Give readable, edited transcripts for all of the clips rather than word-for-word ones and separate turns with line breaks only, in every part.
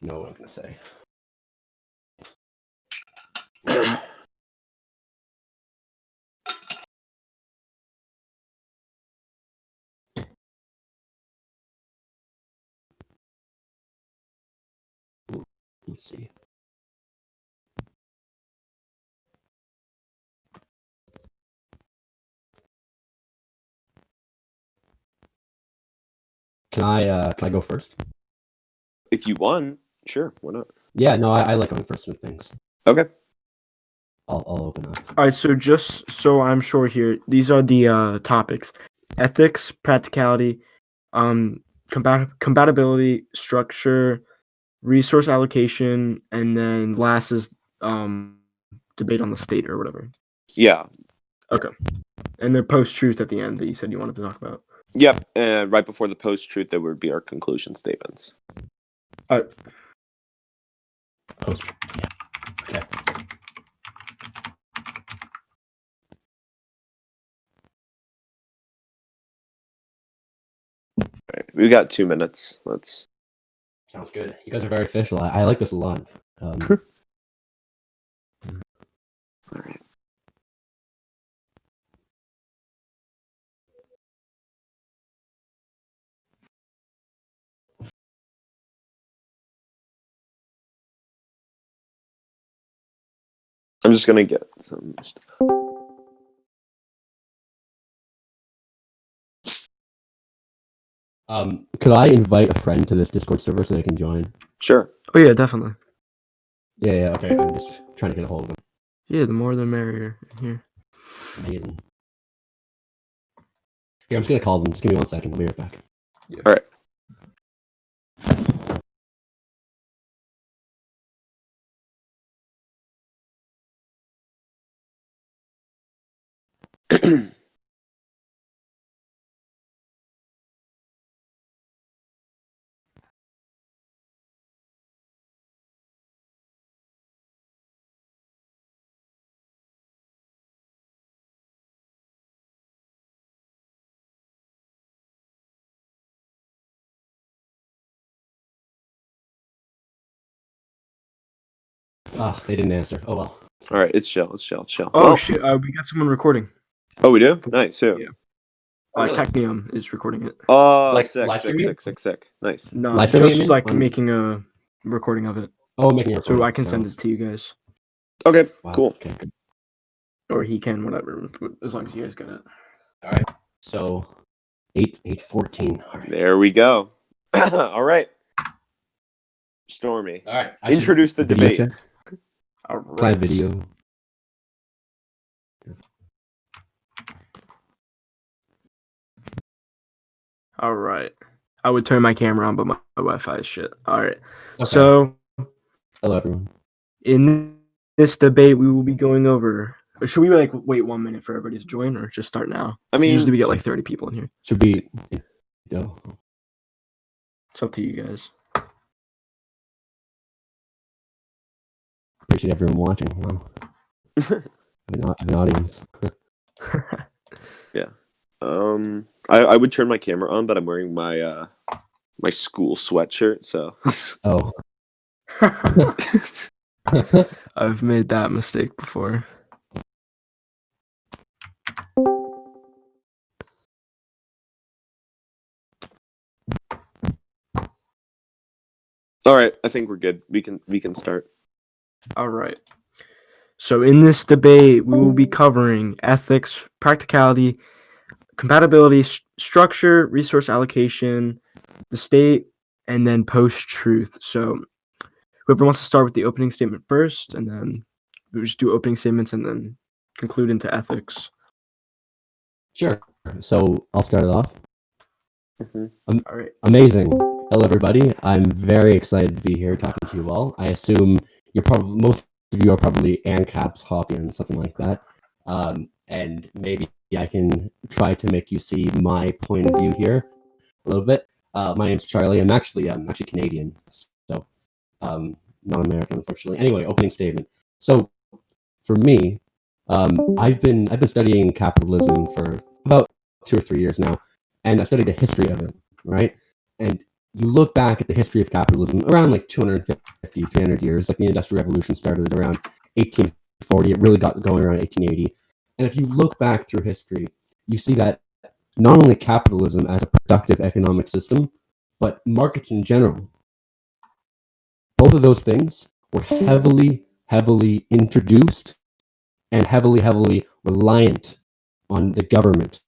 know what I'm gonna say. Let's see. Can I go first?
If you want, sure, why not?
Yeah, no, I like going first with things.
Okay.
I'll open up.
All right, so just so I'm sure here, these are the topics: ethics, practicality, compatibility, structure, resource allocation, and then last is debate on the state or whatever.
Yeah.
Okay. And the post-truth at the end that you said you wanted to talk about.
Yep. And right before the post-truth, there would be our conclusion statements.
All right.
Post. Okay.
All right. We've got 2 minutes. Let's.
Sounds good. You guys are very official. I like this a lot.
All right. I'm just gonna get some.
Could I invite a friend to this Discord server so they can join?
Sure.
Oh yeah, definitely.
Yeah, okay. I'm just trying to get a hold of them.
Yeah, the more the merrier in here.
Amazing. Here, I'm just gonna call them. Just give me 1 second. I'll be right back.
Yeah.
All right.
They didn't answer. Oh well.
All right. It's chill. It's chill. It's chill.
Oh
Well,
shit, we got someone recording.
Oh, we do? Nice. Who?
Yeah.
Really?
Technium is recording it.
Oh,
Like,
sick,
live
sick,
streaming?
sick, sick, sick. Nice.
No,
Live
just
streaming
like
on-
making a recording of it.
Oh, making a recording.
So I can send it to you guys.
Okay.
Wow,
Cool.
Okay.
Or he can, whatever. As long as you guys get it.
All right. So 8:14. All right.
There we go. All right. Stormy.
All right.
Introduce the
Video
debate.
check?
All
Can I
right.
video?
All right. I would turn my camera on, but my Wi-Fi is shit. All right.
Okay.
So
Hello, everyone.
in this debate, we will be going over. Or should we wait 1 minute for everybody to join, or just start now?
I mean,
Usually we get like 30 people in here.
Should be. No.
It's up to you guys.
Appreciate everyone watching. Wow. I have an audience.
Yeah. I would turn my camera on, but I'm wearing my my school sweatshirt, so.
Oh.
I've made that mistake before.
All right, I think we're good. We can start.
All right. So in this debate, we will be covering ethics, practicality, compatibility, structure, resource allocation, the state, and then post-truth. So whoever wants to start with the opening statement first, and then we just do opening statements and then conclude into ethics.
Sure. So I'll start it off.
Mm-hmm.
All right.
Amazing. Hello, everybody. I'm very excited to be here talking to you all. I assume most of you are probably AnCaps, Hoppe, and something like that. And maybe I can try to make you see my point of view here a little bit. My name's Charlie. I'm actually Canadian, so not American, unfortunately. Anyway, opening statement. So for me, I've been studying capitalism for about 2 or 3 years now, and I studied the history of it, right? And you look back at the history of capitalism around like 250, 300 years, like the Industrial Revolution started at around 1840. It really got going around 1880. And if you look back through history, you see that not only capitalism as a productive economic system, but markets in general, both of those things were heavily, heavily introduced and heavily, heavily reliant on the government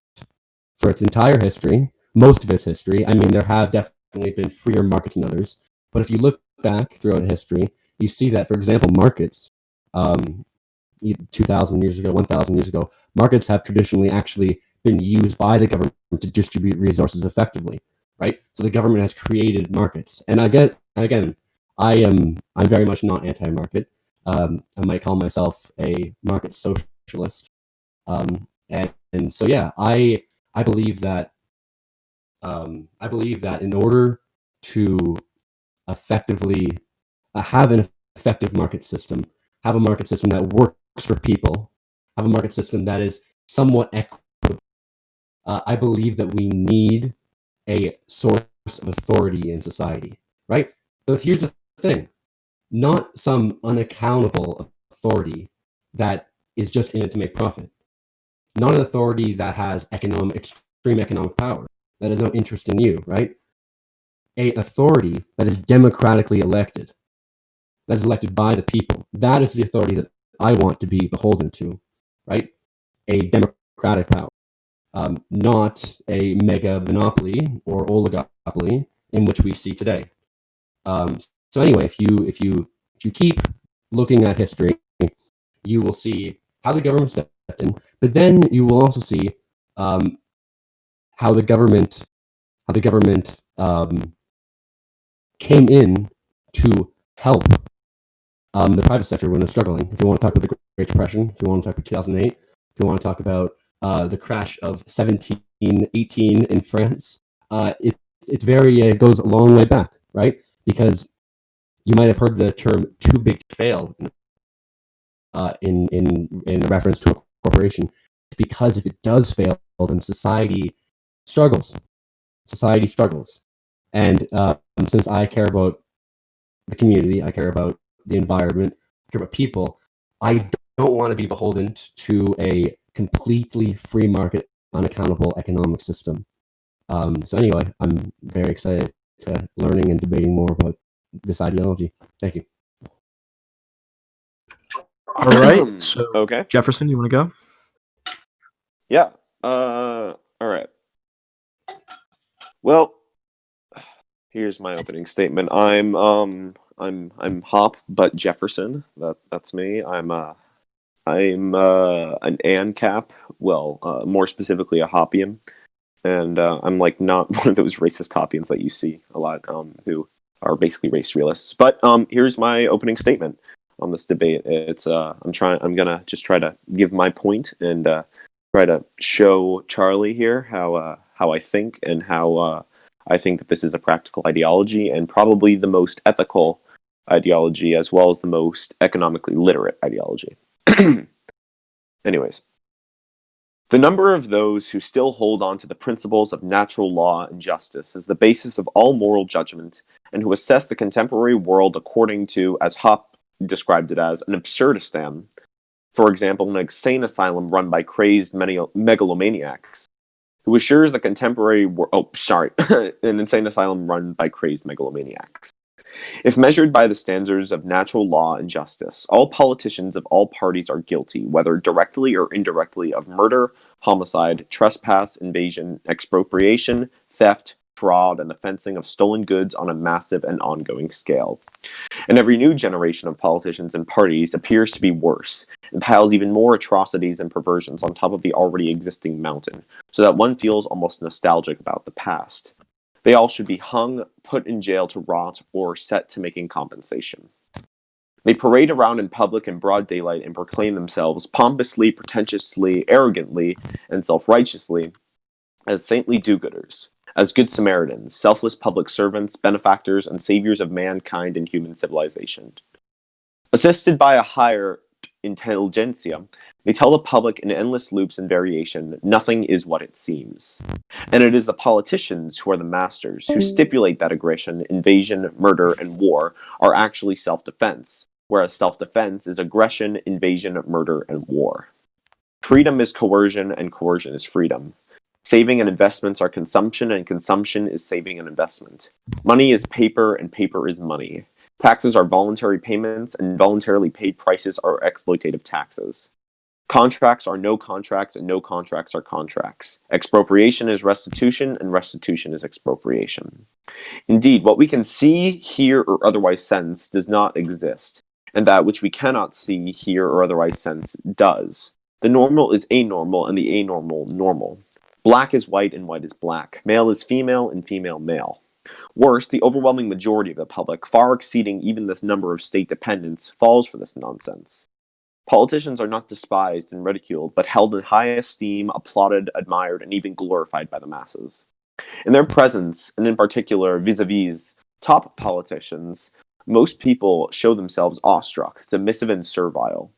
for its entire history, most of its history. I mean, there have definitely been freer markets than others, but if you look back throughout history, you see that, for example, markets, 2,000 years ago, 1,000 years ago, markets have traditionally actually been used by the government to distribute resources effectively, right? So the government has created markets, and again, I'm very much not anti-market. I might call myself a market socialist, and so yeah, I believe that in order to effectively have an effective market system, have a market system that works for people, have a market system that is somewhat equitable, I believe that we need a source of authority in society, right? But here's the thing: not some unaccountable authority that is just in it to make profit. Not an authority that has extreme economic power, that has no interest in you, right? A authority that is democratically elected, that is elected by the people. That is the authority that I want to be beholden to, right? A democratic power, not a mega monopoly or oligopoly in which we see today. So anyway, if you keep looking at history, you will see how the government stepped in, but then you will also see how the government came in to help the private sector when it's struggling. If you want to talk about the Great Depression, if you want to talk about 2008, if you want to talk about the crash of 1718 in France, it goes a long way back, right? Because you might have heard the term "too big to fail" in reference to a corporation. It's because if it does fail, then society struggles. Society struggles, and since I care about the community, I care about the environment, I care about people, I don't want to be beholden to a completely free market, unaccountable economic system. So anyway, I'm very excited to learning and debating more about this ideology. Thank you.
All right. So,
Okay.
Jefferson, you want to go?
Yeah. All right. Well, here's my opening statement. I'm Hoppe, but Jefferson. That's me. I'm an ANCAP. Well, more specifically a Hoppian, and I'm like not one of those racist Hoppians that you see a lot, who are basically race realists. But here's my opening statement on this debate. It's I'm gonna just try to give my point and try to show Charlie here how I think and how I think that this is a practical ideology and probably the most ethical ideology as well as the most economically literate ideology. Anyways, the number of those who still hold on to the principles of natural law and justice as the basis of all moral judgment and who assess the contemporary world according to, as Hoppe described it as, an absurdistan, for example, an insane asylum run by crazed megalomaniacs, who assures the contemporary an insane asylum run by crazed megalomaniacs. If measured by the standards of natural law and justice, all politicians of all parties are guilty, whether directly or indirectly, of murder, homicide, trespass, invasion, expropriation, theft, fraud, and the fencing of stolen goods on a massive and ongoing scale. And every new generation of politicians and parties appears to be worse, and piles even more atrocities and perversions on top of the already existing mountain, so that one feels almost nostalgic about the past. They all should be hung, put in jail to rot, or set to making compensation. They parade around in public in broad daylight and proclaim themselves pompously, pretentiously, arrogantly, and self-righteously as saintly do-gooders, as good Samaritans, selfless public servants, benefactors, and saviors of mankind and human civilization. Assisted by a hired intelligentsia, they tell the public in endless loops and variation, nothing is what it seems. And it is the politicians who are the masters, who stipulate that aggression, invasion, murder, and war are actually self-defense, whereas self-defense is aggression, invasion, murder, and war. Freedom is coercion, and coercion is freedom. Saving and investments are consumption, and consumption is saving and investment. Money is paper, and paper is money. Taxes are voluntary payments, and voluntarily paid prices are exploitative taxes. Contracts are no contracts, and no contracts are contracts. Expropriation is restitution, and restitution is expropriation. Indeed, what we can see, hear, or otherwise sense does not exist, and that which we cannot see, hear, or otherwise sense does. The normal is anormal, and the anormal normal. Black is white, and white is black. Male is female, and female male. Worse, the overwhelming majority of the public, far exceeding even this number of state dependents, falls for this nonsense. Politicians are not despised and ridiculed, but held in high esteem, applauded, admired, and even glorified by the masses. In their presence, and in particular vis-a-vis top politicians, most people show themselves awestruck, submissive, and servile.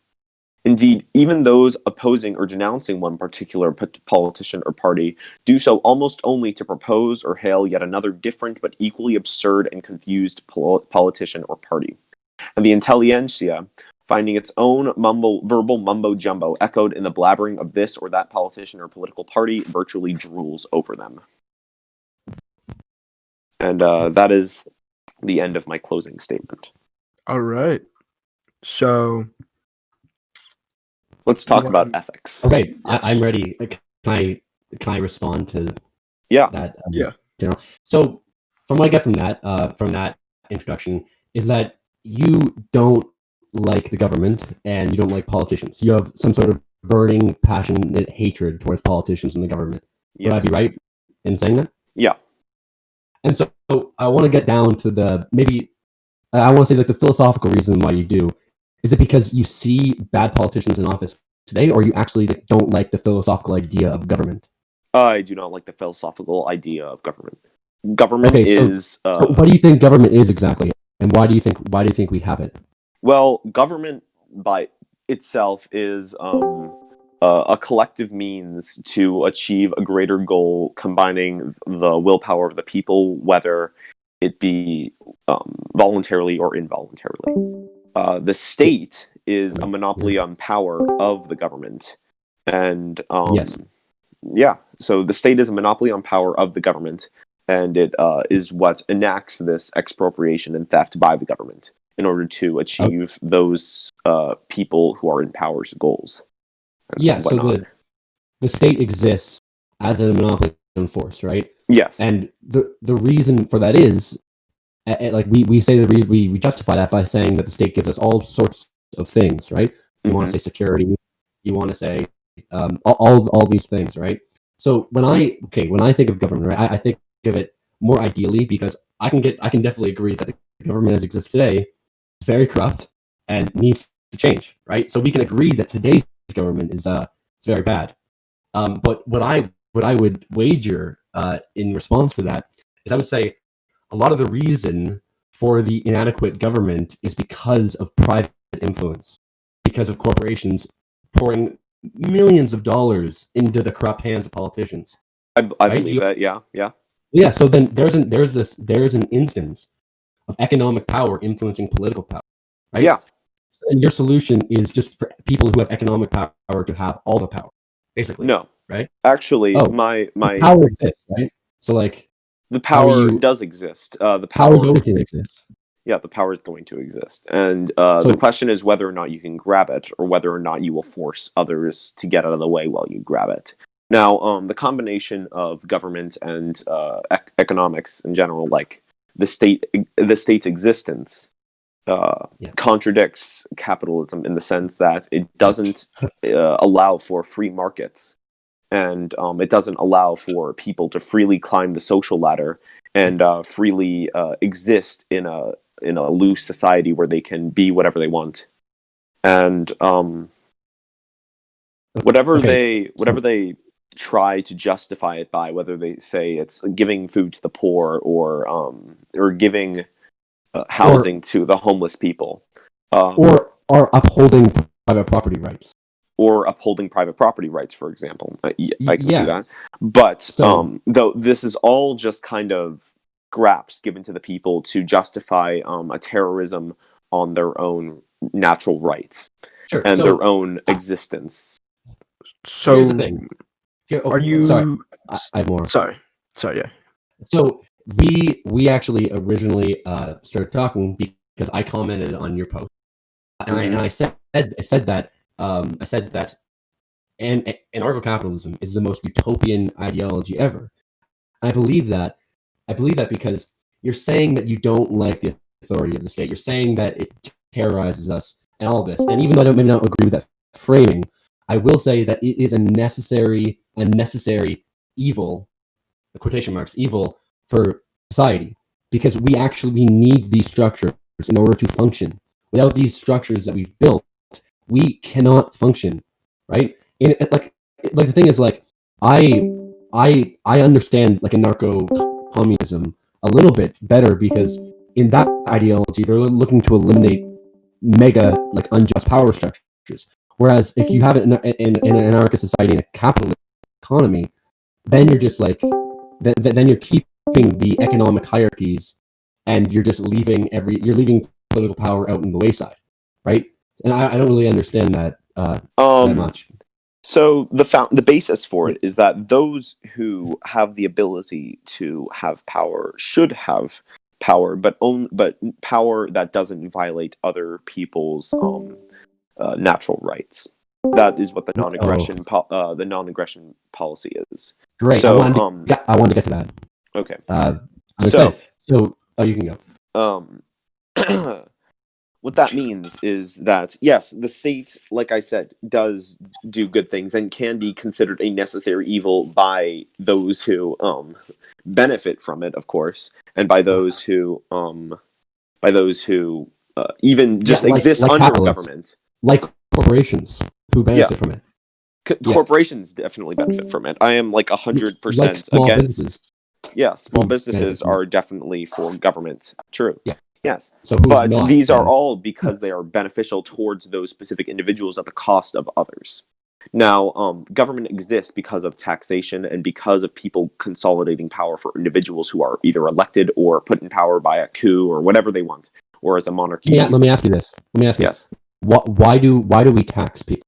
Indeed, even those opposing or denouncing one particular politician or party do so almost only to propose or hail yet another different but equally absurd and confused politician or party. And the intelligentsia, finding its own verbal mumbo-jumbo echoed in the blabbering of this or that politician or political party, virtually drools over them. And that is the end of my closing statement.
All right. So
let's talk about ethics.
Okay, yes. I'm ready. Can I respond to that?
Yeah.
So from what I get from that introduction is that you don't like the government and you don't like politicians. You have some sort of burning, passionate hatred towards politicians and the government. Yes. Would I be right in saying that?
Yeah.
And so I want to get down to the philosophical reason why you do. Is it because you see bad politicians in office today, or you actually don't like the philosophical idea of government?
I do not like the philosophical idea of government. Government is.
So what do you think government is exactly, and why do you think we have it?
Well, government by itself is a collective means to achieve a greater goal, combining the willpower of the people, whether it be voluntarily or involuntarily. The state is a monopoly on power of the government. And
yes.
Yeah, so the state is a monopoly on power of the government, and it is what enacts this expropriation and theft by the government in order to achieve those people who are in power's goals.
Yeah, so the state exists as a monopoly on force, right?
Yes.
And the reason for that is, like we say the reason we justify that by saying that the state gives us all sorts of things, right? You want to say security, you want to say all these things, right? So when I think of government, right, I think of it more ideally because I can definitely agree that the government as it exists today is very corrupt and needs to change, right? So we can agree that today's government is very bad. But what I would wager in response to that is I would say a lot of the reason for the inadequate government is because of private influence, because of corporations pouring millions of dollars into the corrupt hands of politicians.
I believe that, yeah.
Yeah, so then there's an instance of economic power influencing political power, right?
Yeah.
And your solution is just for people who have economic power to have all the power, basically.
No.
Right?
Actually, my
power exists, right? So like
the power does exist. The
power is always going to exist.
Yeah, the power is going to exist. And the question is whether or not you can grab it, or whether or not you will force others to get out of the way while you grab it. Now, the combination of government and economics in general, like the state's existence, contradicts capitalism in the sense that it doesn't allow for free markets. And it doesn't allow for people to freely climb the social ladder and freely exist in a loose society where they can be whatever they want. And whatever they try to justify it by, whether they say it's giving food to the poor or giving housing to the homeless people,
or upholding private property rights.
Or upholding private property rights, for example. I can see
Yeah.
that. But
So-
though this is all just kind of scraps given to the people to justify a terrorism on their own natural rights
Sure.
and
So
their own existence.
So
here's the thing.
are you?
Sorry, I have more.
Sorry. Yeah.
So we actually originally started talking because I commented on your post, and I said that anarcho-capitalism is the most utopian ideology ever. And I believe that because you're saying that you don't like the authority of the state. You're saying that it terrorizes us and all this. And even though I maybe not agree with that framing, I will say that it is a necessary evil, quotation marks, evil for society, because we need these structures in order to function. Without these structures that we've built, we cannot function, right? And like the thing is, like, I understand like anarcho-communism a little bit better, because in that ideology they're looking to eliminate mega like unjust power structures. Whereas if you have it in an anarchist society, in a capitalist economy, then you're just like then you're keeping the economic hierarchies, and you're just leaving political power out in the wayside, right? And I don't really understand that that much.
So the basis for it is that those who have the ability to have power should have power, but power that doesn't violate other people's natural rights. That is what the non-aggression policy is.
Great.
So
I wanted to get to that.
Okay.
So you can
go. What that means is that, yes, the state, like I said, does do good things and can be considered a necessary evil by those who benefit from it, of course, and by those who even just exist under government,
like corporations who benefit from it.
Corporations definitely benefit from it. I am like 100% against.
Businesses.
Yeah, small businesses are definitely for government. True.
Yeah.
Yes,
so
but these are all because they are beneficial towards those specific individuals at the cost of others. Now, government exists because of taxation and because of people consolidating power for individuals who are either elected or put in power by a coup or whatever they want, or as a monarchy.
Yeah, let me ask you this.
Yes.
Why do we tax people?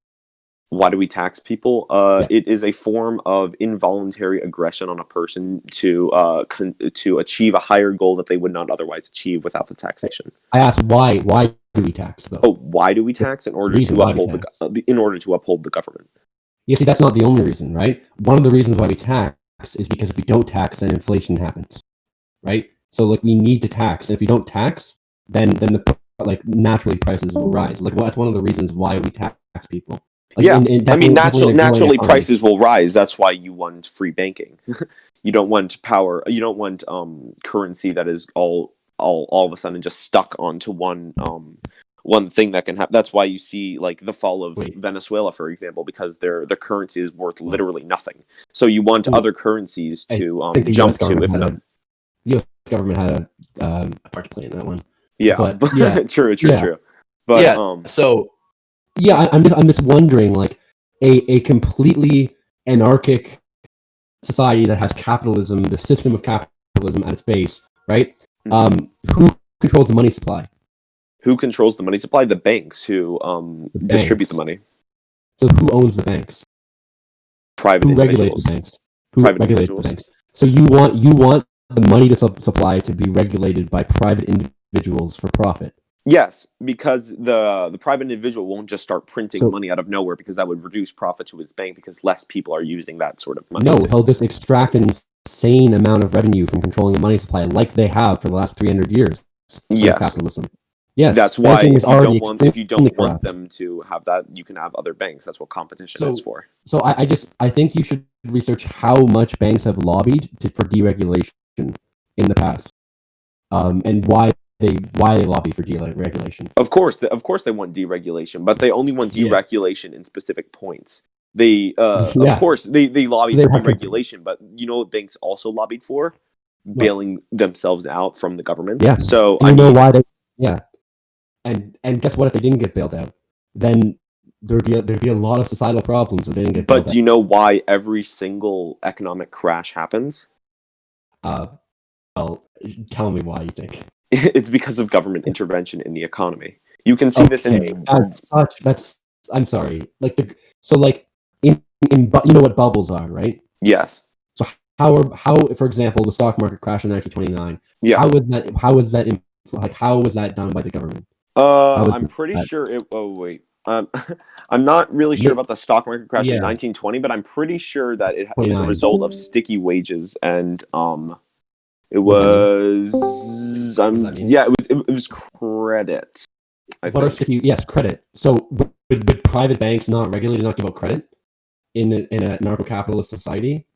Why do we tax people? It is a form of involuntary aggression on a person to achieve a higher goal that they would not otherwise achieve without the taxation.
I asked why do we tax though?
Oh, why do we tax? In order to uphold the government.
Yeah, see, that's not the only reason, right? One of the reasons why we tax is because if we don't tax, then inflation happens, right? So like we need to tax, and if we don't tax, then naturally prices will rise. Like, well, that's one of the reasons why we tax people. Like,
naturally prices will rise. That's why you want free banking. You don't want power. You don't want currency that is all of a sudden just stuck onto one thing that can happen. That's why you see like the fall of Venezuela, for example, because their currency is worth literally nothing. So you want other currencies to jump to. If
the U.S. government had a part to play in that one.
Yeah,
but, yeah.
true. But
I'm just wondering, like, a completely anarchic society that has capitalism, the system of capitalism at its base, right? Who controls the money supply?
Who controls the money supply? The banks who distribute the money.
So who owns the banks?
Private
who
individuals.
Regulates the banks? Who regulates the banks? So you want the money to supply to be regulated by private individuals for profit.
Yes, because the private individual won't just start printing money out of nowhere, because that would reduce profit to his bank because less people are using that sort of money.
No, he'll just extract an insane amount of revenue from controlling the money supply, like they have for the last 300 years.
Yes,
capitalism. Yes,
that's why if you don't want them to have that, you can have other banks. That's what competition is for. So
I think you should research how much banks have lobbied for deregulation in the past, and why they lobby for deregulation.
Of course they want deregulation, but they only want deregulation in specific points. They of course they lobby for deregulation, but you know what banks also lobbied for? Bailing themselves out from the government.
Yeah.
So
I know why they. Yeah. And guess what? If they didn't get bailed out, then there'd be a lot of societal problems if they didn't get
But
bailed
do you know why every single economic crash happens?
out. Well, tell me why you think.
It's because of government intervention in the economy. You can see this
Okay,
in
that's I'm sorry. Like so like you know what bubbles are, right?
yes,
So how for example the stock market crashed in 1929.
yeah.
How was that done by the government? How was
I'm pretty
that?
sure it. Oh wait, I'm not really sure about the stock market crash in
Yeah,
1920, but I'm pretty sure that it was a
29.
result of sticky wages and it
What does that mean?
was
What does that mean?
yeah, it was credit. I
What are
think.
sticky? Yes, credit. So would private banks not regulate not give out credit in a narco-capitalist society?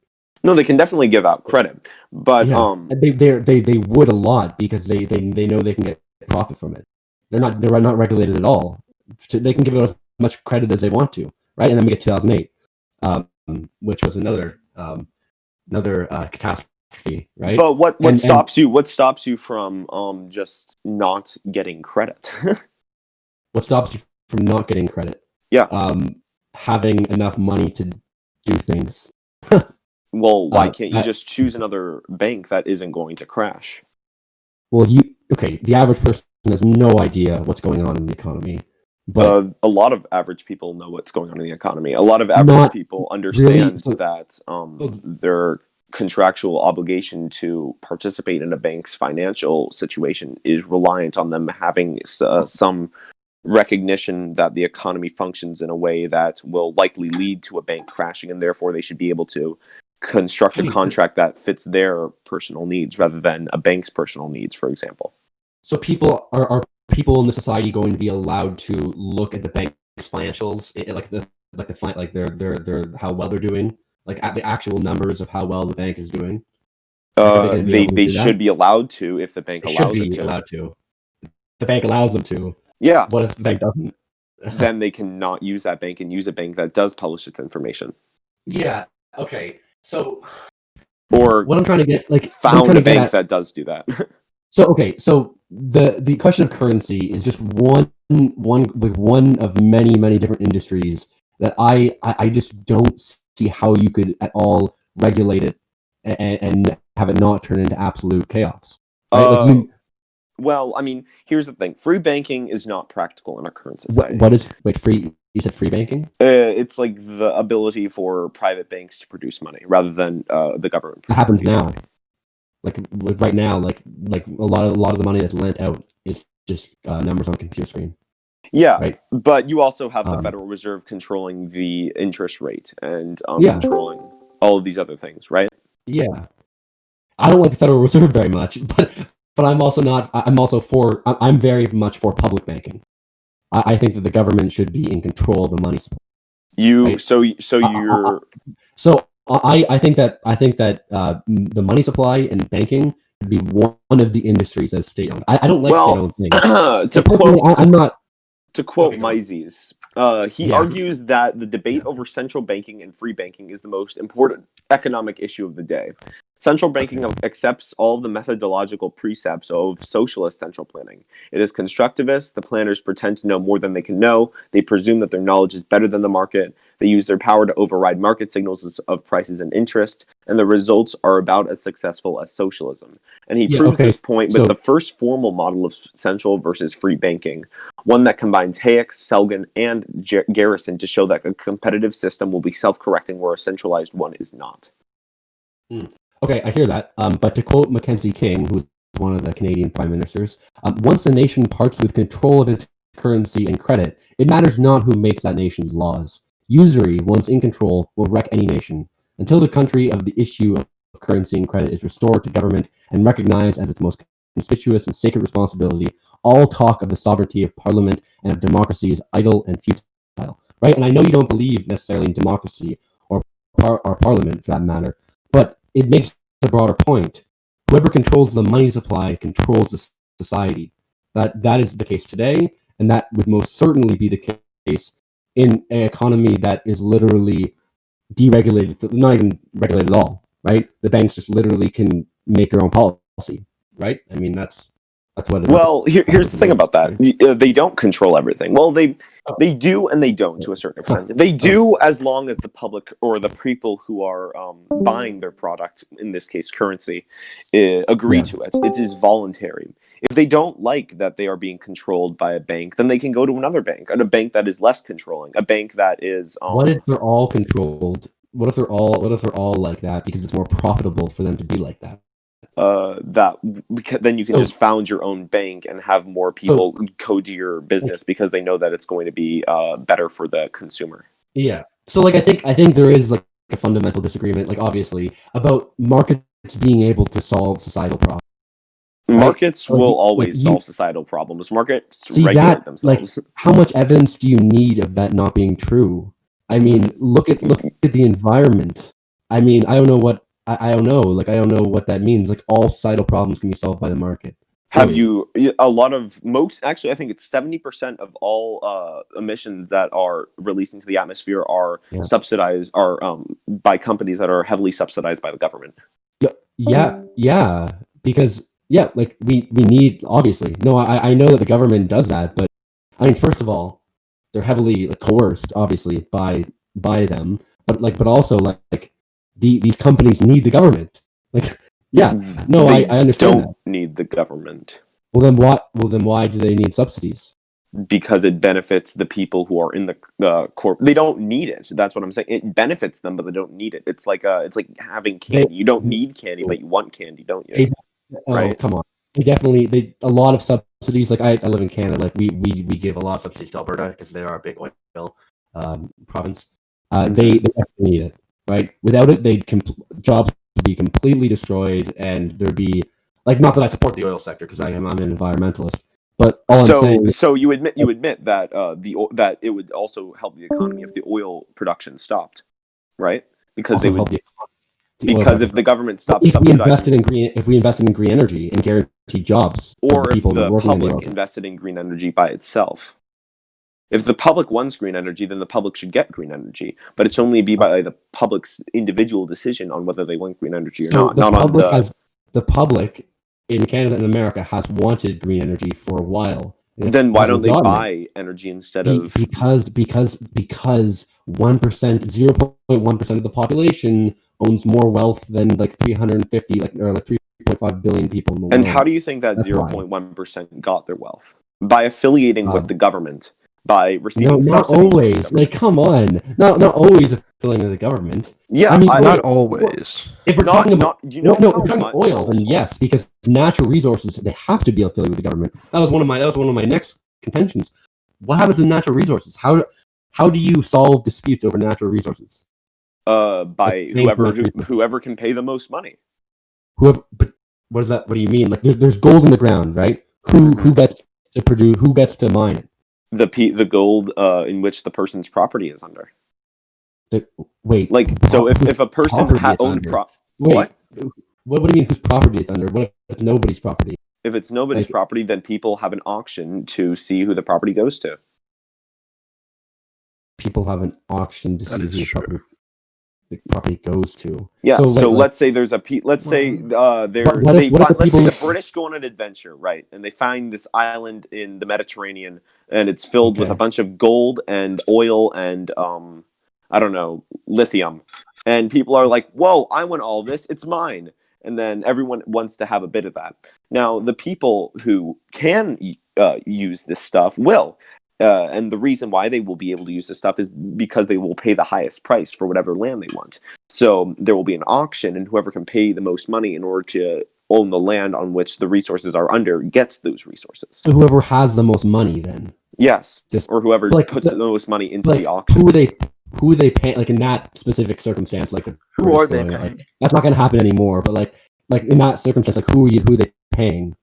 No, they can definitely give out credit, but
Yeah, and they would a lot because they know they can get profit from it. They're not regulated at all. So they can give out as much credit as they want to, right? And then we get 2008, which was another catastrophe, right?
but what
And
stops you? What stops you from just not getting credit?
what stops you from not getting credit?
Yeah.
Having enough money to do things.
Well, why can't you just choose another bank that isn't going to crash?
Well, the average person has no idea what's going on in the economy, but
A lot of average people know what's going on in the economy. A lot of average people understand
really.
that their contractual obligation to participate in a bank's financial situation is reliant on them having some recognition that the economy functions in a way that will likely lead to a bank crashing, and therefore they should be able to construct a contract that fits their personal needs rather than a bank's personal needs, for example.
So people are people in the society going to be allowed to look at the bank's financials, like their how well they're doing, like at the actual numbers of how well the bank is doing?
They should be allowed to if the bank allows it to.
Allowed to. The bank allows them to.
Yeah.
What if the bank doesn't?
Then they cannot use that bank and use a bank that does publish its information.
Yeah. Okay. So,
or
what I'm trying to get,
found a bank that does do that.
So the question of currency is just one of many different industries that I just don't see how you could at all regulate it and have it not turn into absolute chaos. Right?
Well, I mean, here's the thing: free banking is not practical in our current society.
What is free? You said free banking?
It's like the ability for private banks to produce money rather than the government.
It happens now. Like right now, like a lot of the money that's lent out is just numbers on a computer screen.
Yeah,
right?
But you also have the Federal Reserve controlling the interest rate and controlling all of these other things, right?
Yeah, I don't like the Federal Reserve very much, but I'm also not. I'm very much for public banking. I think that the government should be in control of the money supply.
I
think that the money supply and banking should be one of the industries that's state owned. I don't like state-owned things.
To quote Mises, he argues that the debate over central banking and free banking is the most important economic issue of the day. Central banking accepts all of the methodological precepts of socialist central planning. It is constructivist. The planners pretend to know more than they can know. They presume that their knowledge is better than the market. They use their power to override market signals of prices and interest, and the results are about as successful as socialism. And he proves this point with the first formal model of central versus free banking, one that combines Hayek, Selgin, and Garrison to show that a competitive system will be self-correcting where a centralized one is not.
Okay, I hear that. But to quote Mackenzie King, who's one of the Canadian prime ministers, once a nation parts with control of its currency and credit, it matters not who makes that nation's laws. Usury, once in control, will wreck any nation. Until the country of the issue of currency and credit is restored to government and recognized as its most conspicuous and sacred responsibility, all talk of the sovereignty of parliament and of democracy is idle and futile. Right? And I know you don't believe necessarily in democracy or parliament for that matter, but it makes a broader point. Whoever controls the money supply controls the society. That is the case today, and that would most certainly be the case in an economy that is literally deregulated, not even regulated at all, right? The banks just literally can make their own policy, right? I mean, that's That's what.
Well, here's the thing about that. They don't control everything. Well, they do and they don't to a certain extent. They do as long as the public or the people who are buying their product, in this case currency, agree to it. It is voluntary. If they don't like that they are being controlled by a bank, then they can go to another bank, and a bank that is less controlling, a bank that is.
What if they're all controlled? What if they're all like that because it's more profitable for them to be like that?
Because then you can just found your own bank and have more people code to your business because they know that it's going to be better for the consumer.
Yeah. So like I think there is like a fundamental disagreement, like obviously, about markets being able to solve societal problems.
Markets will always solve societal problems. Markets regulate themselves.
Like, how much evidence do you need of that not being true? I mean, look at the environment. I mean, I don't know what that means. Like, all societal problems can be solved by the market.
Have you actually, I think it's 70% of all emissions that are released into the atmosphere are subsidized by companies that are heavily subsidized by the government.
Yeah, because like we need, obviously. No, I know that the government does that, but I mean, first of all, they're heavily coerced, obviously, by them, but also like these companies need the government. Like, I understand.
Don't need the government.
Well, then why do they need subsidies?
Because it benefits the people who are in the corp. They don't need it. That's what I'm saying. It benefits them, but they don't need it. It's like having candy. You don't need candy, but you want candy, don't you?
Right? Come on. A lot of subsidies. Like I live in Canada. Like we give a lot of subsidies to Alberta because they are a big oil province. They definitely need it, right? Without it, jobs would be completely destroyed, and there'd be like, not that I support the oil sector because I'm an environmentalist, but
so you admit that that it would also help the economy if the oil production stopped, right? Because they would. Because if the government stopped subsidizing,
if we invested in green energy and guaranteed jobs,
or if the public invested in green energy by itself, if the public wants green energy, then the public should get green energy. But it's only by the public's individual decision on whether they want green energy or not.
The public in Canada and America has wanted green energy for a while.
Then why don't they buy energy instead of?
Because 0.1% of the population owns more wealth than like 350 or 3.5 billion people in the world.
And how do you think that 0.1% got their wealth? By affiliating with the government, by receiving subsidies.
Not always. Like, come on, not always affiliating with the government.
Yeah,
I mean, not always.
If we're talking about oil, then yes, because natural resources, they have to be affiliated with the government. That was one of my next contentions. What happens to natural resources? How do you solve disputes over natural resources?
By whoever can pay the most money.
But what is that? What do you mean? Like, there's gold in the ground, right? Who gets to produce? Who gets to mine it?
The gold in which the person's property is under. So if a person owned what
do you mean whose property it's under? What if it's nobody's property?
If it's nobody's property, then people have an auction to see who the property goes to.
People have an auction to see who the property goes to.
Yeah. So let's say there's let's say the British go on an adventure, right? And they find this island in the Mediterranean, and it's filled with a bunch of gold and oil and I don't know, lithium. And people are like, "Whoa, I want all this. It's mine." And then everyone wants to have a bit of that. Now, the people who can use this stuff will. And the reason why they will be able to use this stuff is because they will pay the highest price for whatever land they want. So there will be an auction, and whoever can pay the most money in order to own the land on which the resources are under gets those resources.
So whoever has the most money, then.
Yes, or whoever puts the most money into the auction.
Who are they paying? Like, in that specific circumstance, like
who are they paying?
Like, that's not going to happen anymore. But like in that circumstance, like who are they paying?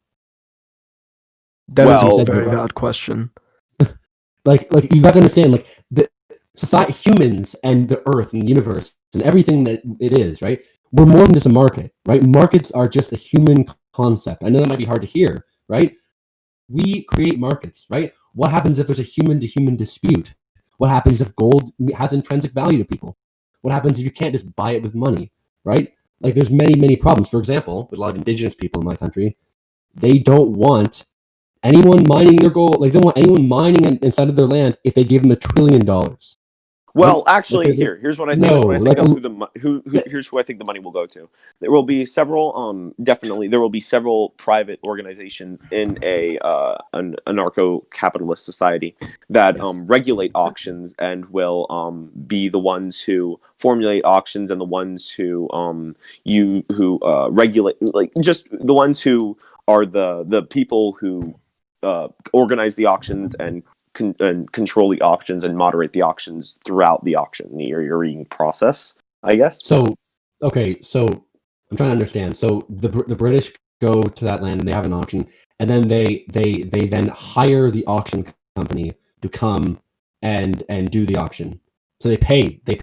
That is a very valid question.
Like you have to understand, like, the society, humans, and the Earth and the universe and everything that it is, right? We're more than just a market, right? Markets are just a human concept. I know that might be hard to hear, right? We create markets, right? What happens if there's a human-to-human dispute? What happens if gold has intrinsic value to people? What happens if you can't just buy it with money, right? Like, there's many problems. For example, with a lot of indigenous people in my country, they don't want anyone mining their gold. Like, they don't want anyone mining inside of their land if they give them $1 trillion.
Well,
Right?
actually,
Like,
here's what I think.
no,
Here's what I think
like,
of here's who I think the money will go to. There will be several. Definitely, there will be several private organizations in an anarcho-capitalist society that
Yes.
regulate auctions and will be the ones who formulate auctions and the ones who regulate, like, just the ones who are the people who organize the auctions and control the auctions and moderate the auctions throughout the auctioneering process, I guess.
So, okay, so I'm trying to understand. So the British go to that land and they have an auction, and then they then hire the auction company to come and do the auction. So they pay the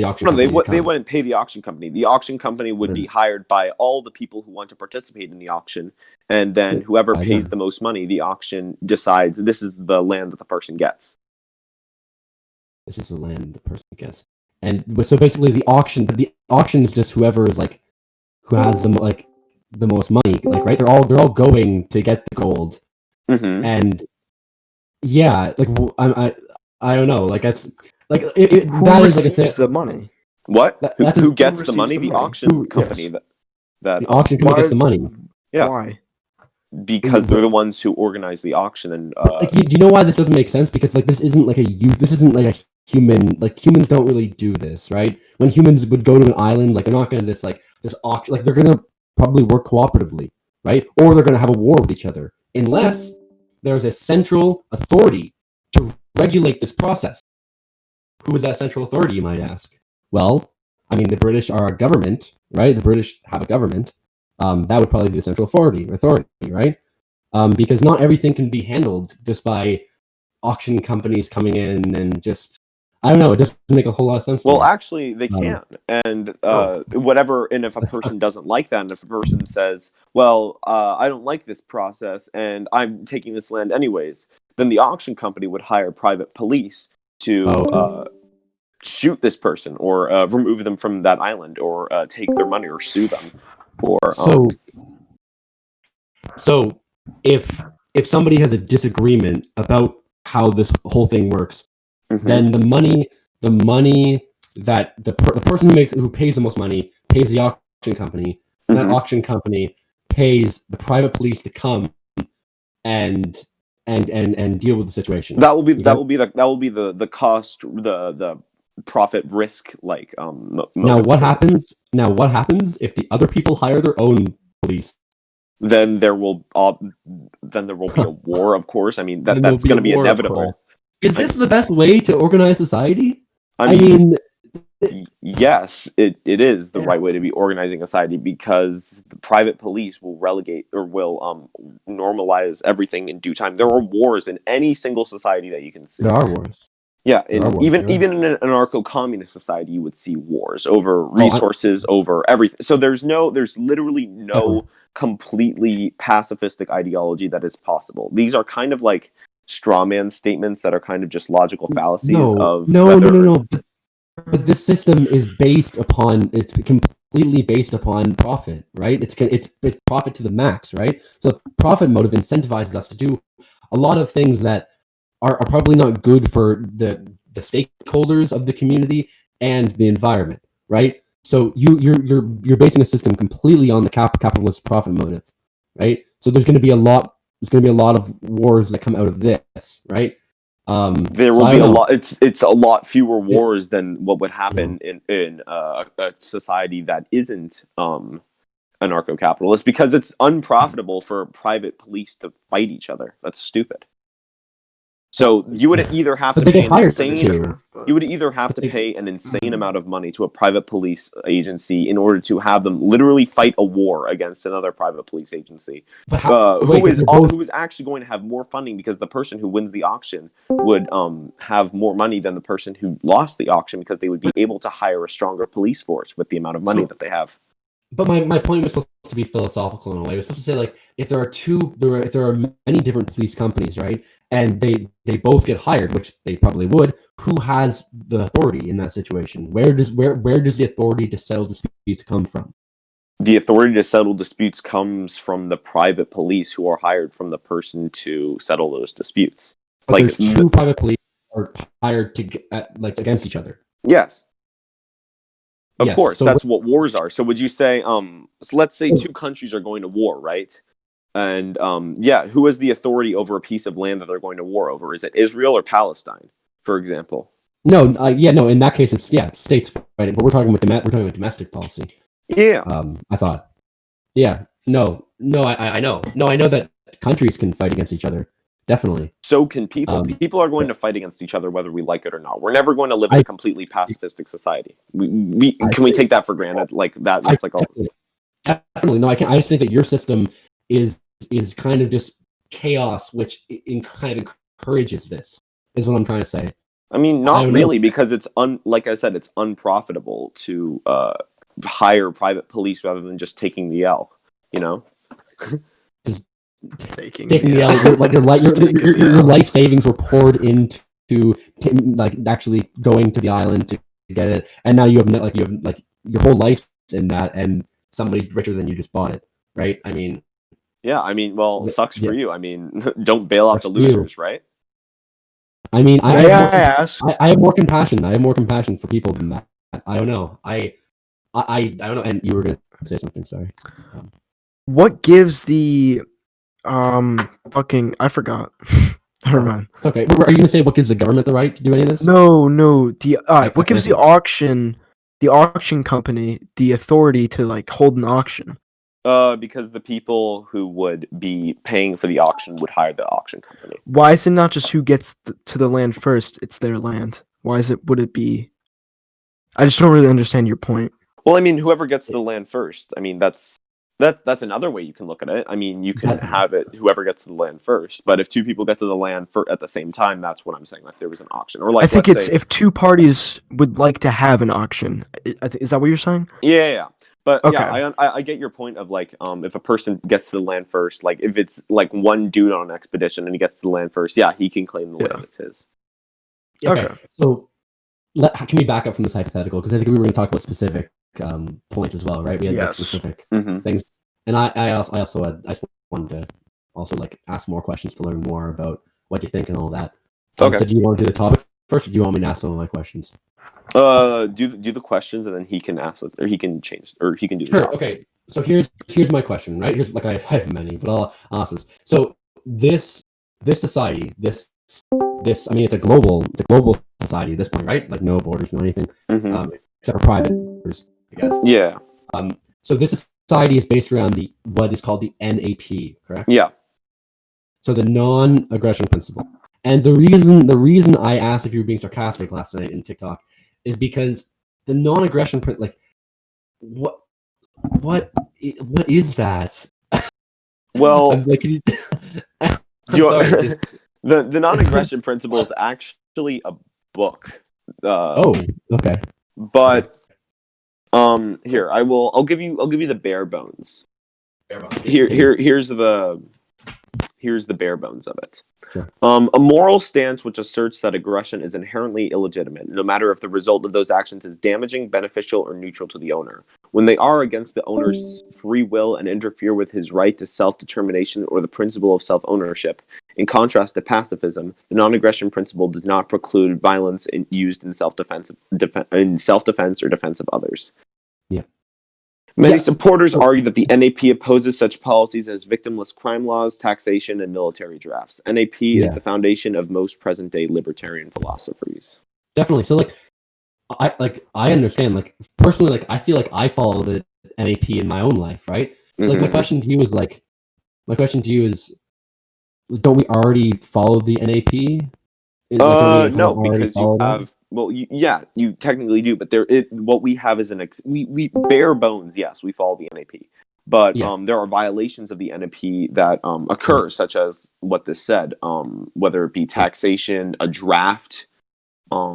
auction
No,
company.
they wouldn't pay the auction company. The auction company would be hired by all the people who want to participate in the auction, and then whoever pays the most money, the auction decides this is the land that the person gets.
This is the land the person gets. And so basically the auction is just whoever is like, who has the most money, like, right? They're all going to get the gold.
Mm-hmm.
And yeah, like, I don't know, like, that's like
Who
that is like
receives the money?
What? Who gets the
receives
money?
the
The
money?
auction company.
Yes.
That
the auction company gets the money.
Yeah.
Why?
Because they're the ones who organize the auction and
Like, do you know why this doesn't make sense? Because, like, this isn't like a human, like, humans don't really do this, right? When humans would go to an island, like, they're not gonna this auction, like, they're gonna probably work cooperatively, right? Or they're gonna have a war with each other, unless there's a central authority to regulate this process. Who is that central authority, you might ask? Well, I mean, the British are a government, right? The British have a government. That would probably be the central authority, right? Because not everything can be handled just by auction companies coming in and just, I don't know, it doesn't make a whole lot of sense.
Well, actually, they can, and whatever. And if a person doesn't like that, and if a person says, "Well, I don't like this process, and I'm taking this land anyways," then the auction company would hire private police to shoot this person or remove them from that island or take their money or sue them. Or
so if somebody has a disagreement about how this whole thing works, then the money that the person who pays the most money pays the auction company, and that auction company pays the private police to come and deal with the situation.
That will be the cost, the profit risk, like
now what happens if the other people hire their own police?
Then there will be a war, of course. I mean, that's going to be inevitable.
Is this the best way to organize society?
I mean yes, it is the right way to be organizing a society, because the private police will relegate or will normalize everything in due time. There are wars in any single society that you can see.
There are wars.
Yeah, even in an anarcho-communist society, you would see wars over resources, over everything. So there's literally no completely pacifistic ideology that is possible. These are kind of like straw man statements that are kind of just logical fallacies
No. But this system is completely based upon profit, right? It's profit to the max, right? So profit motive incentivizes us to do a lot of things that are probably not good for the stakeholders of the community and the environment, right? So you're basing a system completely on the capitalist profit motive, right? So there's going to be a lot of wars that come out of this, right?
There will be a lot. It's a lot fewer wars than what would happen in a society that isn't anarcho-capitalist, because it's unprofitable for private police to fight each other. That's stupid. So you would either have to pay an insane amount of money to a private police agency in order to have them literally fight a war against another private police agency, who is actually going to have more funding, because the person who wins the auction would have more money than the person who lost the auction, because they would be able to hire a stronger police force with the amount of money that they have.
But my point was supposed to be philosophical in a way. It was supposed to say, like, if there are many different police companies, right, and they both get hired, which they probably would, who has the authority in that situation? Where does the authority to settle disputes come from?
the authority to settle disputes comes from the private police who are hired from the person to settle those disputes.
But
Like,
there's two private police are hired to like against each other.
yes. Of
Yes,
course,
so
that's what wars are. So would you say, so let's say
So-
two countries are going to war, right? And yeah, who has the authority over a piece of land that they're going to war over? Is it Israel or Palestine, for example?
No, no. In that case, it's states fighting. But we're talking about domestic policy.
Yeah.
I thought. Yeah. No. I know. No, I know that countries can fight against each other. Definitely.
So can people. People are going to fight against each other whether we like it or not. We're never going to live in a completely pacifistic society. We take that for granted? Like that. That's like
definitely. No, I can't. I just think that your system is kind of just chaos, which kind of encourages this. Is what I'm trying to say.
I mean, not really, because it's like I said, it's unprofitable to hire private police rather than just taking the L. You know,
just taking the L. Like your life savings were poured into like actually going to the island to get it, and now you have your whole life's in that, and somebody's richer than you just bought it, right? I mean,
yeah. I mean, well, sucks for you. I mean, don't bail out the losers, right?
I mean, I have more compassion. I have more compassion for people than that. I don't know. I don't know. And you were gonna say something. Sorry.
What gives the fucking I forgot. Never mind.
Okay. Are you gonna say what gives the government the right to do any of this?
No. The what gives the auction company the authority to like hold an auction?
Because the people who would be paying for the auction would hire the auction company.
Why is it not just who gets to the land first? It's their land. Why is it? Would it be? I just don't really understand your point.
Well, I mean, whoever gets to the land first. I mean, that's another way you can look at it. I mean, you can have it whoever gets to the land first. But if two people get to the land at the same time, that's what I'm saying. Like there was an auction, or like
I think it's if two parties would like to have an auction. Is that what you're saying?
Yeah. But
okay.
Yeah, I get your point of like if a person gets to the land first, like if it's like one dude on an expedition and he gets to the land first, yeah, he can claim the land as his.
Okay. So can we back up from this hypothetical? Because I think we were going to talk about specific points as well, right? We had like, specific things, and I also wanted to also like ask more questions to learn more about what you think and all that. Okay. So do you want to do the topic first, or do you want me to ask some of my questions?
Do the questions, and then he can ask it, or he can change, or he can do.
Sure. Okay. So here's my question, right? Here's like I have many, but I'll ask this. So this society, this I mean, it's a global society at this point, right? Like no borders, no anything, except for private borders, I guess.
Yeah.
So this society is based around what is called the NAP, correct?
Yeah.
So the non-aggression principle. And the reason I asked if you were being sarcastic last night in TikTok is because the non-aggression like what is that?
Well,
like,
the non-aggression principle is actually a book.
Okay.
But here I'll give you the bare bones. Here's the bare bones of it.
Sure.
A moral stance which asserts that aggression is inherently illegitimate, no matter if the result of those actions is damaging, beneficial, or neutral to the owner. When they are against the owner's free will and interfere with his right to self-determination or the principle of self-ownership. In contrast to pacifism, the non-aggression principle does not preclude violence used in self-defense or defense of others.
Yeah.
Many supporters argue that the NAP opposes such policies as victimless crime laws, taxation, and military drafts. NAP is the foundation of most present-day libertarian philosophies.
Definitely. So, I understand. Like, personally, I feel like I follow the NAP in my own life, right? So, my question to you is, don't we already follow the NAP?
No, because you have. Well, you technically do, but what we have is we bare bones. Yes, we follow the NAP, but there are violations of the NAP that occur, such as what this said, whether it be taxation, a draft,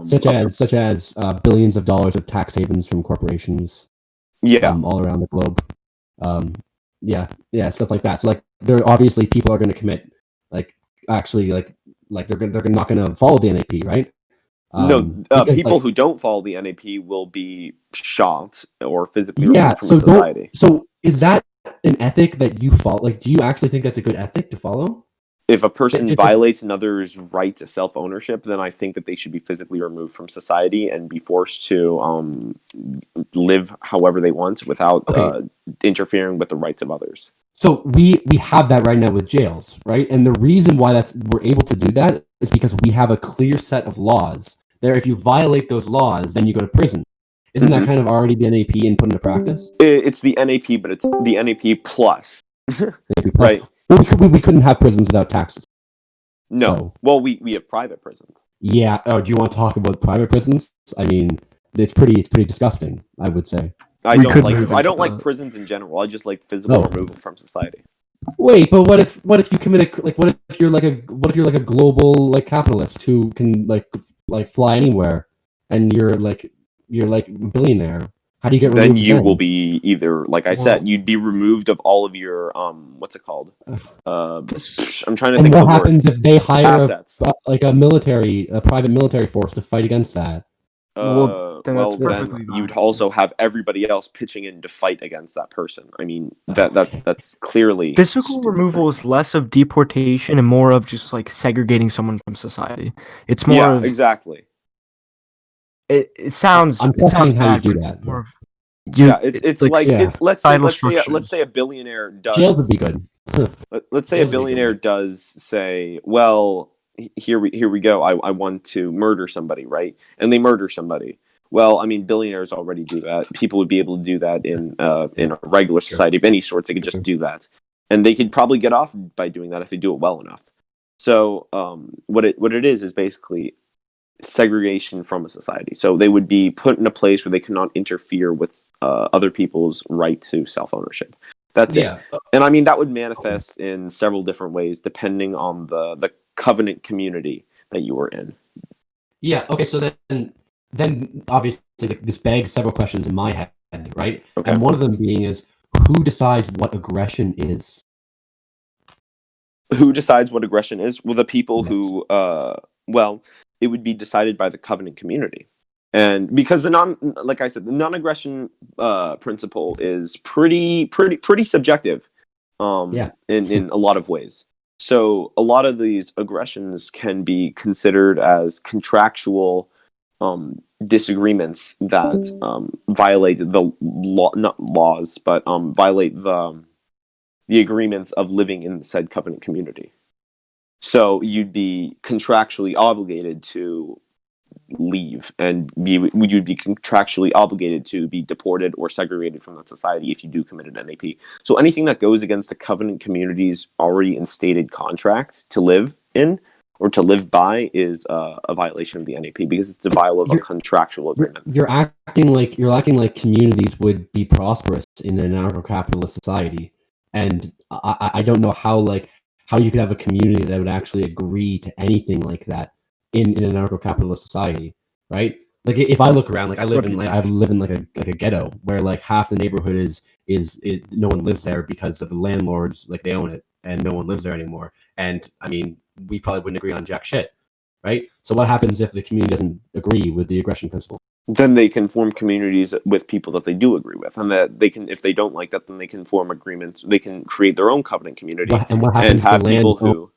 such as billions of dollars of tax havens from corporations, all around the globe, stuff like that. So there obviously people are going to commit they're not going to follow the NAP, right?
People who don't follow the NAP will be shot or physically removed from society.
So is that an ethic that you follow? Like, do you actually think that's a good ethic to follow?
If a person
Just
violates another's right to self-ownership, then I think that they should be physically removed from society and be forced to live however they want without interfering with the rights of others.
So we have that right now with jails, right? And the reason why we're able to do that is because we have a clear set of laws. There, if you violate those laws, then you go to prison. Isn't that kind of already the NAP and put into practice?
It's the NAP, but it's the NAP plus.
NAP plus.
Right.
Well, we couldn't have prisons without taxes.
No.
So,
well, we have private prisons.
Yeah. Oh, do you want to talk about private prisons? I mean, it's pretty disgusting, I would say.
I don't like prisons in general. I just like physical removal from society.
Wait, but what if you commit what if you're like a global like capitalist who can like fly anywhere, and you're a billionaire? How do you get removed?
Then you will be either, like I said, you'd be removed of all of your what's it called? I'm trying to think.
What happens if they hire
a
private military force to fight against that?
Then you'd also have everybody else pitching in to fight against that person. I mean, that's clearly
physical removal is less of deportation and more of just like segregating someone from society. It's more
exactly.
It sounds.
I'm questioning how you do that.
Let's say a billionaire does.
Jails would be good.
Let's say a billionaire does say, well, here we go. I want to murder somebody, right? And they murder somebody. Well, I mean, billionaires already do that. People would be able to do that in a regular society of any sorts. They could just do that, and they could probably get off by doing that if they do it well enough. So, what it is basically segregation from a society. So they would be put in a place where they cannot interfere with other people's right to self-ownership. That's it. And I mean, that would manifest in several different ways depending on the covenant community that you were in.
Yeah. Okay. So then obviously this begs several questions in my head, right? Okay. And one of them being is, who decides what aggression is?
Who decides what aggression is? Well, the people who, it would be decided by the covenant community. And because the non-aggression principle is pretty subjective in a lot of ways. So a lot of these aggressions can be considered as contractual disagreements that violate the law, not laws, but violate the agreements of living in said covenant community. So you'd be contractually obligated to leave, and you'd be contractually obligated to be deported or segregated from that society if you do commit an NAP. So anything that goes against the covenant community's already instated contract to live in or to live by is a violation of the NAP because it's a violation of a contractual agreement.
You're acting like communities would be prosperous in an anarcho-capitalist society, and I don't know how you could have a community that would actually agree to anything like that in an anarcho-capitalist society, right? Like if I look around, I live in a ghetto where like half the neighborhood is no one lives there because of the landlords, like they own it, and no one lives there anymore. And I mean, we probably wouldn't agree on jack shit, right? So what happens if the community doesn't agree with the aggression principle?
Then they can form communities with people that they do agree with, and that they can, if they don't like that, then they can form agreements. They can create their own covenant community and have people who.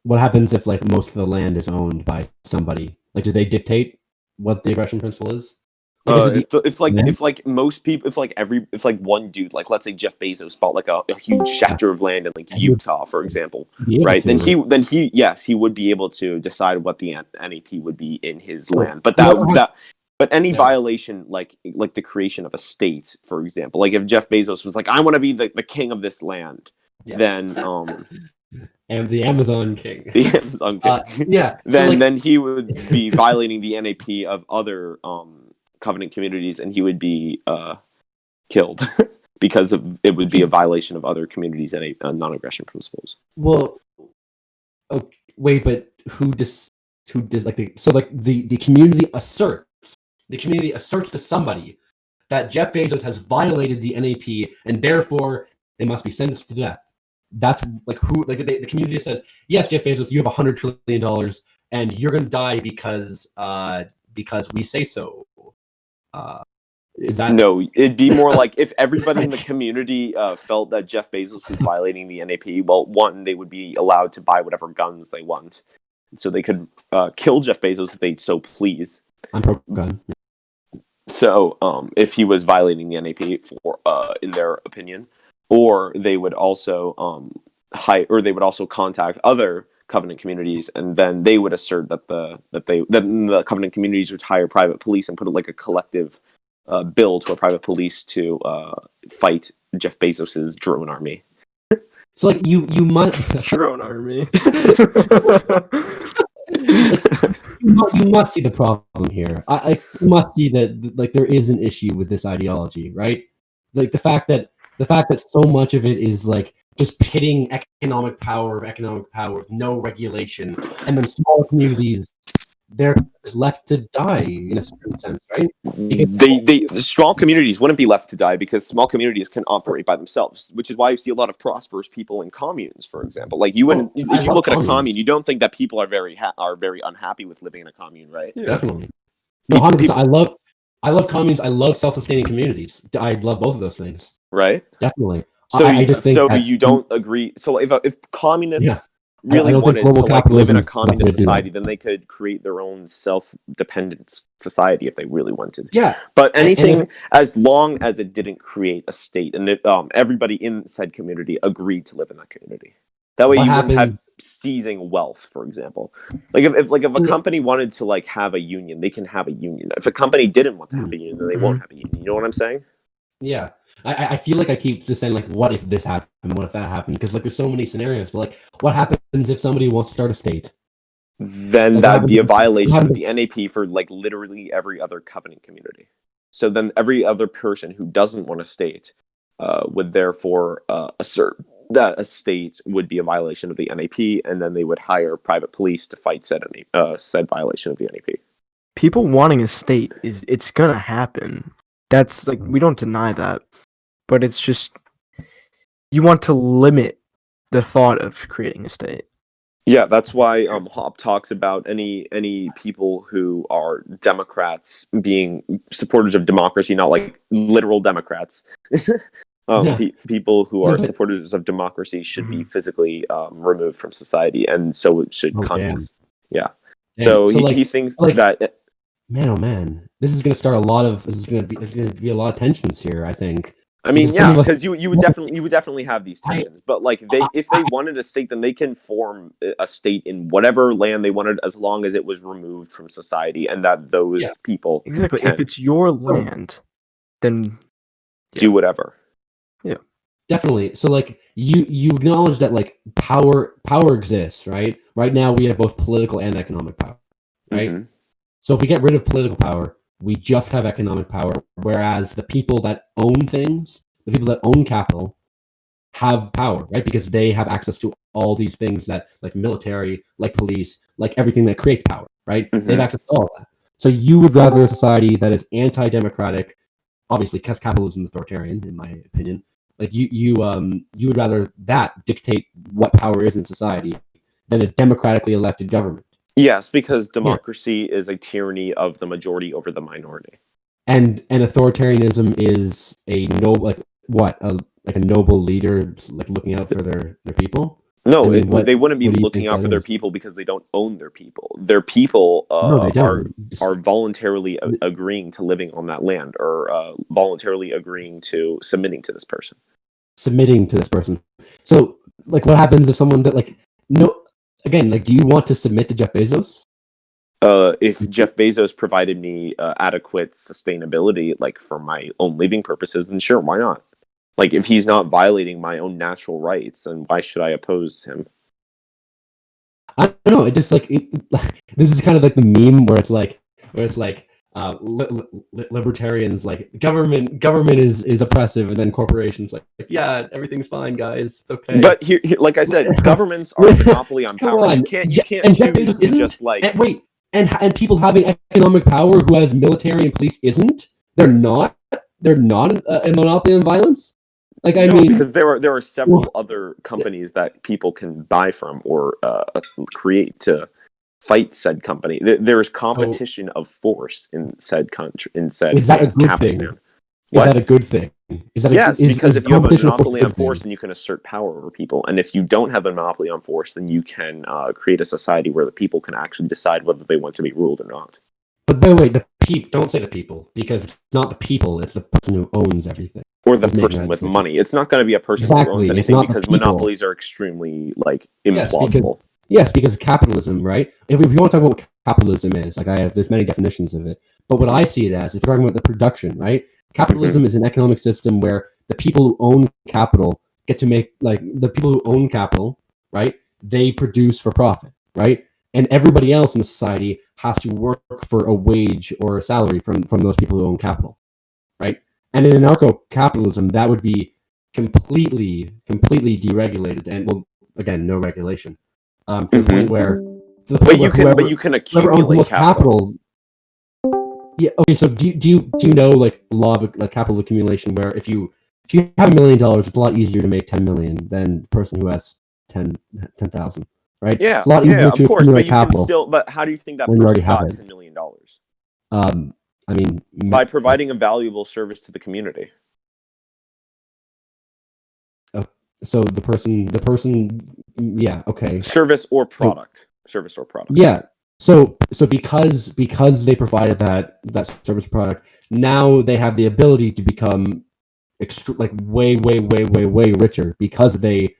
What happens if like most of the land is owned by somebody? Like, do they dictate what the aggression principle is?
If one dude, like let's say Jeff Bezos bought like a huge sector of land in like Utah, for example, right? Then he would be able to decide what the NAP would be in his land. But any violation, like the creation of a state, for example, like if Jeff Bezos was like, I want to be the king of this land, then
and the Amazon king.
The Amazon king. Then he would be violating the NAP of other covenant communities, and he would be killed because it would be a violation of other communities' non-aggression principles.
Well, okay, wait, but the community asserts to somebody that Jeff Bezos has violated the NAP, and therefore they must be sentenced to death. That's like who, like the community says, yes, Jeff Bezos, you have $100 trillion, and you're going to die because we say so. Is that
No, it'd be more like if everybody in the community felt that Jeff Bezos was violating the NAP. Well, one, they would be allowed to buy whatever guns they want, so they could kill Jeff Bezos if they so please.
I'm pro-gun.
So, if he was violating the NAP for, in their opinion, or they would also they would also contact other Covenant communities, and then they would assert that the Covenant communities would hire private police and put like a collective bill to a private police to fight Jeff Bezos's drone army.
So like you must
Drone army.
you must see the problem here. You must see that like there is an issue with this ideology, right? Like the fact that so much of it is like just pitting economic power with no regulation, and then small communities they're just left to die in a certain sense, right?
The small communities wouldn't be left to die because small communities can operate by themselves, which is why you see a lot of prosperous people in communes, for example. Like you wouldn't, if you look at a commune, you don't think that people are very unhappy with living in a commune, right?
Yeah. Definitely. No, 100%. I love communes. I love self-sustaining communities. I love both of those things.
Right.
Definitely.
So
I just think that
you don't agree. So if communists
Yeah.
really
I don't think
wanted to
global
like live in a
capitalism is
communist
gonna do
society, then they could create their own self-dependent society if they really wanted.
Yeah.
But anything, as long as it didn't create a state, and everybody in said community agreed to live in that community. That way,
What
you wouldn't have
happens-
seizing wealth, for example. Like if a company wanted to like have a union, they can have a union. If a company didn't want to have a union, then they won't have a union. You know what I'm saying?
Yeah. I feel like I keep just saying like, what if this happened? What if that happened? Because like there's so many scenarios. But like, what happens if somebody wants to start a state?
Then
Like,
that would be a violation of
happens-
the NAP for like literally every other covenant community. So then every other person who doesn't want a state would therefore assert that a state would be a violation of the NAP, and then they would hire private police to fight said violation of the NAP.
People wanting a state it's gonna happen. That's like, we don't deny that, but it's just you want to limit the thought of creating a state.
Yeah, that's why Hoppe talks about any people who are Democrats being supporters of democracy, not like literal Democrats. People who are supporters of democracy should be physically removed from society, and so should communists. Yeah.
Damn.
So
like,
he thinks
like,
that.
Man, oh man, this is going to start a lot of. There's going to be a lot of tensions here. I think.
I mean, yeah, because you would definitely have these tensions, but like if they wanted a state, then they can form a state in whatever land they wanted, as long as it was removed from society, and that those people
Exactly.
can
If it's your land, then
do whatever.
Yeah,
definitely. So like you acknowledge that like power exists, right? Right now we have both political and economic power, right?
Mm-hmm.
So if we get rid of political power, we just have economic power, whereas the people that own things, the people that own capital, have power, right? Because they have access to all these things that, like military, like police, like everything that creates power, right?
Mm-hmm.
They have access to all of that. So you would rather a society that is anti-democratic, obviously, because capitalism is authoritarian, in my opinion. Like you would rather that dictate what power is in society than a democratically elected government.
Yes, because democracy is a tyranny of the majority over the minority,
and authoritarianism is a noble, like a noble leader, like looking out for their people.
No, I mean, they wouldn't be looking out for their people because they don't own their people. Their people are voluntarily agreeing to living on that land, or voluntarily agreeing to submitting to this person.
So, like, what happens if someone that like no? Again, like, do you want to submit to Jeff Bezos?
If Jeff Bezos provided me adequate sustainability, like for my own living purposes, then sure, why not? Like, if he's not violating my own natural rights, then why should I oppose him?
I don't know. It just like this is kind of like the meme where it's like libertarians like government is oppressive, and then corporations like yeah, everything's fine, guys, it's okay.
But here like I said, governments are a monopoly on power.
On.
You can't choose to just like
and people having economic power who has military and police isn't. They're not a monopoly on violence. Like I mean,
because there are several other companies that people can buy from or create to fight said company. There is competition of force in said country, in said
is that a good
Capistan.
thing?
What?
that a good thing? Is that
Yes, because if you have a
competition, of course, a
monopoly on
good thing?
force, then you can assert power over people. And if you don't have a monopoly on force, then you can create a society where the people can actually decide whether they want to be ruled or not.
But by the way, don't say the people, because it's not the people; it's the person who owns everything.
Or the
Who's making
person
that
with
decision.
money. It's not going to be a person who
Exactly,
owns
it's
anything
not the
because
people.
monopolies are extremely
Yes,
implausible.
because capitalism, right? If you want to talk about what capitalism is, there's many definitions of it. But what I see it as, if we're talking about the production, right? Capitalism is an economic system where the people who own capital get to make, the people who own capital, right? They produce for profit, right? And everybody else in the society has to work for a wage or a salary from those people who own capital, right? And in anarcho-capitalism, that would be completely deregulated, and, well, again, no regulation, to the point where
But you can
whoever owns the
accumulate
most
capital.
yeah. Okay. So do you know, like, the law of capital accumulation, where if you have $1 million, it's a lot easier to make 10 million than the person who has 10,000, right?
Yeah,
It's a lot easier
of
to
course. But
accumulate
you can
capital
still. But how do you think that
when you already
person
have
got
it.
$10 million?
I mean,
By providing a valuable service to the community.
so the person, yeah, okay,
Service or product.
yeah. So because they provided that service product, now they have the ability to become way richer because they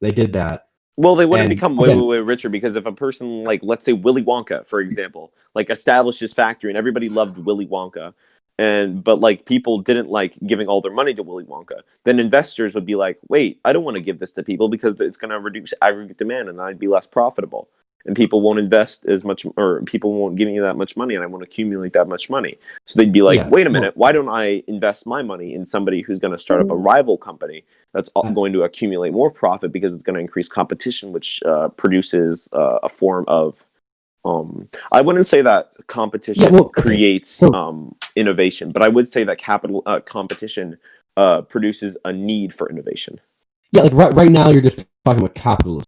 did that.
Well, they wouldn't
And
become
again,
way richer, because if a person, let's say Willy Wonka, for example, established his factory and everybody loved Willy Wonka, but people didn't like giving all their money to Willy Wonka, then investors would be like, wait, I don't want to give this to people because it's going to reduce aggregate demand and I'd be less profitable. And people won't invest as much, or people won't give me that much money, and I want to accumulate that much money. So they'd be like,
yeah,
wait a minute, why don't I invest my money in somebody who's going to start up a rival company that's going to accumulate more profit because it's going to increase competition, which produces a form of, I wouldn't say that competition creates innovation, but I would say that competition produces a need for innovation.
Yeah, right now you're just talking about capitalism.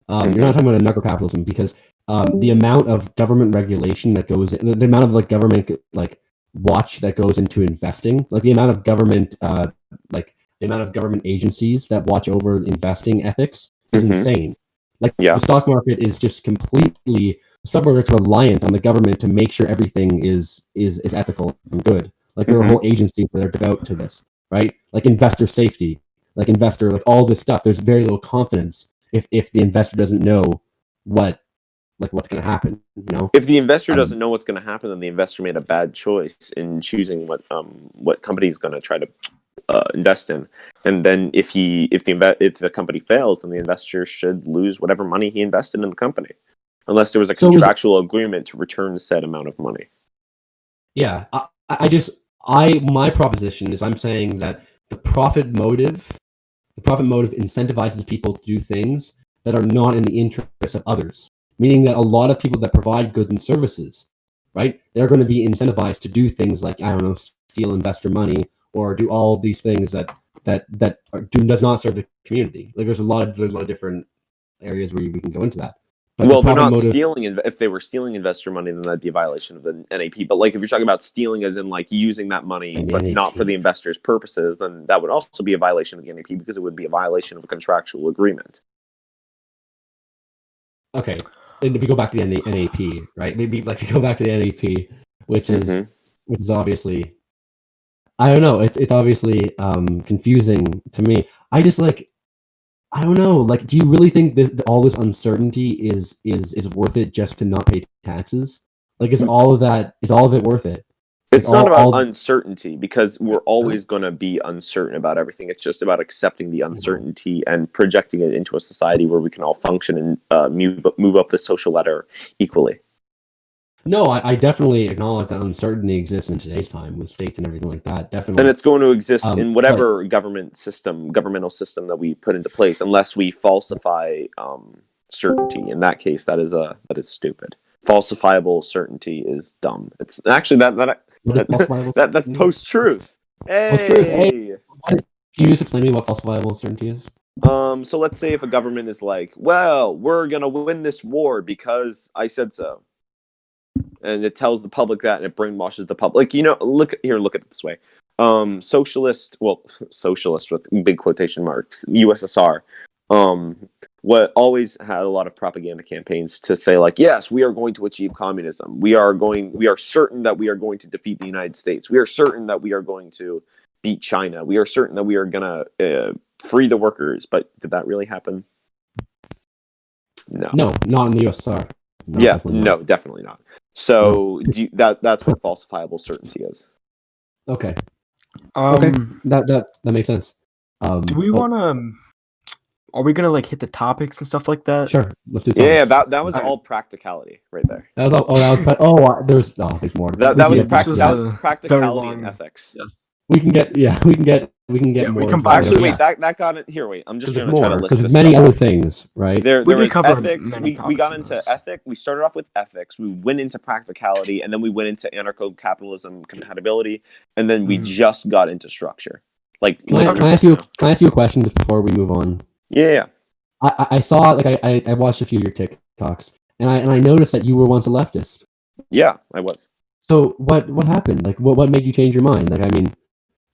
You're not talking about anarcho-capitalism, because the amount of government regulation that goes in, the amount of government watch that goes into investing, the amount of government agencies that watch over investing ethics is insane. The stock market is just completely, the stock market's reliant on the government to make sure everything is ethical and good. There are whole agencies that are devoted to this, right? Investor safety, all this stuff. There's very little confidence if the investor doesn't know what's going to happen.
If the investor doesn't know what's going to happen, then the investor made a bad choice in choosing what company he's going to try to invest in. And then if the company fails, then the investor should lose whatever money he invested in the company, unless there was a contractual agreement to return said amount of money.
Yeah, my proposition is, I'm saying that the profit motive incentivizes people to do things that are not in the interest of others. Meaning that a lot of people that provide goods and services, right, they're going to be incentivized to do things like, I don't know, steal investor money, or do all these things that does not serve the community. There's a lot of different areas where we can go into that. But
well, they're not stealing. If they were stealing investor money, then that'd be a violation of the NAP. But if you're talking about stealing as in using that money, but not for the investor's purposes, then that would also be a violation of the NAP, because it would be a violation of a contractual agreement.
Okay, and if we go back to the NAP, right? Maybe go back to the NAP, which is obviously, I don't know. It's obviously confusing to me. I just I don't know. Do you really think that all this uncertainty is worth it just to not pay taxes? Is all of it worth it?
It's not about uncertainty, because we're always going to be uncertain about everything. It's just about accepting the uncertainty and projecting it into a society where we can all function and move up the social ladder equally.
No, I definitely acknowledge that uncertainty exists in today's time with states and everything like that. Definitely.
And it's going to exist in whatever governmental system that we put into place, unless we falsify certainty. In that case, that is stupid. Falsifiable certainty is dumb. It's actually that's post-truth. Hey!
Post-truth. Hey! Can you just explain to me what falsifiable certainty is?
So let's say if a government is like, well, we're gonna win this war because I said so, and it tells the public that, and it brainwashes the public. Look at it this way. socialist, well, socialist with big quotation marks, USSR, what always had a lot of propaganda campaigns to say like, yes, we are going to achieve communism. We are certain that we are going to defeat the United States. We are certain that we are going to beat China. We are certain that we are going to free the workers. But did that really happen? No.
No, not in the USSR. No,
Yeah,
definitely
no,
not.
definitely not. So that's what falsifiable certainty is.
Okay. Okay. That makes sense.
Do we want to? Are we gonna like hit the topics and stuff like that?
Sure, let's do.
Yeah,
topics.
that was all practicality right there.
That was all. There's more.
That was
a
practicality
very
and
long
ethics.
Yes.
We can get more.
we combine
Actually,
it.
wait, that got it. Here, wait. I'm just
There's
going to try to
more
list
because
this
there's many
stuff.
other things, right?
There
We
was
cover
ethics.
many
We got
topics in
into
this.
ethics. We started off with ethics. We went into practicality, and then we went into anarcho-capitalism compatibility, and then we just got into structure. Like,
Can I ask you a question just before we move on?
Yeah.
I saw like I watched a few of your TikToks and I noticed that you were once a leftist.
Yeah, I was.
So what happened? Like what made you change your mind? Like I mean,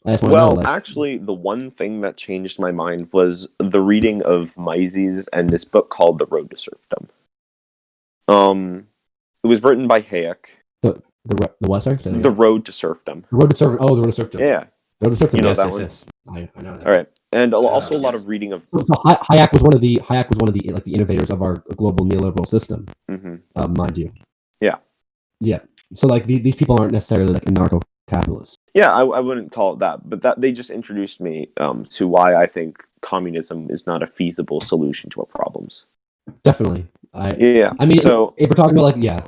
I just want to know. Like,
actually, the one thing that changed my mind was the reading of Mises and this book called The Road to Serfdom. It was written by Hayek.
The what? Sorry,
The Road to Serfdom.
The Road to Serfdom. Oh, The Road to Serfdom.
Yeah.
The Road to Serfdom.
You know
yes,
that
yes,
one?
yes. I know that.
All right, and also a lot of reading of.
So Hayek was one of the like the innovators of our global neoliberal system, mind you.
Yeah.
Yeah. So like these people aren't necessarily like anarcho-capitalists.
Yeah, I wouldn't call it that, but that they just introduced me to why I think communism is not a feasible solution to our problems.
Definitely. I mean,
so
if we're talking about like yeah.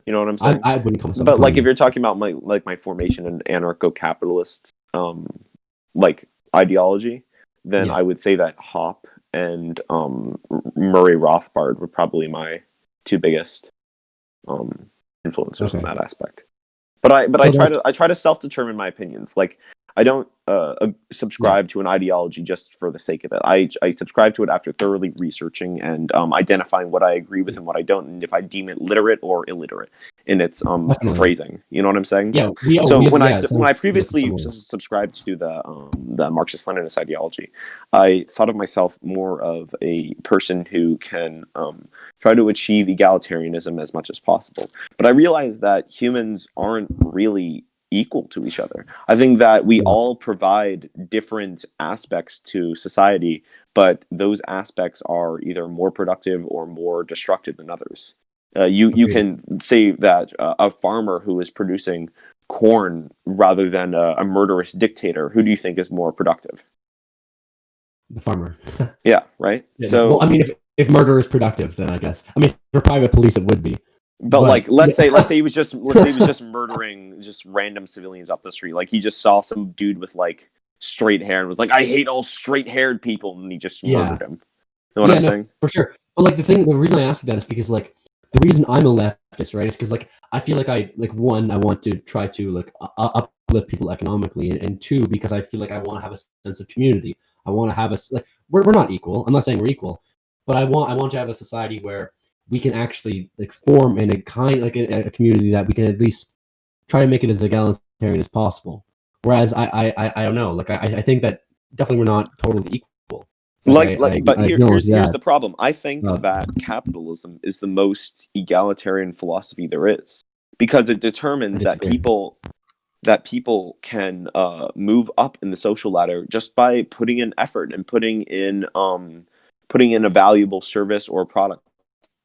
You know what I'm saying?
I wouldn't call myself.
But like if you're talking about my formation in anarcho-capitalist like ideology, then I would say that Hoppe and Murray Rothbard were probably my two biggest influencers in that aspect. But I try to self-determine my opinions. Like I don't subscribe to an ideology just for the sake of it. I subscribe to it after thoroughly researching and identifying what I agree with and what I don't, and if I deem it literate or illiterate in its phrasing. You know what I'm saying?
Yeah.
When I previously subscribed to the Marxist-Leninist ideology, I thought of myself more of a person who can try to achieve egalitarianism as much as possible. But I realized that humans aren't really equal to each other. I think that we all provide different aspects to society, but those aspects are either more productive or more destructive than others. You can say that a farmer who is producing corn rather than a murderous dictator, who do you think is more productive?
The farmer.
Yeah, right?
Yeah,
so
well, I mean if murder is productive, then I guess. I mean for private police it would be.
But like, let's say he was just murdering just random civilians off the street. Like he just saw some dude with like straight hair and was like, "I hate all straight-haired people," and he just murdered him. You know what I'm saying?
For sure. But like the reason I asked you that is because like the reason I'm a leftist, right, is because like I feel like I want to try to like uplift people economically, and two, because I feel like I want to have a sense of community. I want to have we're not equal. I'm not saying we're equal, but I want to have a society where we can actually like form in a kind like a community that we can at least try to make it as egalitarian as possible. Whereas I don't know, like I think that definitely we're not totally equal.
But here's the problem. I think that capitalism is the most egalitarian philosophy there is, because it determines that people can move up in the social ladder just by putting in effort and putting in a valuable service or product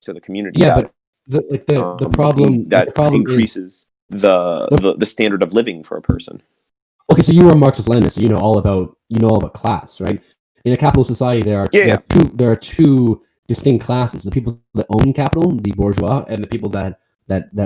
to the community.
Yeah, but the problem
increases the standard of living for a person.
Okay, so you are a Marxist-Leninist, so you know all about class, right? In a capitalist society, there are two distinct classes: the people that own capital, the bourgeois, and the people that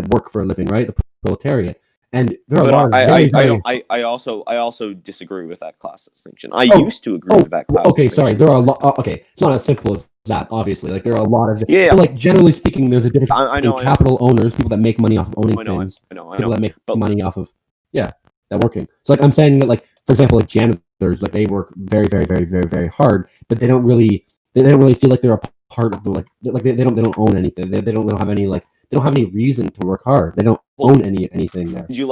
work for a living, right? The proletariat. And there are
I also disagree with that class distinction. I used to agree with that class.
Okay, sorry. There are a lot. Okay, it's not as simple as that. Obviously, like there are a lot of.
Yeah.
But like generally speaking, there's a difference between capital owners, people that make money off of owning things, people that make money off of that working. So like I'm saying that like for example like janitors, like they work very very very very very hard, but they don't really feel like they're a part of the they don't own anything. They don't have any they don't have any reason to work hard. They don't own anything there.
Did you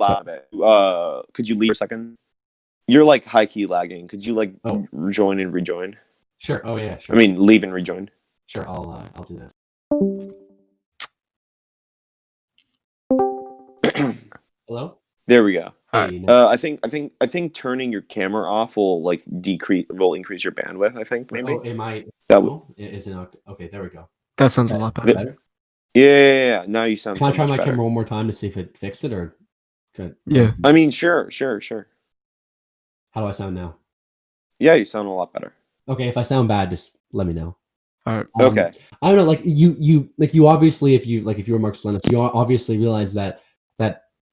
loud. Could you leave for a second? You're like high key lagging. Could you like join and rejoin?
Sure. Oh yeah, sure.
I mean, leave and rejoin.
Sure. I'll do that. Hello.
There we go.
Hi.
I think turning your camera off will increase your bandwidth. I think maybe.
Oh, it might. Is it not? Okay, there we go.
That sounds a lot better.
Yeah. Now you sound.
Can I try
much
my
better.
camera one more time to see if it fixed it or? Good.
Yeah.
I mean, sure.
How do I sound now?
Yeah, you sound a lot better.
Okay, if I sound bad, just let me know.
All right.
Okay.
I don't know. Like you obviously, if you were Marxist-Leninist, you obviously realize that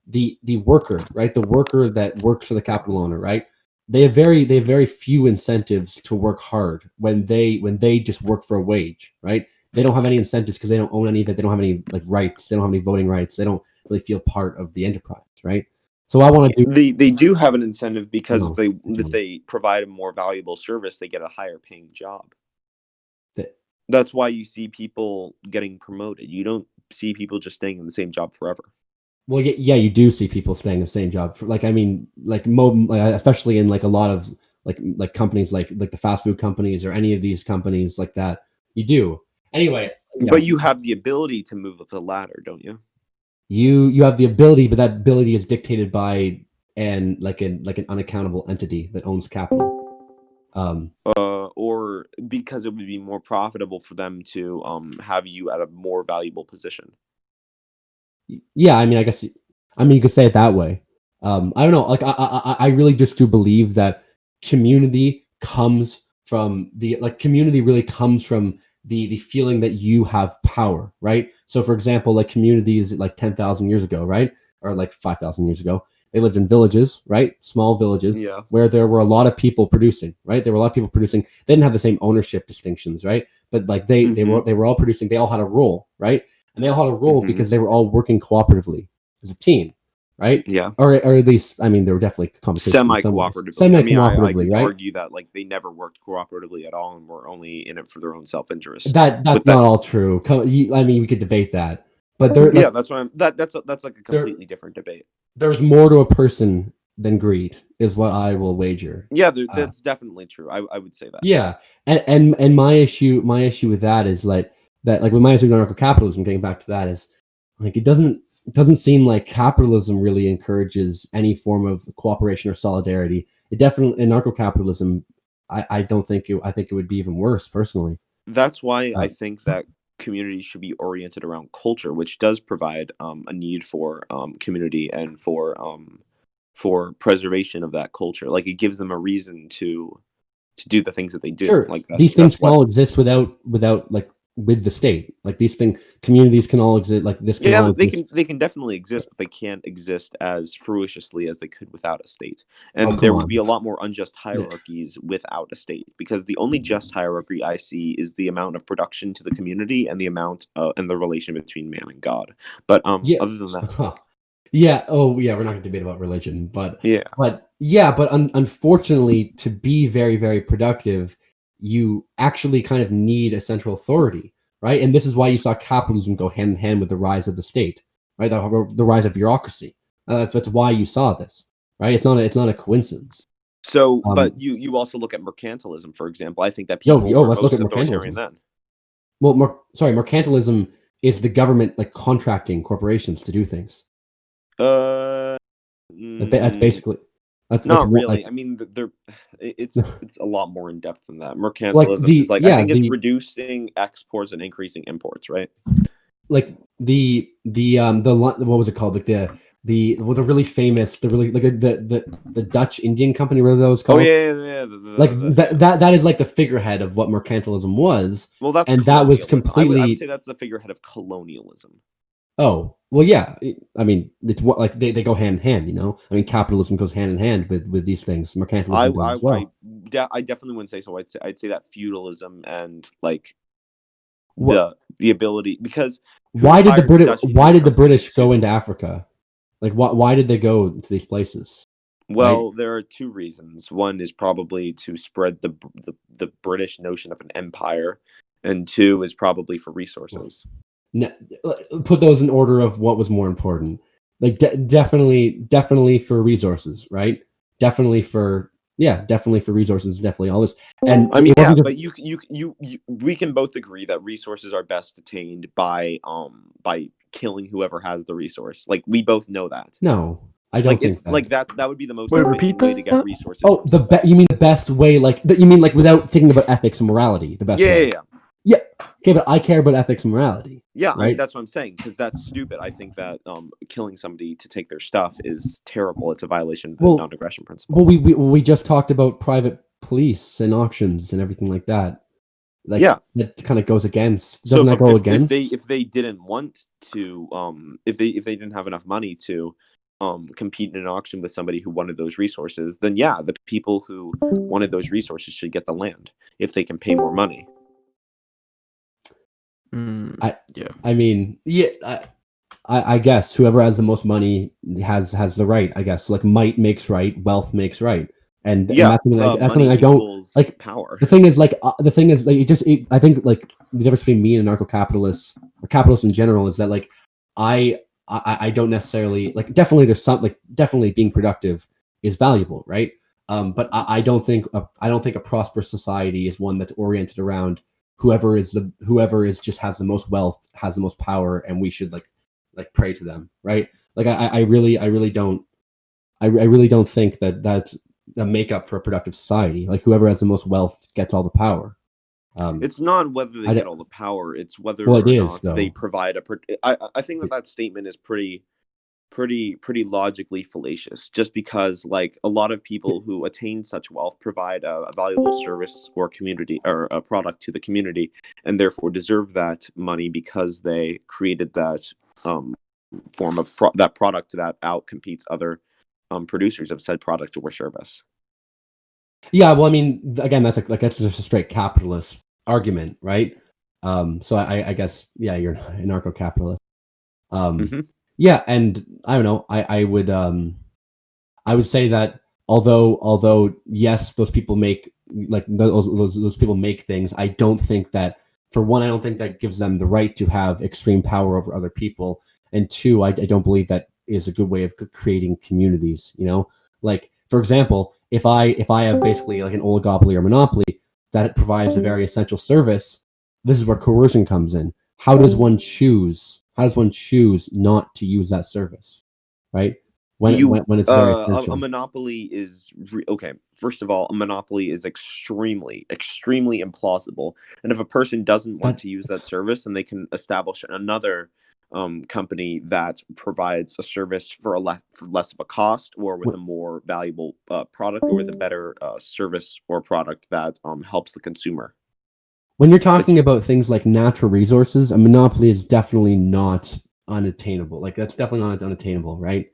the worker, right, the worker that works for the capital owner, right, they have very few incentives to work hard when they just work for a wage, right? They don't have any incentives because they don't own any of it. They don't have any like rights. They don't have any voting rights. They don't really feel part of the enterprise, right? So I want to do.
They do have an incentive because if they provide a more valuable service, they get a higher paying job. That's why you see people getting promoted. You don't see people just staying in the same job forever.
Well, yeah, you do see people staying in the same job for especially in like a lot of like companies like the fast food companies or any of these companies like that. You do. Anyway,
but you have the ability to move up the ladder, don't you?
You have the ability, but that ability is dictated by an unaccountable entity that owns capital.
Or because it would be more profitable for them to have you at a more valuable position.
Yeah, I mean, you could say it that way. I don't know. Like, I really just do believe that community comes from the feeling that you have power, right? So, for example, like communities like 10,000 years ago, right, or like 5,000 years ago, they lived in villages, right, small villages, where there were a lot of people producing, right. There were a lot of people producing. They didn't have the same ownership distinctions, right, but like they were all producing. They all had a role, right. And they all had a role because they were all working cooperatively as a team, right?
Yeah.
Or at least, I mean, they were definitely
semi-cooperatively.
Semi-cooperatively,
I could
right?
argue that like they never worked cooperatively at all and were only in it for their own self-interest.
That's not all true. I mean, we could debate that, but
that's what that's like a completely different debate.
There's more to a person than greed, is what I will wager.
Yeah, that's definitely true. I would say that.
Yeah, and my issue with that is like with my issue with anarcho-capitalism, getting back to that, is like it doesn't seem like capitalism really encourages any form of cooperation or solidarity. It definitely, anarcho-capitalism, I think it would be even worse personally.
That's why I think that communities should be oriented around culture, which does provide a need for community and for preservation of that culture. Like it gives them a reason to do the things that they do.
Sure.
Like
these things can all exist without like with the state. Like these communities can all exist. Like this.
They can definitely exist, but they can't exist as fruitiously as they could without a state. And there would be a lot more unjust hierarchies without a state, because the only just hierarchy I see is the amount of production to the community and the amount and the relation between man and God. But other than that.
Yeah. Oh, yeah. We're not going to debate about religion, but unfortunately, to be very, very productive, you actually kind of need a central authority, right? And this is why you saw capitalism go hand in hand with the rise of the state, right? The rise of bureaucracy. That's why you saw this, right? It's not a coincidence.
So, but you also look at mercantilism, for example. I think that people were most authoritarian then.
Well, mercantilism is the government like contracting corporations to do things. That's basically. That's
not really. I mean, it's a lot more in depth than that. Mercantilism is I think it's reducing exports and increasing imports, right?
Like the what was it called? Like the really famous, the Dutch Indian Company, whatever that was called.
Oh yeah.
That is like the figurehead of what mercantilism was.
Well, that was completely. I would say that's the figurehead of colonialism.
Oh, well, yeah. I mean, it's what like they go hand in hand, you know. I mean, capitalism goes hand in hand with these things. Mercantilism does as well.
I definitely wouldn't say so. I'd say that feudalism and like the ability, because
why did the British go into Africa? Like, why did they go to these places?
Well, there are two reasons. One is probably to spread the British notion of an empire, and two is probably for resources.
Put those in order of what was more important. like definitely for resources, right? Definitely for resources, definitely all this. And
I mean,
it
yeah,
wasn't
but we can both agree that resources are best attained by killing whoever has the resource. Like, we both know that.
no, I don't
Like,
think
it's
that.
like that would be the most
Wait,
efficient
repeat
way to get
that?
resources.
Oh,
from
you mean the best way, like you mean like without thinking about ethics and morality, the best way. Yeah. Okay, but I care about ethics and morality.
Yeah,
right?
that's what I'm saying, because that's stupid. I think that killing somebody to take their stuff is terrible. It's a violation of the non-aggression principle.
Well, we just talked about private police and auctions and everything like that. Like,
yeah,
that kind of goes against.
So
Doesn't that go against?
if they didn't want to, if they didn't have enough money to compete in an auction with somebody who wanted those resources, then yeah, the people who wanted those resources should get the land if they can pay more money.
I mean, yeah, I guess whoever has the most money has the right. I guess, like, might makes right, wealth makes right, and that's something I don't like.
Power.
The thing is, like, I think, like, the difference between me and anarcho-capitalists or capitalists in general is that, like, I don't necessarily, like, definitely being productive is valuable, right? But I don't think a prosperous society is one that's oriented around whoever is just has the most wealth, has the most power, and we should like pray to them, right? Like, I really don't think that that's a makeup for a productive society. Like, whoever has the most wealth gets all the power.
It's not whether they get all the power; it's whether or not they provide I think that statement is pretty logically fallacious, just because, like, a lot of people who attain such wealth provide a valuable service or community or a product to the community, and therefore deserve that money because they created that form of that product that outcompetes other producers of said product or service.
Yeah, well, I mean, again, that's just a straight capitalist argument, right? So I guess, yeah, you're an anarcho-capitalist. Yeah, and I don't know. I would say that although yes, those people make, like, those people make things. I don't think that, for one, I don't think that gives them the right to have extreme power over other people, and two, I don't believe that is a good way of creating communities. You know, like, for example, if I have basically like an oligopoly or monopoly that provides a very essential service, this is where coercion comes in. How does one choose not to use that service, right? When it's very essential.
A monopoly is okay. First of all, a monopoly is extremely implausible, and if a person doesn't want to use that service, then they can establish another company that provides a service for less of a cost, or with a more valuable product, or with a better service or product that helps the consumer.
When you're talking about things like natural resources, a monopoly is definitely not unattainable. Like, that's definitely not unattainable, right?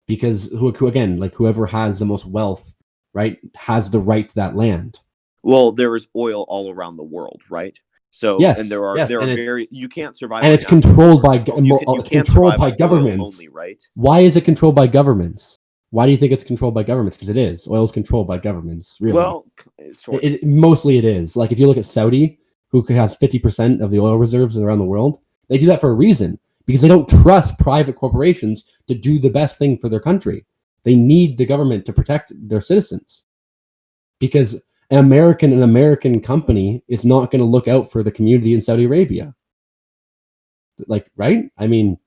Because again, like, whoever has the most wealth, right, has the right to that land.
Well, there is oil all around the world, right? So,
yes,
and there are you can't survive.
And it's controlled by
only,
governments.
right?
Why is it controlled by governments? Why do you think it's controlled by governments? Because it is. Oil is controlled by governments. Really.
Well,
mostly it is. Like, if you look at Saudi, who has 50% of the oil reserves around the world, they do that for a reason, because they don't trust private corporations to do the best thing for their country. They need the government to protect their citizens, because an American company is not going to look out for the community in Saudi Arabia. Like, right? I mean,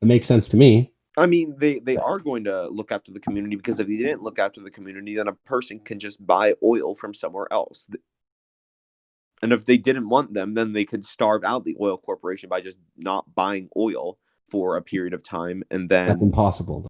it makes sense to me.
I mean, they are going to look after the community, because if they didn't look after the community, then a person can just buy oil from somewhere else. And if they didn't want them, then they could starve out the oil corporation by just not buying oil for a period of time, and then...
That's impossible.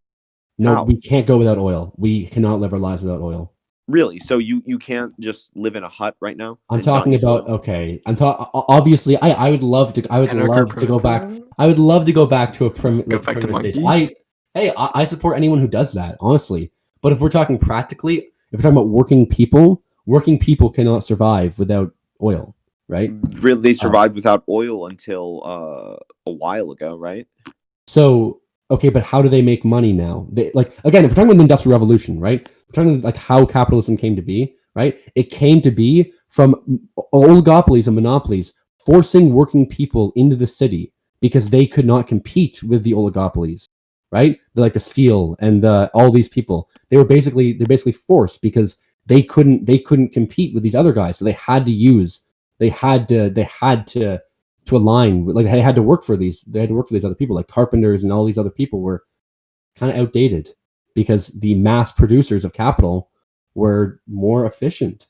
No, we can't go without oil. We cannot live our lives without oil.
Really? So you can't just live in a hut right now?
I'm talking about oil? Okay. Obviously, I would love to. I would love to go back. I would love to go back to a primitive days. I support anyone who does that, honestly. But if we're talking practically, if we're talking about working people cannot survive without oil, right?
Really, they survived without oil until a while ago, right?
So, okay, but how do they make money now? Again, if we're talking about the Industrial Revolution, right? We're talking like how capitalism came to be, right? It came to be from oligopolies and monopolies forcing working people into the city because they could not compete with the oligopolies, right? Like the steel and all these people. They're basically forced because they couldn't compete with these other guys, so they had to align, like they had to work for these other people, like carpenters and all these other people were kind of outdated because the mass producers of capital were more efficient,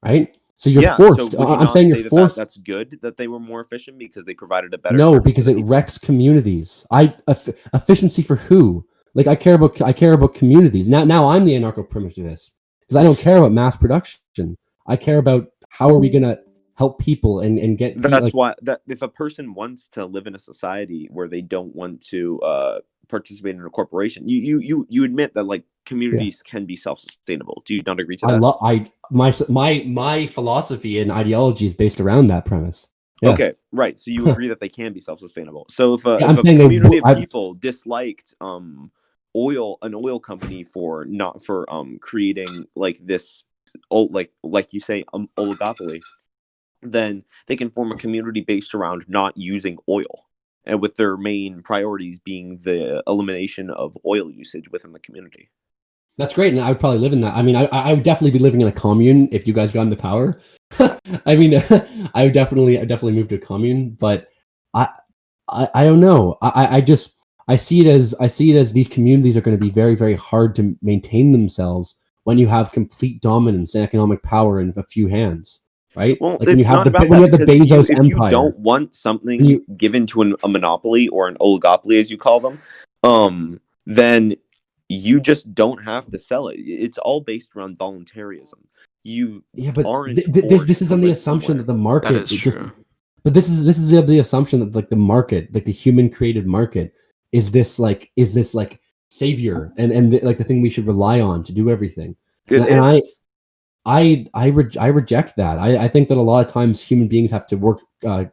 right? So you're forced.
So would you
I'm
not
saying
say
you're forced.
that's good that they were more efficient because they provided a better
No,
service
because
to
it
the people?
wrecks communities. Efficiency for who? Like I care about communities. Now I'm the anarcho-primitivist because I don't care about mass production. I care about how are we gonna help people and get
That's why that if a person wants to live in a society where they don't want to participate in a corporation, you admit that like communities can be self-sustainable. Do you not agree to that?
My philosophy and ideology is based around that premise. Yes.
Okay, right. So you agree that they can be self-sustainable. So if a,
Yeah,
if
I'm
a
saying
community of people disliked an oil company for not for creating like this like you say oligopoly, then they can form a community based around not using oil, and with their main priorities being the elimination of oil usage within the community.
That's great, and I would probably live in that. I mean, I would definitely be living in a commune if you guys got into power. I mean, I would definitely move to a commune, but I don't know. I see it as these communities are going to be very, very hard to maintain themselves when you have complete dominance and economic power in a few hands, right?
Well,
Like when you
it's
have
not about
when you
that
have the
because
Bezos
if you
empire.
don't want something given to a monopoly or an oligopoly, as you call them, then you just don't have to sell it. It's all based around voluntarism. You
but
aren't
this is
to
on the
live
assumption
somewhere.
that the market
That is true.
but this is the assumption that like the market, like the human created market, is this like savior and like the thing we should rely on to do everything.
It
And
is.
I reject that. I think that a lot of times human beings have to work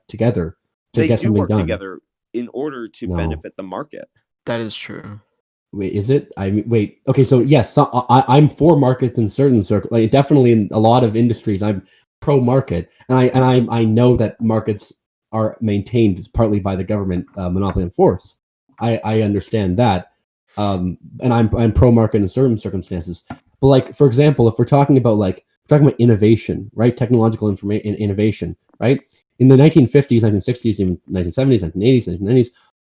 together to
They
get
do
something
work
done.
together in order to
No.
benefit the market.
That is true.
Wait, is it? I mean, wait. Okay, so yes, I'm for markets in certain circles. Like definitely in a lot of industries, I'm pro market, and I know that markets are maintained partly by the government monopoly and force. I understand that, and I'm pro market in certain circumstances. But like for example, if we're talking about innovation, right? Technological innovation, right? In the 1950s, 1960s, even 1970s, 1980s, 1990s.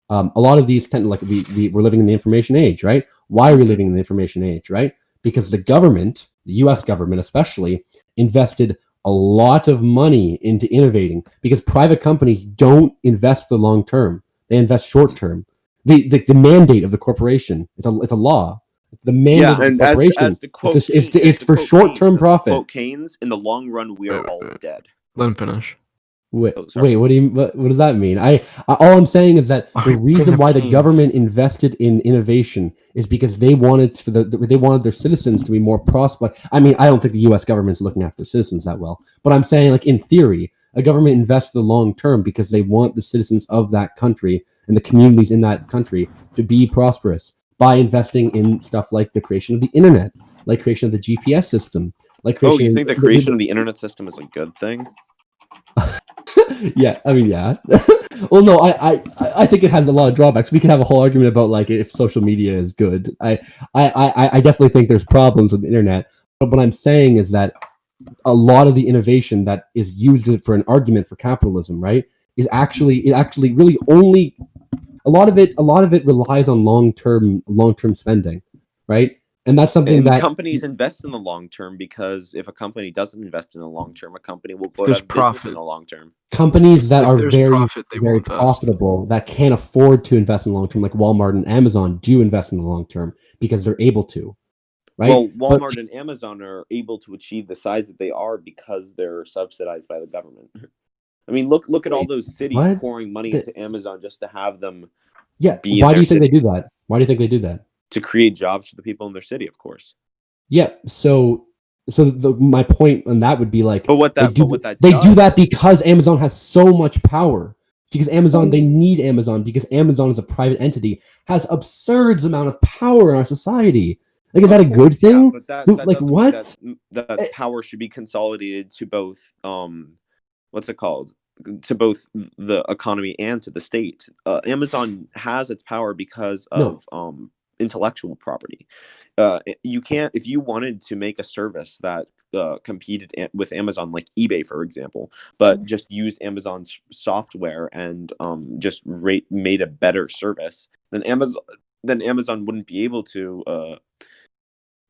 A lot of these kind of like we're living in the information age, right? Why are we living in the information age, right? Because the government, the U.S. government especially, invested a lot of money into innovating because private companies don't invest for the long term; they invest short term. The mandate of the corporation it's a law. The mandate of the
And
corporation
as to quote
it's for short term profit.
Quote Keynes, in the long run, we are all dead.
Let him finish.
Wait,
Oh, sorry.
what do you what does that mean? All I'm saying is that the reason why the government invested in innovation is because they wanted they wanted their citizens to be more prosperous. I mean, I don't think the U.S. government's looking after their citizens that well, but I'm saying like in theory, a government invests the long term because they want the citizens of that country and the communities in that country to be prosperous by investing in stuff like the creation of the internet, like creation of the GPS system, like creation.
Oh, you think the creation of the internet system is a good thing?
Yeah, I mean, yeah. Well, no, I think it has a lot of drawbacks. We could have a whole argument about like if social media is good. I definitely think there's problems with the internet. But what I'm saying is that a lot of the innovation that is used for an argument for capitalism, right, is actually really only a lot of it relies on long term spending, right? And that's something
And
that
companies invest in the long term, because if a company doesn't invest in the long term, a company will go
There's
out of business
profit.
in the long term.
companies that
If
are
there's
very
profit, they will
very
invest.
profitable that can't afford to invest in the long term, like Walmart and Amazon, do invest in the long term because they're able to, right?
Well,
But
Walmart and Amazon are able to achieve the size that they are because they're subsidized by the government. I mean, look at all those cities
what?
pouring money into Amazon just to have them
Yeah.
be in
Why do
their
you think
city.
they do that? Why do you think they do that?
To create jobs for the people in their city, of course.
Yeah. So my point on that would be like
But what that
they do
does,
that because Amazon has so much power. Because Amazon, they need Amazon because Amazon is a private entity, has absurd amount of power in our society. Like, is that a good thing?
Yeah, but that
Like,
doesn't
what?
mean that power should be consolidated to both what's it called? to both the economy and to the state. Amazon has its power because
No.
of intellectual property. You can't, if you wanted to make a service that competed with Amazon, like eBay, for example, but just used Amazon's software and just made a better service, then Amazon wouldn't be able to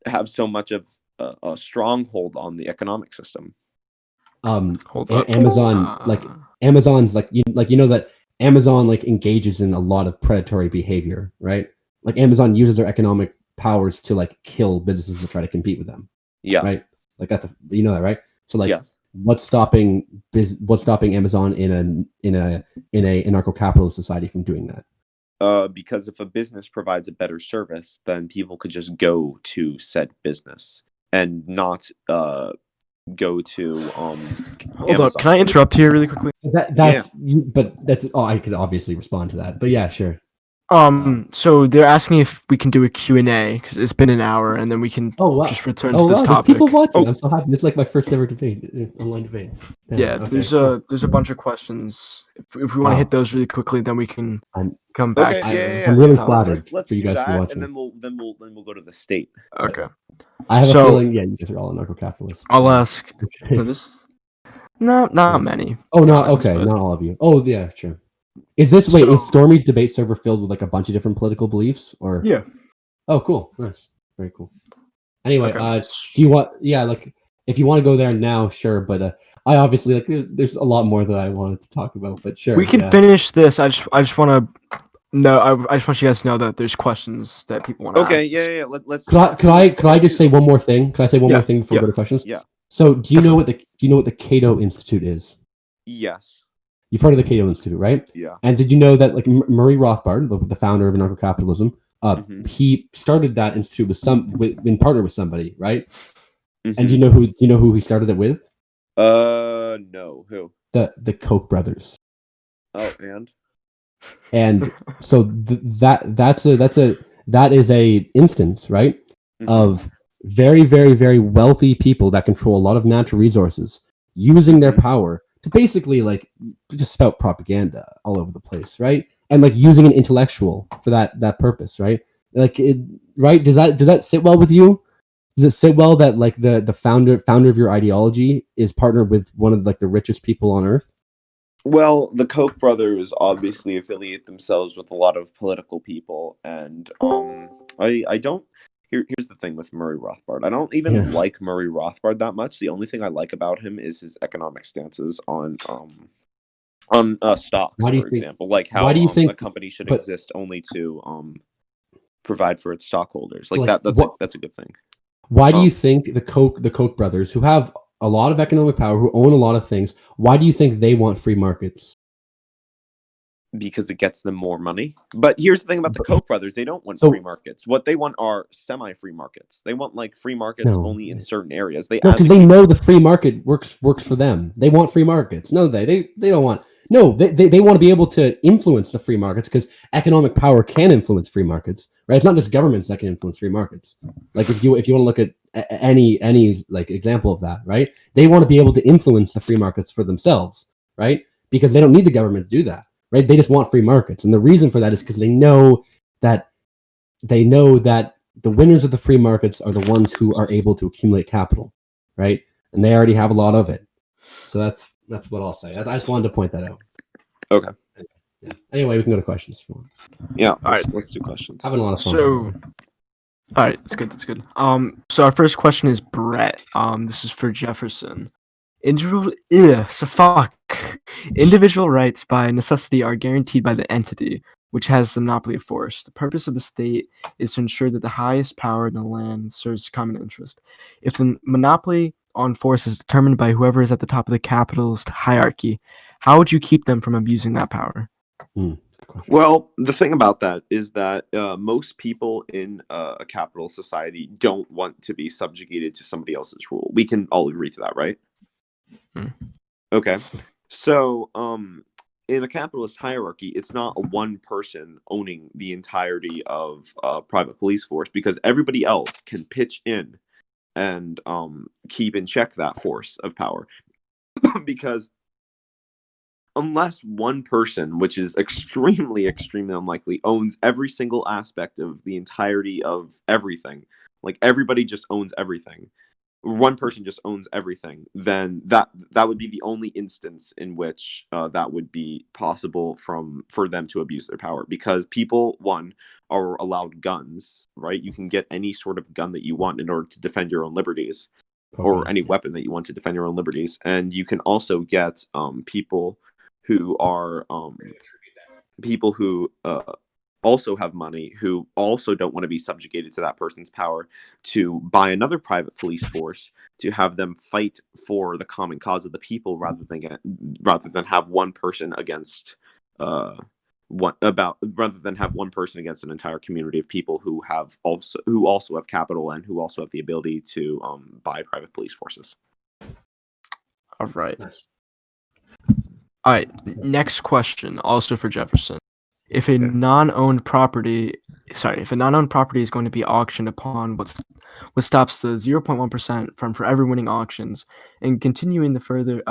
have so much of a stronghold on the economic system.
Hold up.
Amazon, like Amazon's like you know that Amazon like engages in a lot of predatory behavior, right? Like Amazon uses their economic powers to like kill businesses that try to compete with them.
Yeah.
Right. Like you know that, right? So like,
yes.
what's stopping Amazon in a anarcho-capitalist society from doing that?
Because if a business provides a better service, then people could just go to said business and not go to
Hold up. Can I interrupt here really quickly?
That's I could obviously respond to that, but yeah, sure.
So they're asking if we can do a Q&A because it's been an hour, and then we can just return to this topic.
There's people watching. I'm so happy. This is like my first ever debate, online debate.
Yeah, okay. There's a bunch of questions. If we want to hit those really quickly, then we can come back.
Okay,
I'm really flattered
let's
for you guys for watching.
And then we'll go to the state.
Okay.
I have a feeling, you guys are all anarcho-capitalists.
I'll ask. Not many.
Oh no, okay, not all of you. Oh yeah, sure. Is Stormy's debate server filled with like a bunch of different political beliefs, or?
Yeah.
Oh, cool. Nice. Very cool. Anyway,
okay.
Do you want? Yeah, like if you want to go there now, sure. But I obviously like there's a lot more that I wanted to talk about. But sure,
we can finish this. I just want to. No, I just want you guys to know that there's questions that people want to ask.
Yeah. Let's.
Could I just say one more thing? Could I say one more thing before we go to questions?
Yeah.
So do you know what the Cato Institute is?
Yes.
You've heard of the Cato Institute, right?
Yeah.
And did you know that like Murray Rothbard, the founder of AnarchoCapitalism, he started that institute in partner with somebody, right? Mm-hmm. And do you know who he started it with?
No. Who?
The Koch brothers.
Oh,
and so that is a instance, right, of very, very, very wealthy people that control a lot of natural resources using their power to basically like just spout propaganda all over the place, right? And like using an intellectual for that purpose, right? Like right? Does that sit well with you? Does it sit well that like the founder of your ideology is partnered with one of like the richest people on earth?
Well, the Koch brothers obviously affiliate themselves with a lot of political people, and I don't. Here's the thing with Murray Rothbard. I don't even like Murray Rothbard that much. The only thing I like about him is his economic stances on stocks, for example. Like how a company should exist only to provide for its stockholders. Like that's a good thing.
Why do you think the Koch brothers, who have a lot of economic power, who own a lot of things, why do you think they want free markets?
Because it gets them more money. But here's the thing about the Koch brothers. They don't want free markets. What they want are semi-free markets. They want like free markets only in certain areas.
Because they know the free market works for them. They want free markets. No, they don't want. No, they want to be able to influence the free markets because economic power can influence free markets, right? It's not just governments that can influence free markets. Like if you want to look at any like example of that, right? They want to be able to influence the free markets for themselves, right? Because they don't need the government to do that. Right? They just want free markets. And the reason for that is because they know that the winners of the free markets are the ones who are able to accumulate capital, right? And they already have a lot of it. So that's what I'll say. I just wanted to point that out.
Okay.
Yeah. Anyway, we can go to questions.
Yeah. All right. Let's do questions.
Having a lot of fun.
So, all right, that's good. That's good. So our first question is Brett. This is for Jefferson. Individual rights by necessity are guaranteed by the entity which has the monopoly of force. The purpose of the state is to ensure that the highest power in the land serves common interest. If the monopoly on force is determined by whoever is at the top of the capitalist hierarchy, how would you keep them from abusing that power?
Well, the thing about that is that most people in a capitalist society don't want to be subjugated to somebody else's rule. We can all agree to that, right? Okay. So, in a capitalist hierarchy, it's not one person owning the entirety of private police force because everybody else can pitch in and keep in check that force of power. Because unless one person, which is extremely, extremely unlikely, owns every single aspect of the entirety of everything, like everybody just owns everything, one person just owns everything, then that would be the only instance in which that would be possible for them to abuse their power, because people, one, are allowed guns, right? You can get any sort of gun that you want in order to defend your own liberties, or any weapon that you want to defend your own liberties. And you can also get people who are people who also have money, who also don't want to be subjugated to that person's power, to buy another private police force to have them fight for the common cause of the people, rather than have one person against rather than have one person against an entire community of people who also have capital and who also have the ability to buy private police forces.
All right.
Nice.
All right. Next question, also for Jefferson. If a non-owned property is going to be auctioned upon, what stops the 0.1% from forever winning auctions and continuing to further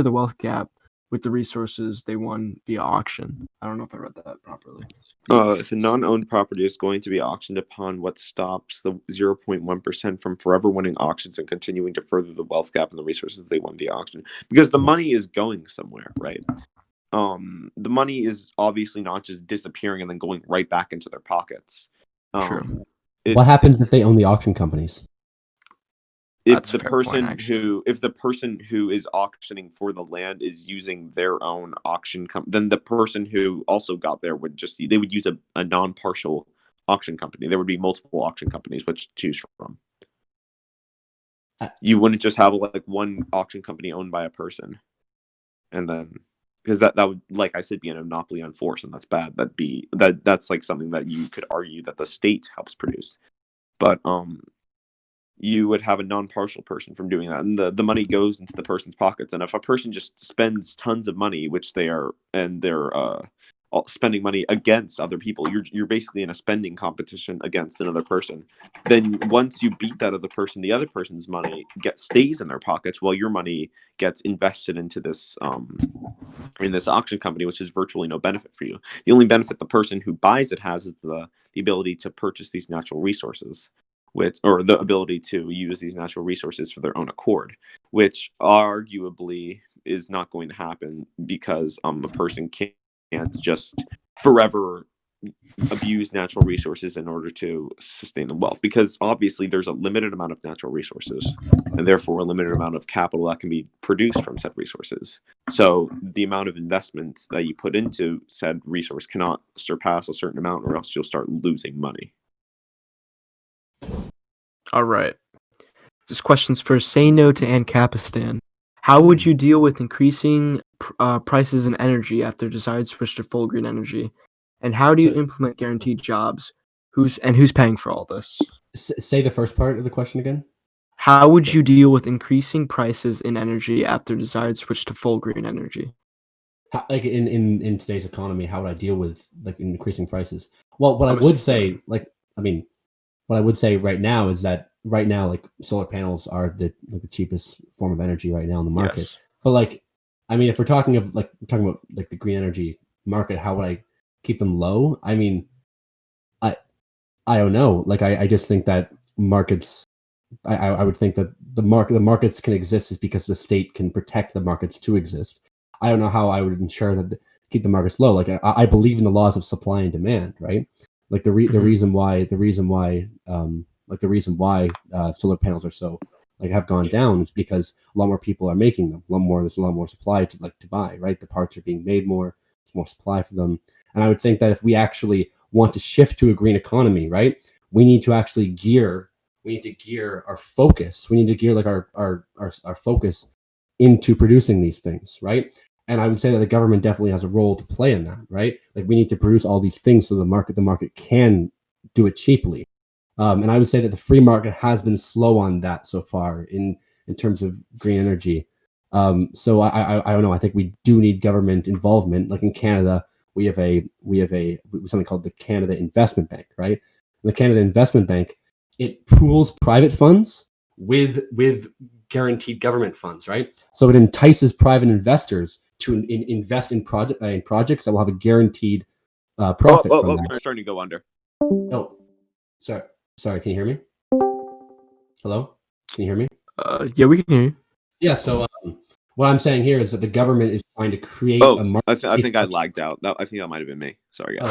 the wealth gap with the resources they won via auction? I don't know if I read that properly.
If a non-owned property is going to be auctioned upon, what stops the 0.1% from forever winning auctions and continuing to further the wealth gap and the resources they won via auction? Because the money is going somewhere, right? The money is obviously not just disappearing and then going right back into their pockets.
True.
What happens if they own the auction companies?
If the person who is auctioning for the land is using their own auction then the person who also got there would use a non-partial auction company. There would be multiple auction companies which to choose from. You wouldn't just have like one auction company owned by a person, and then because that would, like I said, be a monopoly on force, and that's bad. That's like something that you could argue that the state helps produce, but you would have a non-partial person from doing that, and the money goes into the person's pockets. And if a person just spends tons of money, which they're spending money against other people, you're basically in a spending competition against another person. Then once you beat that other person, the other person's money stays in their pockets, while your money gets invested into this in this auction company, which is virtually no benefit for you. The only benefit the person who buys it has is the ability to purchase these natural resources, or the ability to use these natural resources for their own accord, which arguably is not going to happen, because a person can't just forever abuse natural resources in order to sustain the wealth, because obviously there's a limited amount of natural resources and therefore a limited amount of capital that can be produced from said resources. So the amount of investment that you put into said resource cannot surpass a certain amount, or else you'll start losing money.
All right. This question's for Say No to AnarchoCapitalism. How would you deal with increasing prices in energy after desired switch to full green energy? And how do you implement guaranteed jobs? Who's paying for all this?
Say the first part of the question again.
How would you deal with increasing prices in energy after desired switch to full green energy?
Like in today's economy, how would I deal with like increasing prices? Well, what I would say right now is that right now, like, solar panels are the cheapest form of energy right now in the market. Yes. But like, I mean, if we're talking about like the green energy market, how would I keep them low? I mean, I don't know. Like, I just think that markets. I would think that the markets can exist is because the state can protect the markets to exist. I don't know how I would ensure that keep the markets low. Like, I believe in the laws of supply and demand, right? Like the reason why solar panels are so have gone down is because a lot more people are making them. There's a lot more supply to buy, right? The parts are being made more. There's more supply for them. And I would think that if we actually want to shift to a green economy, right, we need to actually gear our focus. We need to gear like our focus into producing these things, right? And I would say that the government definitely has a role to play in that, right? Like, we need to produce all these things so the market can do it cheaply. And I would say that the free market has been slow on that so far in terms of green energy. So I don't know. I think we do need government involvement. Like in Canada, we have something called the Canada Investment Bank, right? And the Canada Investment Bank, it pools private funds with guaranteed government funds, right? So it entices private investors invest in projects that will have a guaranteed profit from that.
We're starting to go under.
Oh, sorry. Can you hear me? Hello? Can you hear me?
Yeah, we can hear you.
Yeah. So what I'm saying here is that the government is trying to create a market.
I think I lagged out. I think that might have been me. Sorry, guys.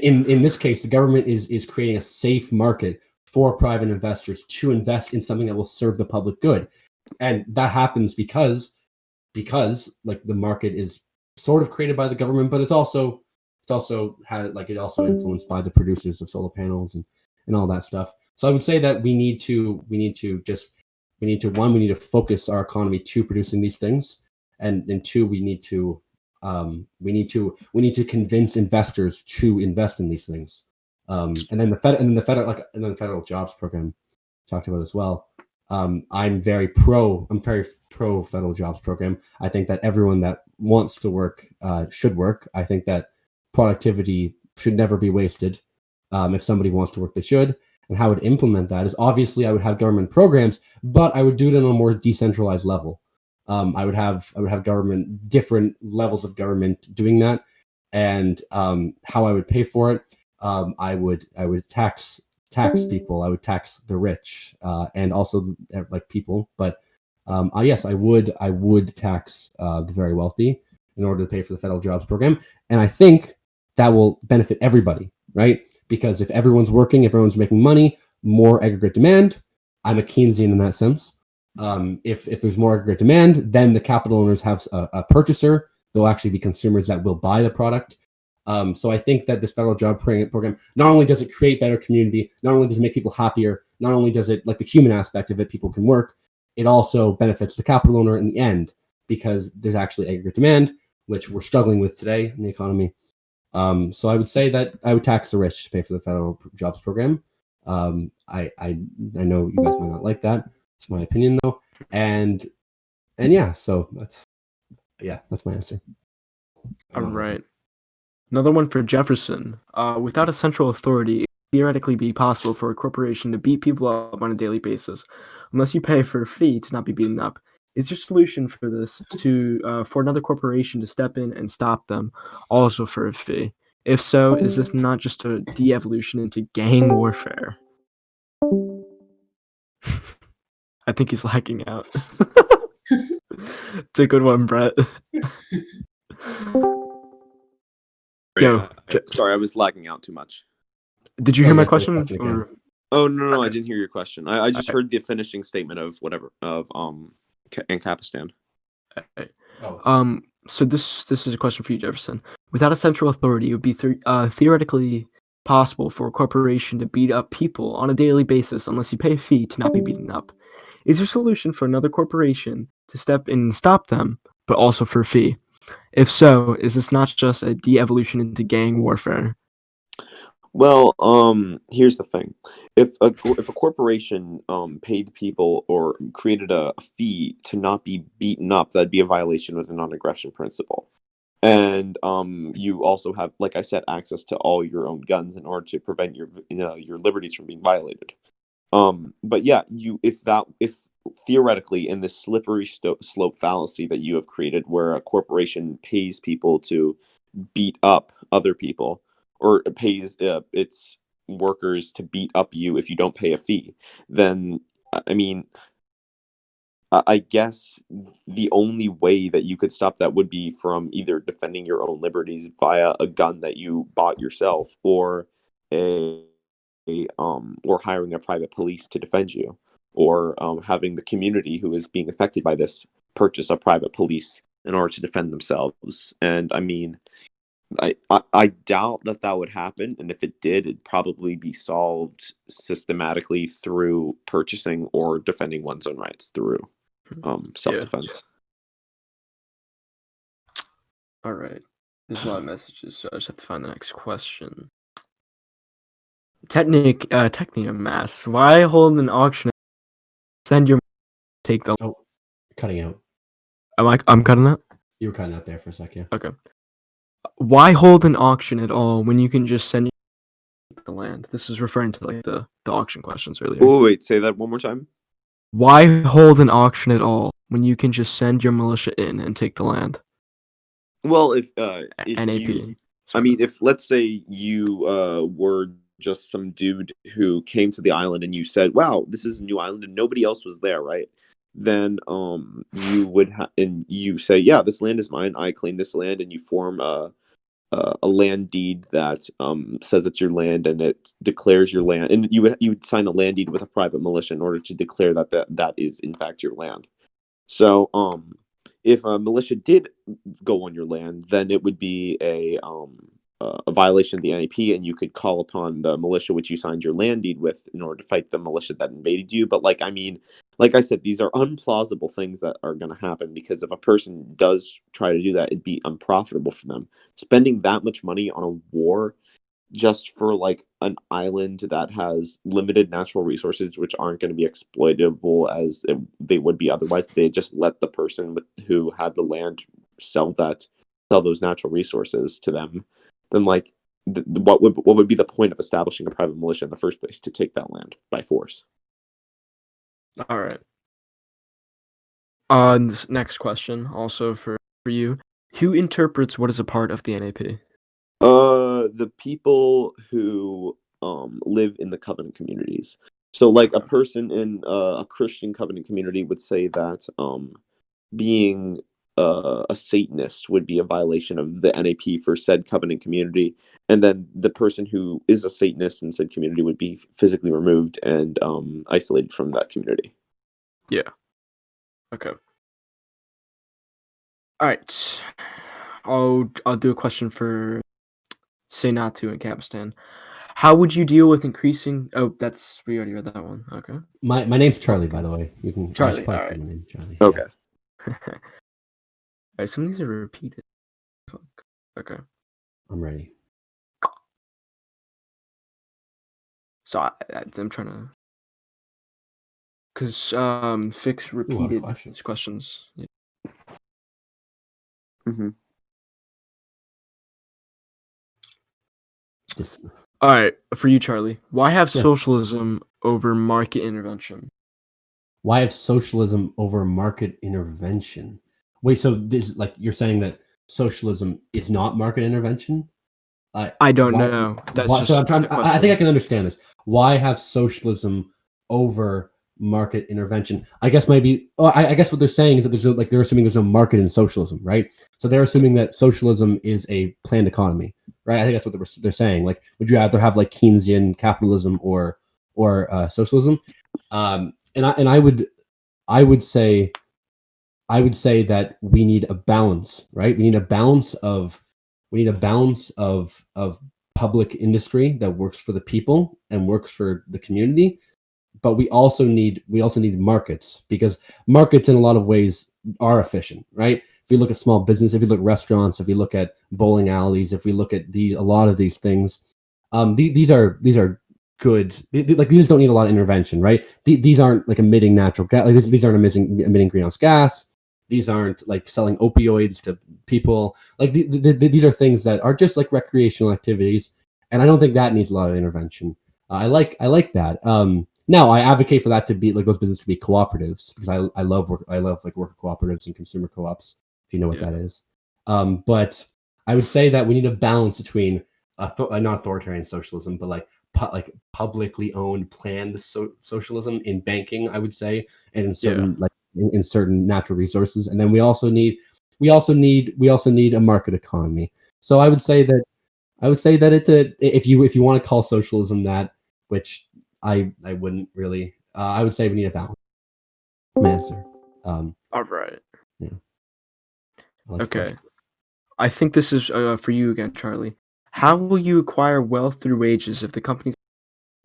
In this case, the government is creating a safe market for private investors to invest in something that will serve the public good, and that happens because like the market is sort of created by the government, but it's also influenced by the producers of solar panels and all that stuff. So I would say that we need to focus our economy to producing these things, and two, we need to convince investors to invest in these things. And then the federal jobs program talked about as well. I'm very pro federal jobs program. I think that everyone that wants to work should work. I think that productivity should never be wasted. If somebody wants to work, they should. And how I would implement that is, obviously I would have government programs, but I would do it on a more decentralized level. I would have different levels of government doing that, and how I would pay for it. I would tax people. I would tax the rich and also like people. But yes, I would tax the very wealthy in order to pay for the federal jobs program, and I think that will benefit everybody, right? Because if everyone's working, everyone's making money, more aggregate demand. I'm a Keynesian in that sense. If there's more aggregate demand, then the capital owners have a purchaser. They'll actually be consumers that will buy the product. So I think that this federal job program, not only does it create better community, not only does it make people happier, not only does it, like the human aspect of it, people can work, it also benefits the capital owner in the end, because there's actually aggregate demand, which we're struggling with today in the economy. So I would say that I would tax the rich to pay for the federal jobs program. I know you guys might not like that. It's my opinion though. And yeah, so that's my answer.
All right. Another one for Jefferson. Without a central authority, it would theoretically be possible for a corporation to beat people up on a daily basis, unless you pay for a fee to not be beaten up. Is your solution for this for another corporation to step in and stop them, also for a fee? If so, is this not just a de-evolution into gang warfare? I think he's lagging out. It's a good one, Brett. Go.
Sorry, I was lagging out too much.
Did you hear my question?
Oh no, okay. I didn't hear your question. I just heard the finishing statement of AnarchoCapitalism.
So this is a question for you, Jefferson. Without a central authority, it would be theoretically possible for a corporation to beat up people on a daily basis unless you pay a fee to not be beaten up. Is your solution for another corporation to step in and stop them, but also for a fee? If so, is this not just a de-evolution into gang warfare?
Well, here's the thing: if a corporation paid people or created a fee to not be beaten up, that'd be a violation of the non-aggression principle. And you also have, like I said, access to all your own guns in order to prevent your liberties from being violated. But yeah, if theoretically, in this slippery slope fallacy that you have created, where a corporation pays people to beat up other people, or pays its workers to beat up you if you don't pay a fee, then I mean, I guess the only way that you could stop that would be from either defending your own liberties via a gun that you bought yourself, or or hiring a private police to defend you, or having the community who is being affected by this purchase a private police in order to defend themselves. And I mean, I doubt that would happen, and if it did, it'd probably be solved systematically through purchasing or defending one's own rights through self-defense.
All right. There's a lot of messages, so I just have to find the next question. Technium asks, why hold an auction? Send your take the.
Oh, cutting out.
I'm cutting out?
You were cutting out there for a second.
Okay. Why hold an auction at all when you can just send the land? This is referring to like the auction questions earlier.
Oh, wait, say that one more time.
Why hold an auction at all when you can just send your militia in and take the land?
Well, if
NAP.
you, I
Sorry.
mean, if let's say you were just some dude who came to the island and you said, "Wow, this is a new island," and nobody else was there, right? Then you would and you say, "Yeah, this land is mine. I claim this land," and you form a land deed that says it's your land and it declares your land, and you would sign a land deed with a private militia in order to declare that is in fact your land. So if a militia did go on your land, then it would be a violation of the NAP, and you could call upon the militia which you signed your land deed with in order to fight the militia that invaded you. But like I mean, like I said, these are unplausible things that are going to happen, because if a person does try to do that, it'd be unprofitable for them. Spending that much money on a war just for like an island that has limited natural resources which aren't going to be exploitable as they would be otherwise, they just let the person who had the land sell those natural resources to them, then like what would be the point of establishing a private militia in the first place to take that land by force?
All right. This next question, also for you. Who interprets what is a part of the NAP?
The people who live in the covenant communities. So like a
Okay.
person in a Christian covenant community would say that being a Satanist would be a violation of the NAP for said covenant community, and then the person who is a Satanist in said community would be physically removed and isolated from that community.
Yeah. Okay. All right. I'll do a question for Senatu in Kapistan. How would you deal with increasing? Oh, we already read that one. Okay.
My name's Charlie, by the way. You can
Charlie,
I should probably
all right.
put my name Charlie.
Okay.
All right. Some of these are repeated. Fuck. Okay.
I'm ready.
So I'm trying to, because fix
Ooh, a lot of
repeated
questions.
questions. Yeah.
Mm-hmm.
All right, for you, Charlie. Why have
Yeah.
socialism over market intervention?
Why have socialism over market intervention? Wait, so this like you're saying that socialism is not market intervention?
I don't
Why?
know. That's
Why? So
just
I'm trying.
the
I think I
question.
can understand this. Why have socialism over market intervention? I guess maybe. Oh, I guess what they're saying is that there's no, like they're assuming there's no market in socialism, right? So they're assuming that socialism is a planned economy, right? I think that's what they're saying. Like, would you rather have like Keynesian capitalism or socialism? And I would say that we need a balance, right? We need a balance of public industry that works for the people and works for the community, but we also need markets, because markets in a lot of ways are efficient, right? If you look at small business, if you look at restaurants, if you look at bowling alleys, if we look at a lot of these things, these are good. Like these don't need a lot of intervention, right? These aren't like emitting natural gas. Like these aren't emitting greenhouse gas. These aren't like selling opioids to people. Like these are things that are just like recreational activities, and I don't think that needs a lot of intervention. I like that. Now I advocate for that to be like those businesses to be cooperatives, because I love like worker cooperatives and consumer co-ops, if you know what
Yeah.
that is. But I would say that we need a balance between not authoritarian socialism, but like publicly owned planned socialism in banking, I would say, and in certain in certain natural resources. And then we also need a market economy. So I would say that it's if you want to call socialism that, which I wouldn't really, I would say we need a balance. Answer.
All right.
Yeah. I like
Okay. I think this is for you again, Charlie. How will you acquire wealth through wages if the companies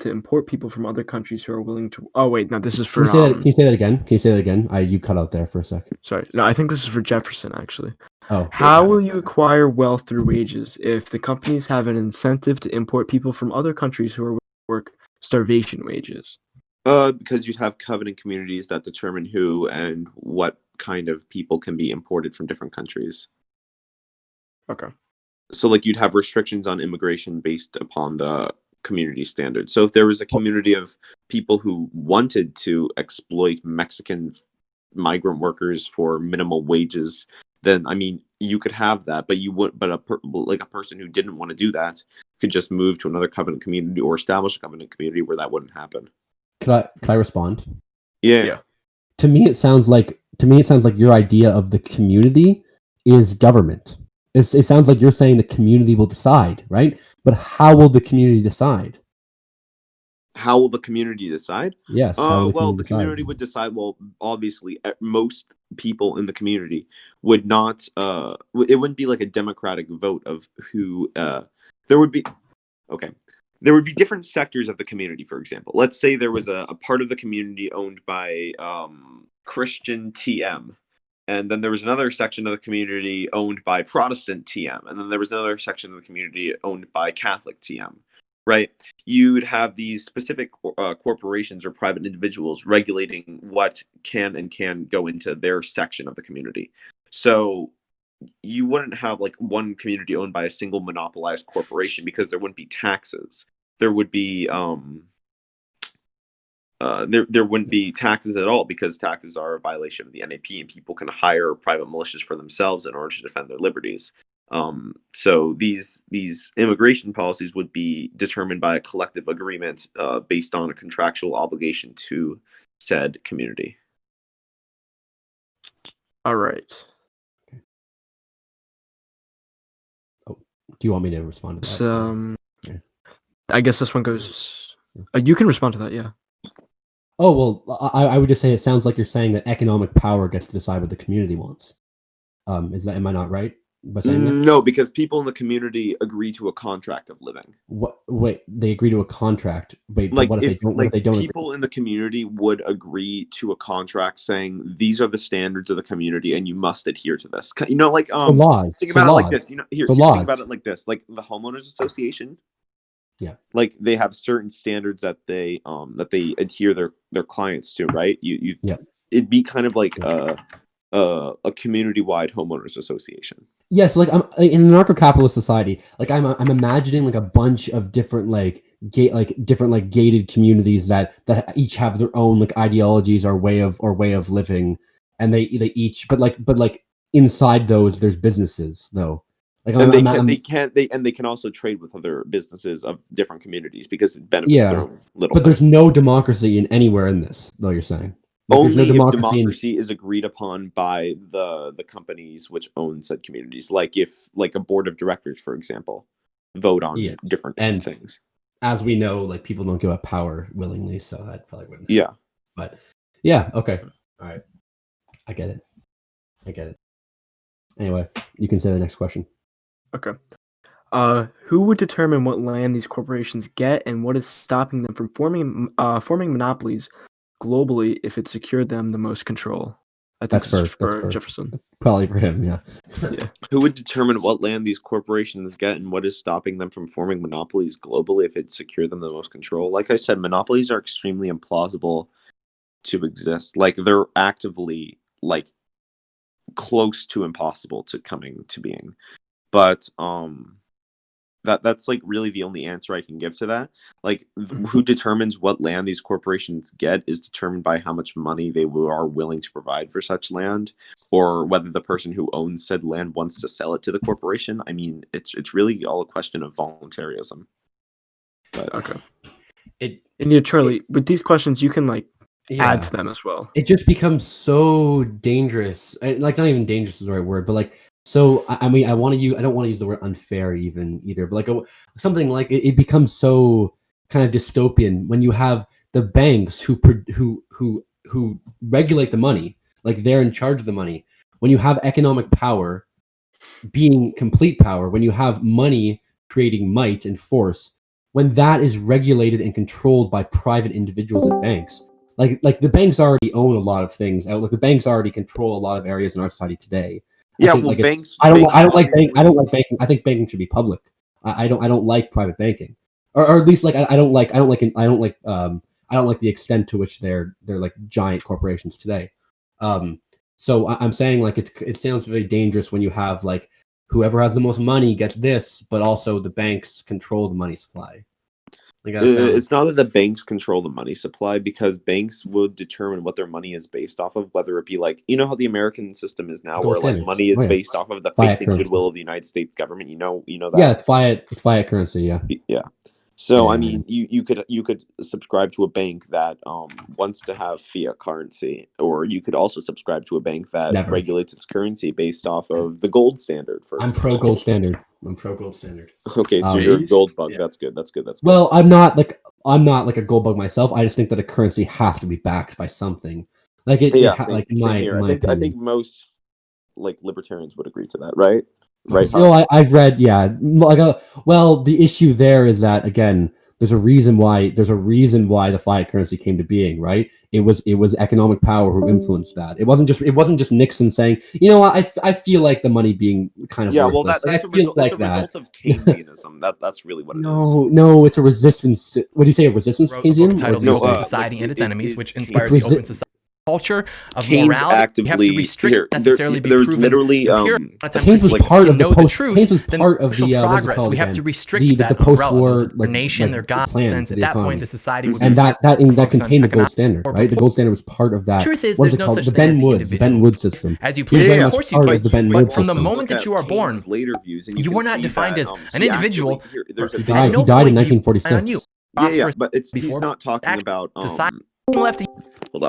to import people from other countries who are willing to? Oh wait, no, this is for
Can you say that again? Can you say that again? You cut out there for a second.
Sorry, no, I think this is for Jefferson actually.
Oh.
How will you acquire wealth through wages if the companies have an incentive to import people from other countries who are willing to work starvation wages?
Because you'd have covenant communities that determine who and what kind of people can be imported from different countries.
Okay.
So like you'd have restrictions on immigration based upon the community standards. So if there was a community of people who wanted to exploit Mexican migrant workers for minimal wages, then I mean you could have that, but you would, but like a person who didn't want to do that could just move to another covenant community or establish a covenant community where that wouldn't happen.
Could I respond?
Yeah.
To me, it sounds like your idea of the community is government. It sounds like you're saying the community will decide, right? But how will the community decide?
How will the community decide?
Yes.
Well, the community would decide. Well, obviously, most people in the community would not. It wouldn't be like a democratic vote of who. There would be. Okay. There would be different sectors of the community, for example. Let's say there was a part of the community owned by Christian TM. And then there was another section of the community owned by Protestant TM. And then there was another section of the community owned by Catholic TM. Right? You'd have these specific corporations or private individuals regulating what can go into their section of the community. So you wouldn't have like one community owned by a single monopolized corporation because there wouldn't be taxes. There would be there wouldn't be taxes at all because taxes are a violation of the NAP and people can hire private militias for themselves in order to defend their liberties. So these immigration policies would be determined by a collective agreement based on a contractual obligation to said community.
All right.
Do you want me to respond to that?
So,
Yeah.
I guess this one goes. You can respond to that, yeah.
Oh well, I would just say it sounds like you're saying that economic power gets to decide what the community wants. Am I not right by saying that?
No, because people in the community agree to a contract of living.
What? Wait, they agree to a contract. Wait,
like
what if they don't?
People in the community would agree to a contract saying these are the standards of the community and you must adhere to this. You know, like
laws.
Think about it like this. You know, here think about it like this. Like the homeowners association.
Yeah.
Like they have certain standards that they adhere their clients to, right?
Yeah.
It'd be kind of like a community-wide homeowners association.
Yes, like I'm in an anarcho-capitalist society. Like I'm imagining like a bunch of different gated communities that each have their own like ideologies or way of living, and they each but inside those there's businesses though. Like
and they can also trade with other businesses of different communities because it benefits their own little.
But there's no democracy in anywhere in this, though. You're saying
only if democracy is agreed upon by the companies which own said communities. Like if a board of directors, for example, vote on different things.
As we know, like people don't give up power willingly, so that probably wouldn't.
Yeah.
But yeah, okay, all right, I get it. Anyway, you can say the next question.
Okay. Who would determine what land these corporations get, and what is stopping them from forming monopolies globally if it secured them the most control? I think that's for Jefferson.
Probably for him, yeah.
Yeah.
Who would determine what land these corporations get, and what is stopping them from forming monopolies globally if it secured them the most control? Like I said, monopolies are extremely implausible to exist. Like they're actively close to impossible to coming to being. But that's like really the only answer I can give to that. Like who determines what land these corporations get is determined by how much money they are willing to provide for such land, or whether the person who owns said land wants to sell it to the corporation. I mean, it's really all a question of voluntarism. But
okay. Charlie, with these questions, you can add to them as well.
It just becomes so dangerous. Like not even dangerous is the right word, but so I mean, I don't want to use the word unfair either, but something like it becomes so kind of dystopian when you have the banks who regulate the money, like they're in charge of the money. When you have economic power being complete power, when you have money creating might and force, when that is regulated and controlled by private individuals and banks. Like the banks already own a lot of things. Like the banks already control a lot of areas in our society today.
Yeah, banks.
I don't like banking. I think banking should be public. I don't like private banking, or at least I don't like the extent to which they're like giant corporations today. So I'm saying it sounds very dangerous when you have whoever has the most money gets this, but also the banks control the money supply. Like that sounds...
It's not that the banks control the money supply, because banks will determine what their money is based off of, whether it be like, you know how the American system is now, where like money is based off of the faith and goodwill of the United States government. You know that.
Yeah, it's fiat currency. Yeah.
Yeah. So I mean, you could subscribe to a bank that wants to have fiat currency, or you could also subscribe to a bank that regulates its currency based off of the gold standard.
I'm pro gold standard.
Okay, so you're a gold bug. Yeah. That's good.
Well, I'm not like a gold bug myself. I just think that a currency has to be backed by something. Like it.
Yeah,
I
think most like libertarians would agree to that, right?
Right. I've read, well, the issue there is that, again, there's a reason why the fiat currency came to being, right? It was economic power who influenced that. It wasn't just Nixon saying, you know what, I feel like the money being kind of worthless.
That's a result of Keynesianism. That's really what it is.
No, it's a resistance. What do you say? A resistance to Keynesianism?
Titled The Open Society and Its Enemies, which inspired the Open Society culture of morality. You have to restrict necessarily be proven
literally
Keynes was part of the truth. Keynes was part of the
progress. We have to restrict that
post-war
their nation, their God sense. At that point, the society would
and that contained the gold standard, right? The gold standard was part of that.
Truth is, there's no such thing as the
Ben Wood system.
As you please, of course you can. But from the moment that you are born,
you
are not defined as an individual.
He died in 1946.
Yeah, but he's not talking about
left the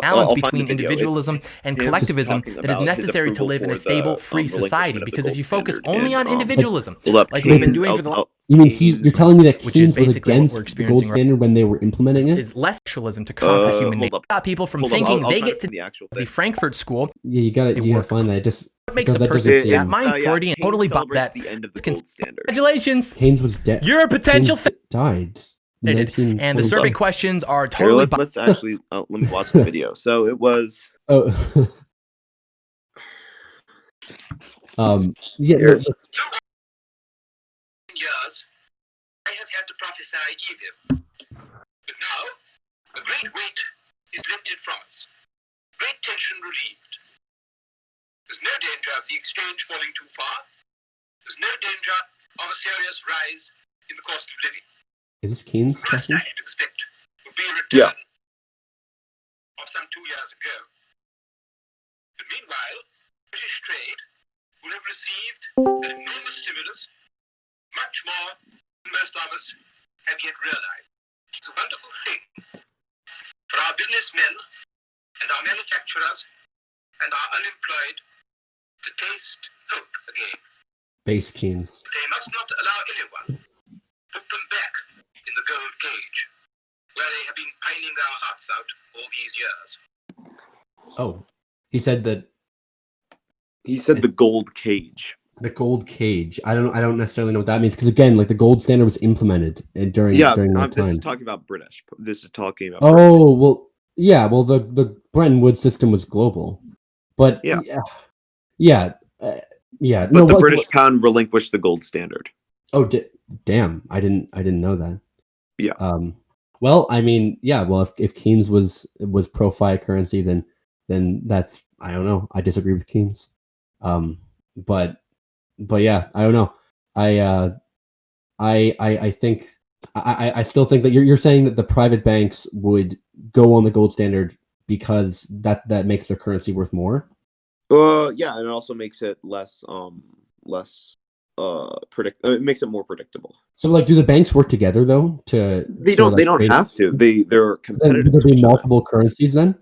balance between individualism and collectivism that is necessary to live in a stable, free society. Because if you focus only on individualislism, like we've been doing for the last...
You mean you're telling me that Keynes was against the gold standard when they were implementing it?
Is less socialism to conquer human nature. Stop people from thinking they get to the Frankfurt School.
Yeah, you gotta find that. Just
what makes a person mind Freudian totally bought that. Congratulations,
Keynes was dead.
You're a potential
died.
And the survey questions are totally.
Let's actually let me watch the video. So it was.
Years, I have had to prophesy evil, but now a great weight is lifted from us. Great tension relieved. There's no danger of the exchange falling too far. There's no danger of a serious rise in the cost of living.
Is this Keynes?
Last I expect would be a return of some 2 years ago. But meanwhile, British trade will have received an enormous stimulus, much more than most of us have yet realized. It's a wonderful thing for our businessmen and our manufacturers and our unemployed to taste hope again.
Base Keynes.
They must not allow anyone to put them back in the gold cage, where they have been pining their hearts out all these years.
Oh, he said that.
He said the gold cage.
The gold cage. I don't necessarily know what that means, because again, like the gold standard was implemented during that time.
This is talking about British. This is talking about.
Oh well, yeah. Well, the Bretton Woods system was global, but yeah. But
the British pound relinquished the gold standard.
Oh, damn! I didn't know that.
Yeah.
Well, I mean, yeah. Well, if Keynes was pro fiat currency, then that's, I don't know. I disagree with Keynes. But yeah, I don't know. I think I still think that you're saying that the private banks would go on the gold standard because that makes their currency worth more.
Yeah, and it also makes it less it makes it more predictable.
So, like, do the banks work together though? They
don't have to. They're competitive.
Would there be multiple currencies then?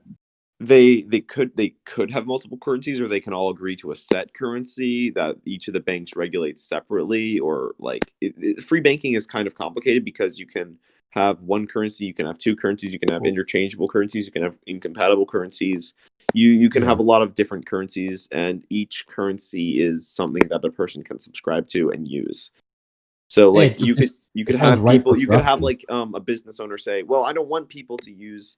They could have multiple currencies, or they can all agree to a set currency that each of the banks regulates separately. Or like free banking is kind of complicated because you can have one currency, you can have two currencies, you can have interchangeable currencies, you can have incompatible currencies. You can have a lot of different currencies, and each currency is something that a person can subscribe to and use. So like you could have people, you could have like a business owner say, well, I don't want people to use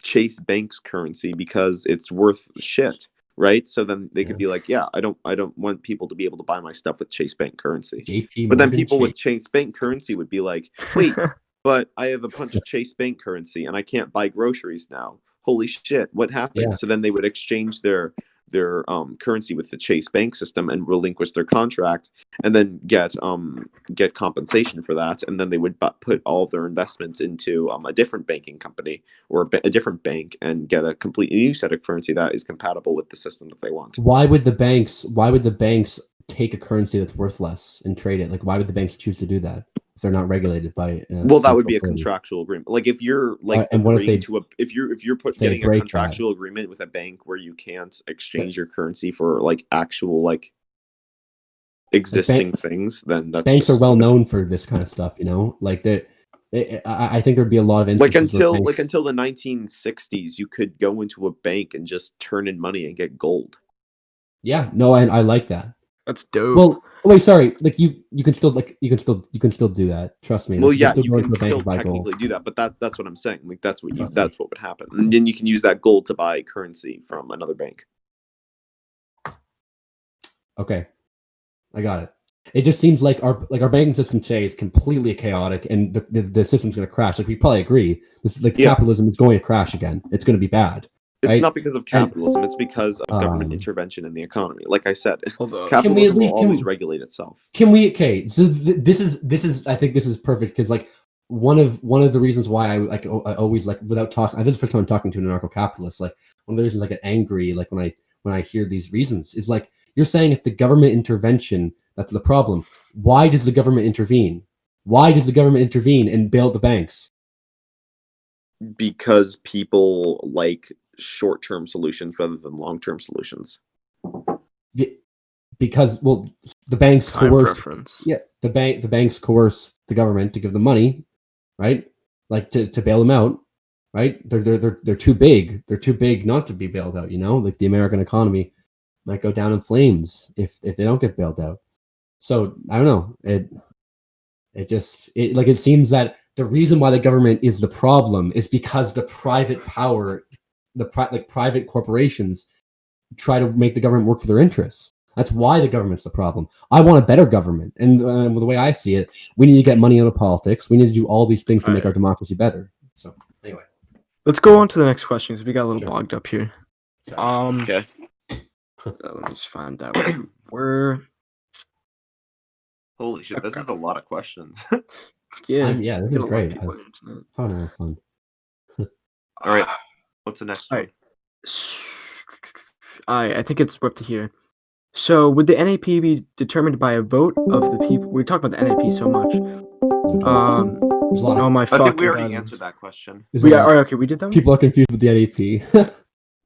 Chase Bank's currency because it's worth shit, right? So then they could be like, yeah, I don't want people to be able to buy my stuff with Chase Bank currency. But then people with Chase Bank currency would be like, wait, but I have a bunch of Chase Bank currency and I can't buy groceries now. Holy shit, what happened? Yeah. So then they would exchange their currency with the Chase bank system and relinquish their contract, and then get compensation for that, and then they would put all of their investments into a different banking company or a different bank and get a completely new set of currency that is compatible with the system that they want.
Why would the banks take a currency that's worth less and trade it? Like, why would the banks choose to do that if they're not regulated by?
Well, that would be a contractual agreement. Like if you're like
and what if they
if you're getting a contractual agreement with a bank where you can't exchange your currency for like actual like existing things, then that's
banks are well known for this kind of stuff. You know, like I think there'd be a lot of instances
until the 1960s, you could go into a bank and just turn in money and get gold.
Yeah, no, I like that.
That's dope.
Well, wait, sorry. Like you can still do that. Trust me.
Well,
like,
you can still technically do that, but that's what I'm saying. Like that's what would happen, and then you can use that gold to buy currency from another bank.
Okay, I got it. It just seems like our banking system today is completely chaotic, and the system's going to crash. Like we probably agree. Capitalism is going to crash again. It's going to be bad.
It's not because of capitalism. It's because of government intervention in the economy. Like I said, capitalism will always regulate itself.
Can we? Okay, so this is. I think this is perfect because like one of the reasons why I always like without talking. This is the first time I'm talking to an anarcho-capitalist. Like one of the reasons I get angry, like when I hear these reasons, is like you're saying if the government intervention that's the problem. Why does the government intervene? Why does the government intervene and bail the banks?
Because people like short-term solutions rather than long-term solutions.
Because the banks coerce. Yeah, the banks coerce the government to give them money, right? Like to bail them out, right? They're too big. They're too big not to be bailed out. You know, like the American economy might go down in flames if they don't get bailed out. So I don't know. It seems that the reason why the government is the problem is because the private power. Private corporations try to make the government work for their interests. That's why the government's the problem. I want a better government. And the way I see it, we need to get money out of politics. We need to do all these things to make our democracy better. So anyway.
Let's go on to the next question because we got a little bogged up here.
Okay.
Let me just find out where.
Holy shit, this is a lot of questions.
Yeah.
This is great. Fun.
All right. What's the next one?
I think it's up to here. So, would the NAP be determined by a vote of the people? We talk about the NAP so much.
I think we already answered that question.
Okay, we did that one?
People are confused with the NAP.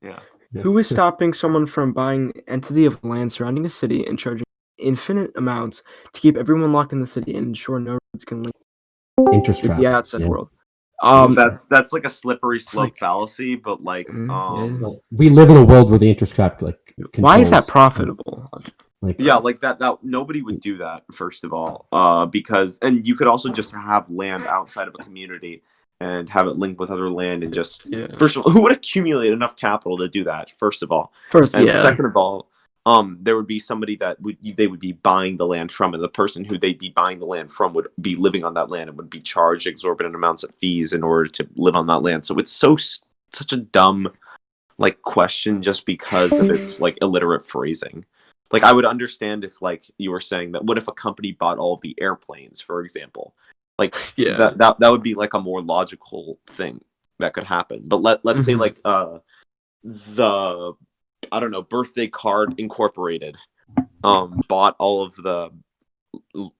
Yeah.
Who is stopping someone from buying an entity of land surrounding a city and charging infinite amounts to keep everyone locked in the city and ensure no roads can link
interest
with the outside world?
That's like a slippery slope fallacy, but like
we live in a world where the interest trap
why is that profitable?
That nobody would do that, first of all, because you could also just have land outside of a community and have it linked with other land and just first of all, who would accumulate enough capital to do that? First of all, second of all, there would be somebody that they would be buying the land from, and the person who they'd be buying the land from would be living on that land and would be charged exorbitant amounts of fees in order to live on that land. So it's such a dumb like question just because of its like illiterate phrasing. Like I would understand if like you were saying that what if a company bought all of the airplanes, for example? Like that would be like a more logical thing that could happen. But let's say like the I don't know, Birthday Card Incorporated bought all of the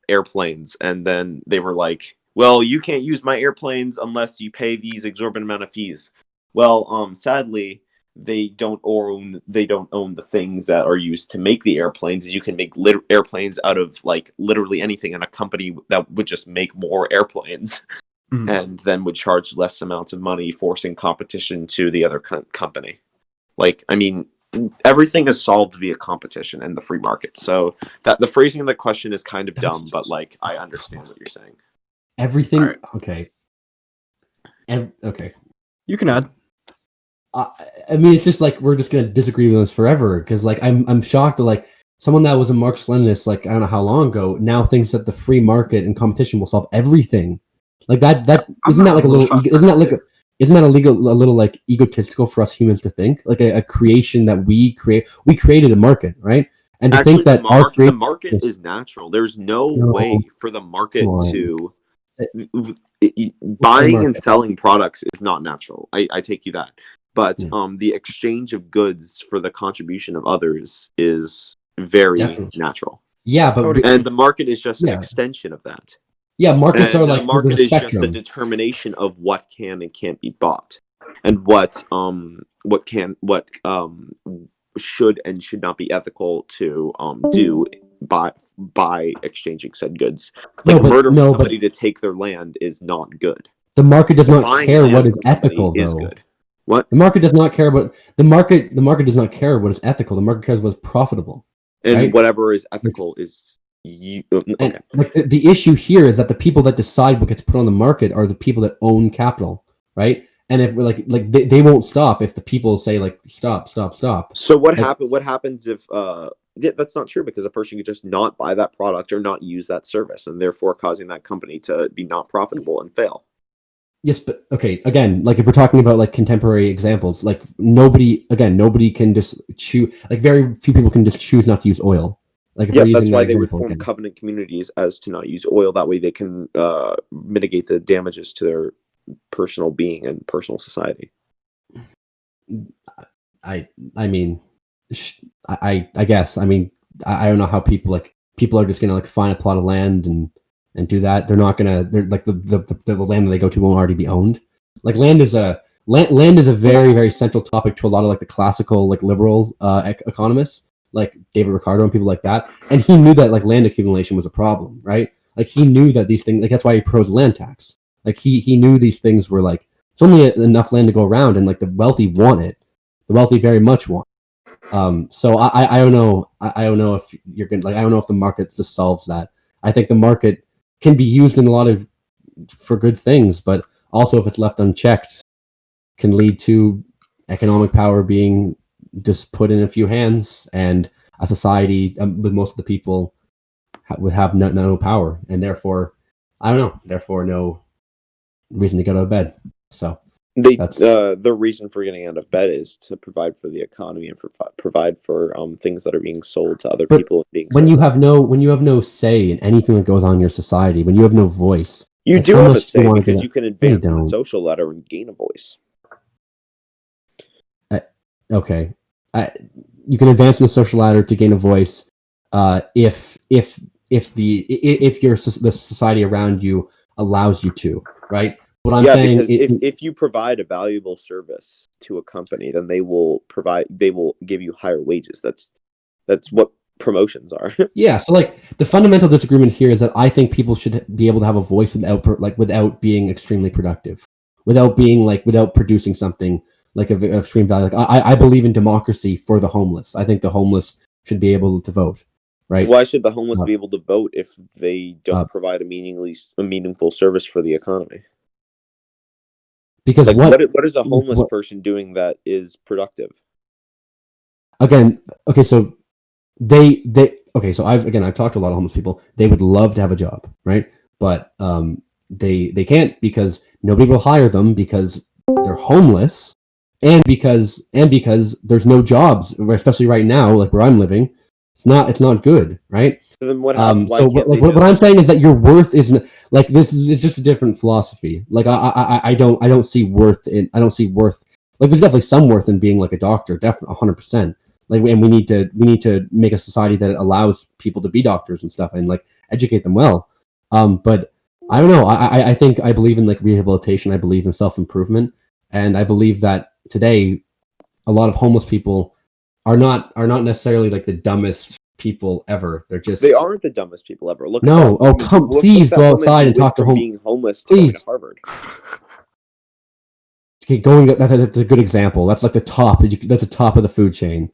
airplanes, and then they were like, well, you can't use my airplanes unless you pay these exorbitant amount of fees. Well, sadly, they don't own the things that are used to make the airplanes. You can make airplanes out of like literally anything, and a company that would just make more airplanes and then would charge less amounts of money, forcing competition to the other company. Like, I mean, everything is solved via competition and the free market. So that the phrasing of the question is kind of dumb, but like I understand what you're saying.
Everything. Right. Okay. Okay.
You can add.
I mean, it's just like we're just gonna disagree with this forever because, like, I'm shocked that like someone that was a Marxist-Leninist, like I don't know how long ago, now thinks that the free market and competition will solve everything. Like that isn't that like a little? Isn't that like isn't that a little like egotistical for us humans to think? Like a creation that we created a market, right? And to think that
the market is natural. There's no way for the market to buying and selling products is not natural. I take you that. But the exchange of goods for the contribution of others is very natural.
Yeah,
and the market is just an extension of that.
Yeah, markets are like
the market is just a determination of what can and can't be bought, and what should and should not be ethical to do by exchanging said goods. Like murdering somebody to take their land is not good.
The market does not care what is ethical, though.
Is good. What?
The market does not care about the market does not care what is ethical. The market cares what is profitable.
And
right?
whatever is ethical is okay.
And, like the issue here is that the people that decide what gets put on the market are the people that own capital, right? And if they won't stop if the people say like stop.
So what happens if that's not true, because a person could just not buy that product or not use that service, and therefore causing that company to be not profitable and fail.
Yes, but okay, again, like if we're talking about like contemporary examples, like nobody can just choose, like very few people can just choose not to use oil. Like if
that's why they would form covenant communities as to not use oil. That way they can mitigate the damages to their personal being and personal society.
I guess, I mean, I don't know how people are just gonna like find a plot of land and do that. They're not gonna. They're like the land that they go to won't already be owned. Like land is a very, very central topic to a lot of like the classical like liberal economists, like David Ricardo and people like that. And he knew that like land accumulation was a problem, right? Like he knew that these things, like that's why he proposed land tax. Like he knew these things were like it's only enough land to go around, and like the wealthy want it. The wealthy very much want it. So I don't know. I don't know if you're gonna like. I don't know if the market just solves that. I think the market can be used in a lot of for good things, but also if it's left unchecked, can lead to economic power being just put in a few hands, and a society with most of the people would have no power, and therefore, I don't know. Therefore, no reason to get out of bed. So
the reason for getting out of bed is to provide for the economy and provide for things that are being sold to other people.
When you have no say in anything that goes on in your society, when you have no voice,
you do have a say because you can advance in the social ladder and gain a voice.
Okay, you can advance in the social ladder to gain a voice if the society around you allows you to, right? What I'm saying is,
if you provide a valuable service to a company, then they will give you higher wages. That's what promotions are.
Yeah, so like the fundamental disagreement here is that I think people should be able to have a voice without being extremely productive, without producing something like of extreme value. Like I believe in democracy for the homeless. I think the homeless should be able to vote. Right?
Why should the homeless be able to vote if they don't provide a meaningful service for the economy?
Because
like, what is a homeless person doing that is productive?
Again, okay, so so I've talked to a lot of homeless people. They would love to have a job, right? But they can't because nobody will hire them because they're homeless, and because there's no jobs, especially right now, like where I'm living. It's not good, right?
So then what happens?
What I'm saying is that your worth isn't like this. It's just a different philosophy. Like I don't see worth in. I don't see worth. Like there's definitely some worth in being like a doctor, definitely 100%. Like, and we need to make a society that allows people to be doctors and stuff, and like educate them well. But I don't know. I think I believe in like rehabilitation. I believe in self-improvement, and I believe that today a lot of homeless people are not necessarily like the dumbest people ever. They
aren't the dumbest people ever.
Please go outside and talk to
being homeless to going to Harvard.
Okay, that's a good example. That's like the top. That's the top of the food chain.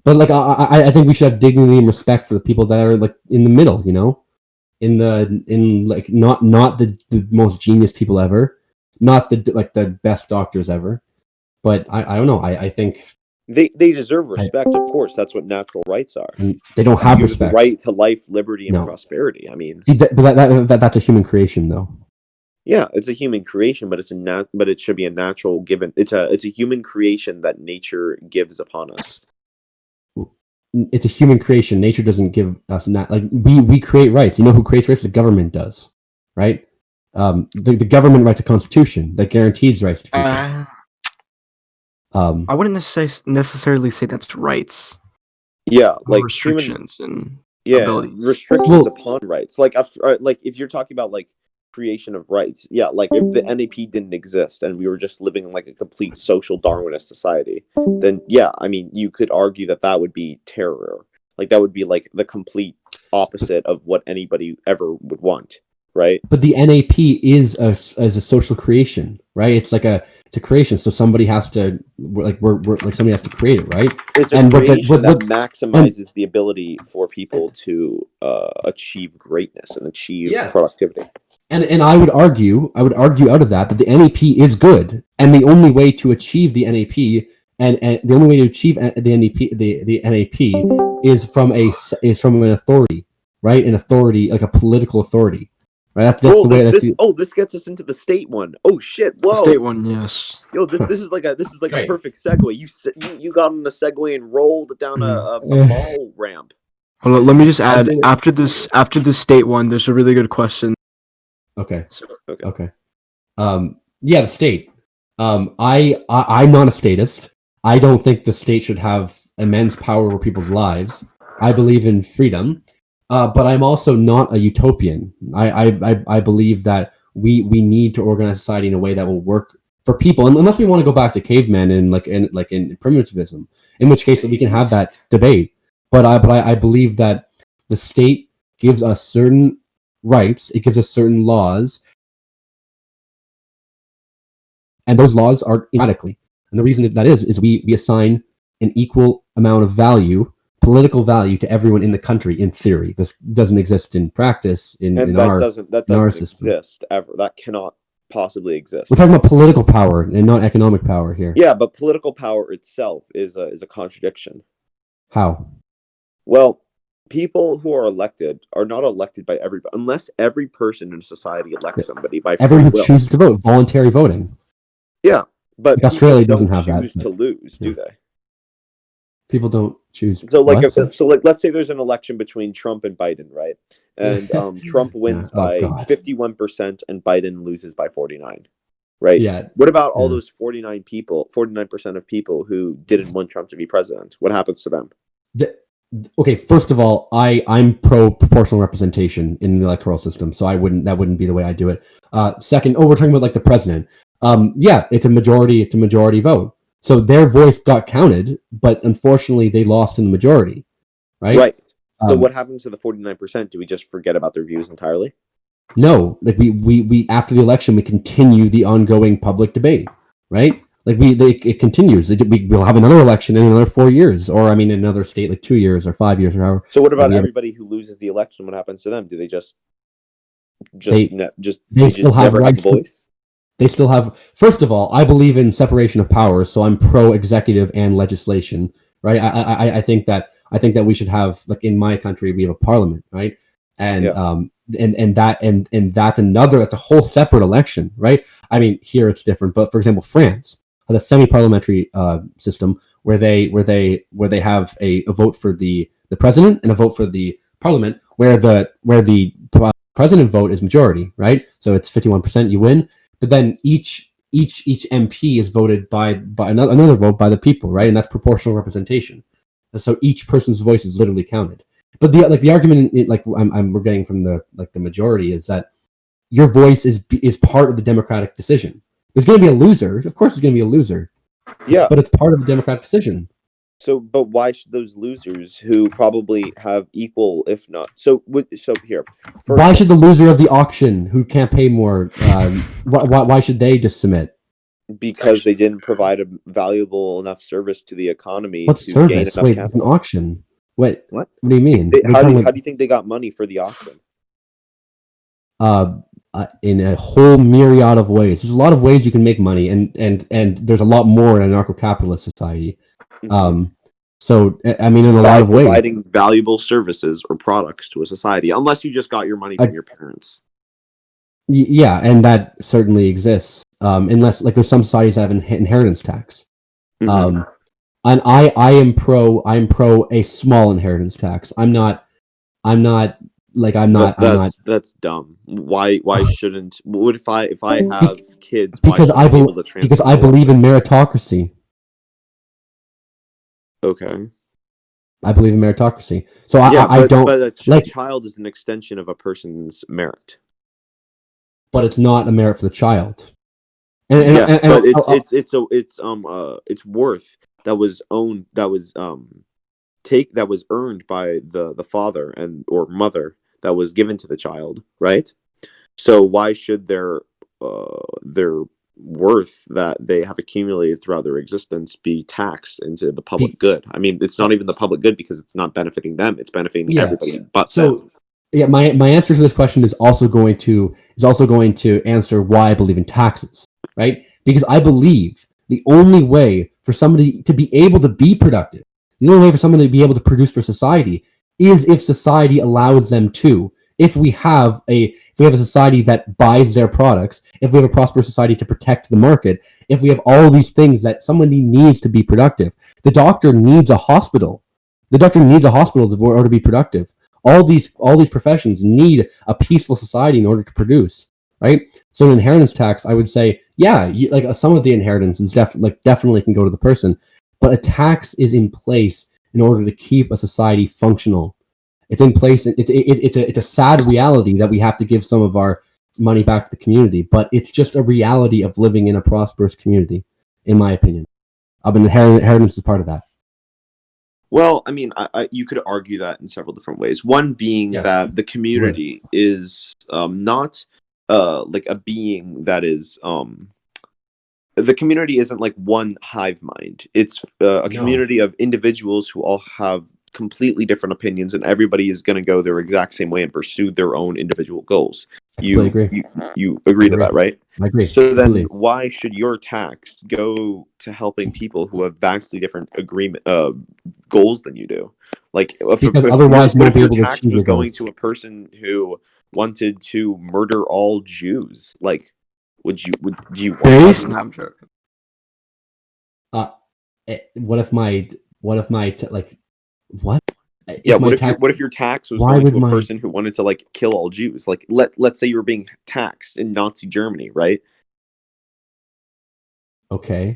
But like I think we should have dignity and respect for the people that are like in the middle. You know, in like not the most genius people ever, not the best doctors ever. But I don't know. I think.
They deserve respect, of course. That's what natural rights are.
They don't have respect.
The right to life, liberty, and prosperity. I mean,
see, that's a human creation, though.
Yeah, it's a human creation, but but it should be a natural given. It's a human creation that nature gives upon us.
It's a human creation. Nature doesn't give us like we create rights. You know who creates rights? The government does, right? The government writes a constitution that guarantees rights to people.
I wouldn't necessarily say that's rights.
Yeah, like
restrictions and
abilities. Restrictions upon rights. Like if you're talking about like creation of rights, yeah, like if the NAP didn't exist and we were just living in like a complete social Darwinist society, then yeah, I mean, you could argue that would be terror. Like that would be like the complete opposite of what anybody ever would want, right?
But the NAP is a social creation, right? It's a creation, so somebody has to somebody has to create it, right?
It's a creation that maximizes the ability for people to achieve greatness and achieve productivity.
And I would argue out of that the NAP is good, and the only way to achieve the NAP and the only way to achieve the NAP is from an authority, right? An authority, like a political authority, right? That's the way.
This gets us into the state one. Oh shit! Whoa,
the state one, yes.
Yo, this is like a perfect segue. You got on a Segway and rolled down a mall ramp.
Hold on, let me just add after this state one. There's a really good question.
Okay. The state. I'm not a statist. I don't think the state should have immense power over people's lives. I believe in freedom, but I'm also not a utopian. I believe that we need to organize society in a way that will work for people, unless we want to go back to cavemen and in primitivism, in which case we can have that debate. But I believe that the state gives us certain rights, it gives us certain laws, and those laws are automatically. And the reason that is we assign an equal amount of value, political value, to everyone in the country. In theory, this doesn't exist in practice. That doesn't
exist ever. That cannot possibly exist.
We're talking about political power and not economic power here.
Yeah, but political power itself is a contradiction.
How?
Well, people who are elected are not elected by everybody, unless every person in society elects somebody by free will.
Everyone chooses to vote, voluntary voting.
Yeah, but
Australia doesn't have that.
Choose to lose, do they?
People don't choose.
So let's say there's an election between Trump and Biden, right? And Trump wins by 51% and Biden loses by 49%, right?
Yeah.
What about all those 49% of people who didn't want Trump to be president? What happens to them?
Okay, first of all, I'm pro proportional representation in the electoral system, so that wouldn't be the way I do it. Second, we're talking about like the president. It's a majority vote. So their voice got counted, but unfortunately they lost in the majority. Right?
Right. So what happens to the 49%? Do we just forget about their views entirely?
No. Like we after the election we continue the ongoing public debate, right? It continues. We'll have another election in another 4 years, or in another state like 2 years or 5 years or however.
So what about everybody who loses the election? What happens to them? Do they just
still have rights? They still have. First of all, I believe in separation of powers, so I'm pro executive and legislation. Right? I think that we should have, like in my country, we have a parliament, right? And that's a whole separate election, right? Here it's different, but for example, France has a semi-parliamentary system where they have a vote for the president and a vote for the parliament, where the president vote is majority, right? So it's 51%, you win, but then each MP is voted by another vote by the people, right? And that's proportional representation. And so each person's voice is literally counted. But the argument we're getting from the majority is that your voice is part of the democratic decision. There's going to be a loser. Of course, there's going to be a loser.
Yeah,
but it's part of the democratic decision.
So, but why should those losers who probably have equal, if not here?
Why should the loser of the auction who can't pay more? Why should they just submit?
Because they didn't provide a valuable enough service to the economy.
What service? Wait, it's an auction. Wait,
what?
What do you mean?
How do you think they got money for the auction?
In a whole myriad of ways. There's a lot of ways you can make money, and there's a lot more in an anarcho-capitalist society. So in a lot of ways,
providing valuable services or products to a society, unless you just got your money from your parents.
Yeah, and that certainly exists. Unless like there's some societies that have inheritance tax.
Mhm.
And I am pro a small inheritance tax. I'm not
That's dumb. Why shouldn't? What if I have kids? Why
because
shouldn't I be able to transfer
I
my wealth?
believe in meritocracy.
Okay.
I believe in meritocracy. So
Yeah,
I don't
but a
like,
child is an extension of a person's merit.
but it's not a merit for the child.
Yes, but it's worth that was owned that was earned by the father and or mother that was given to the child, right? So why should their worth that they have accumulated throughout their existence be taxed into the public good? I mean, it's not even the public good because it's not benefiting them; it's benefiting everybody but them.
Yeah, my answer to this question is also going to answer why I believe in taxes, right? Because I believe the only way for somebody to be able to be productive, the only way for somebody to be able to produce for society, is if society allows them to. If we have a society that buys their products, if we have a prosperous society to protect the market, if we have all these things that somebody needs to be productive, the doctor needs a hospital. The doctor needs a hospital in order to be productive. All these professions need a peaceful society in order to produce, right? So an inheritance tax, I would say, yeah, like some of the inheritance is definitely can go to the person, but a tax is in place in order to keep a society functional. It's in place. It's a sad reality that we have to give some of our money back to the community, but it's just a reality of living in a prosperous community, in my opinion. Inheritance is part of that.
Well, I mean, you could argue that in several different ways. One being that the community is not like a being that is the community isn't like one hive mind. It's a community of individuals who all have completely different opinions, and everybody is going to go their exact same way and pursue their own individual goals. You agree to that, right?
I agree.
So then, why should your tax go to helping people who have vastly different goals than you do? Like,
because otherwise,
what if your tax was going to a person who wanted to murder all Jews? Like, do you want that?
I'm joking.
What if my what?
Yeah, what if your tax was going to a person who wanted to like kill all Jews? Like let's say you were being taxed in Nazi Germany, right?
Okay.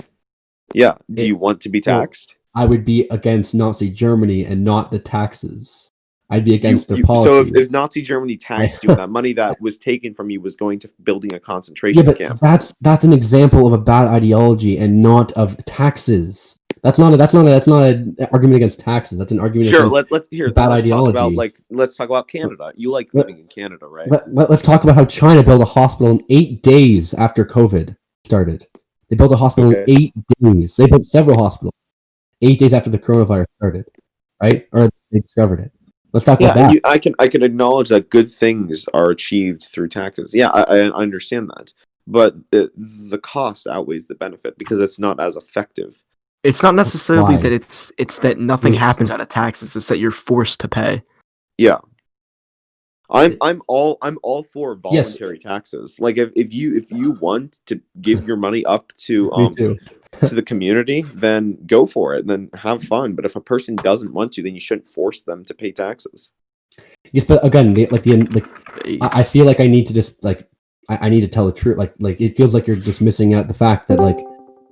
Yeah. Do you want to be taxed?
I would be against Nazi Germany and not the taxes. I'd be against their policies.
So if Nazi Germany taxed you, that money that was taken from you was going to building a concentration camp.
That's an example of a bad ideology and not of taxes. That's not an argument against taxes. That's an argument against bad ideology.
Let's talk about Canada. You like living in Canada, right?
Let's talk about how China built a hospital in 8 days after COVID started. They built a hospital in 8 days. They built several hospitals 8 days after the coronavirus started, right? Or they discovered it. Let's talk about that.
I can acknowledge that good things are achieved through taxes. Yeah, I understand that, but the cost outweighs the benefit because it's not as effective.
It's not necessarily that it's that nothing happens out of taxes. It's that you're forced to pay.
Yeah, I'm all for voluntary taxes. Like if you want to give your money up to to the community, then go for it. Then have fun. But if a person doesn't want to, then you shouldn't force them to pay taxes.
Yes, but again, I feel like I need to just I need to tell the truth. Like it feels like you're just missing out the fact that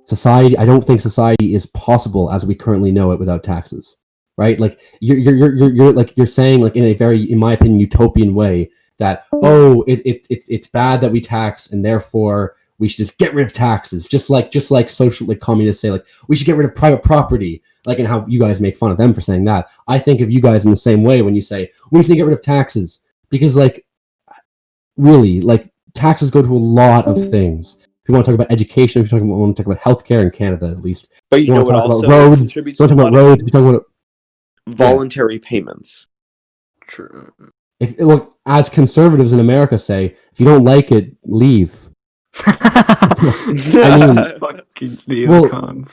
society. I don't think society is possible as we currently know it without taxes. Right? Like you're saying like in a very, in my opinion, utopian way that it's bad that we tax and therefore we should just get rid of taxes, just like social communists say like we should get rid of private property, like, and how you guys make fun of them for saying that. I think of you guys in the same way when you say we need to get rid of taxes, because really taxes go to a lot of things. If you want to talk about education, if you want to talk about healthcare in Canada at least,
but you know what also contributes to roads, voluntary payments.
True. As conservatives in America say, if you don't like it, leave.
Fucking neocons.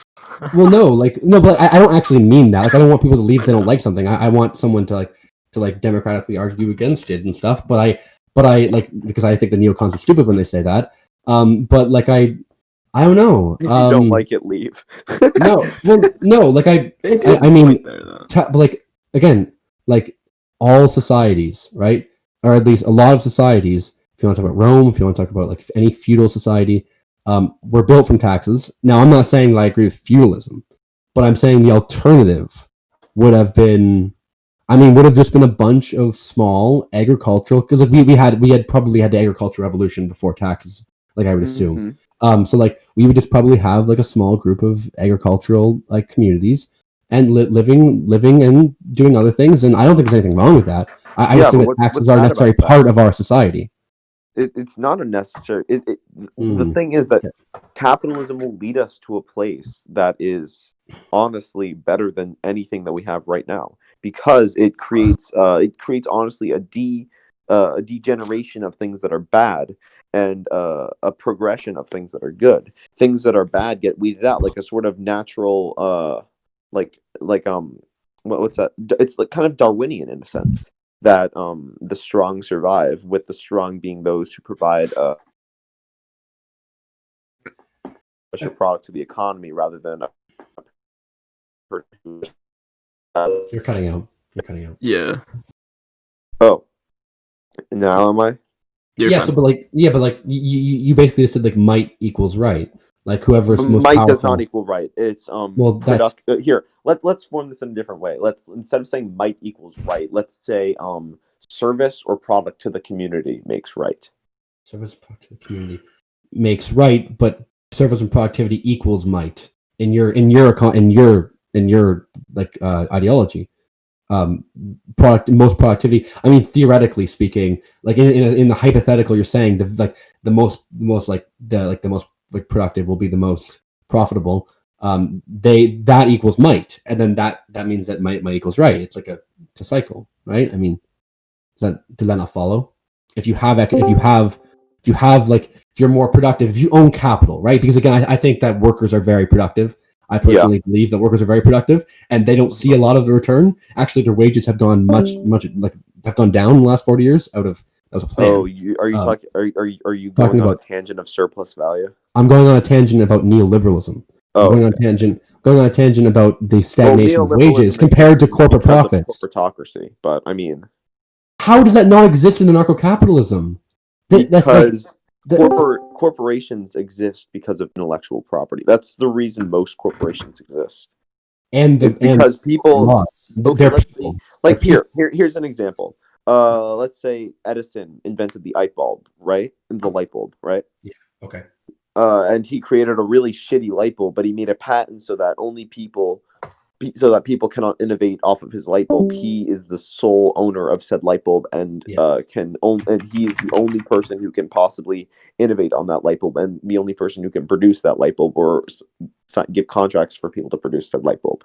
No, but I don't actually mean that. I don't want people to leave if they don't like something. I want someone to democratically argue against it and stuff. But but I like because I think the neocons are stupid when they say that. But like I don't know.
If you don't like it, leave.
No, well, no. Like I mean, but like again, like all societies, right? Or at least a lot of societies. If you want to talk about Rome, if you want to talk about like any feudal society, were built from taxes. Now, I'm not saying that I agree with feudalism, but I'm saying the alternative would have been. I mean, would have just been a bunch of small agricultural, because like we had probably had the agricultural revolution before taxes, like I would assume. So like we would just probably have like a small group of agricultural like communities and living and doing other things, and I don't think there's anything wrong with that. I just think that taxes are a necessary part of our society.
It's not a necessary. The thing is that capitalism will lead us to a place that is honestly better than anything that we have right now, because it creates honestly a degeneration of things that are bad and a progression of things that are good. Things that are bad get weeded out, like a sort of natural what's that? It's like kind of Darwinian in a sense, that the strong survive, with the strong being those who provide a special product to the economy rather than a person.
You're cutting out.
Yeah.
Oh, now am I?
You're
yeah.
fine.
So, but like you basically just said like might equals right. Like whoever's most
might
powerful.
does not equal right. It's
well, that's
here. Let's form this in a different way. Let's, instead of saying might equals right, let's say service or product to the community makes right.
Service product to the community makes right, but service and productivity equals might in your like ideology. Most productivity. I mean, theoretically speaking, like in the hypothetical, you're saying the most productive will be the most profitable. That equals might, and then that means that might equals right. It's like it's a cycle, right? I mean, does that not follow? If you're more productive, if you own capital, right? Because again, I think that workers are very productive. I personally believe that workers are very productive, and they don't see a lot of the return. Actually, their wages have gone have gone down in the last 40 years. That was a plan.
Oh, are you going on a tangent of surplus value?
I'm going on a tangent about neoliberalism. Going on a tangent about the stagnation of wages compared to corporate profits.
Corporatocracy, but I mean,
how does that not exist in anarcho-capitalism?
Because corporations exist because of intellectual property. That's the reason most corporations exist.
And
it's because people. Okay, let's see. Like here's an example. Let's say Edison invented the light bulb, right? The light bulb, right?
Yeah. Okay.
And he created a really shitty light bulb, but he made a patent so that people cannot innovate off of his light bulb. He is the sole owner of said light bulb, and he is the only person who can possibly innovate on that light bulb, and the only person who can produce that light bulb or give contracts for people to produce said light bulb.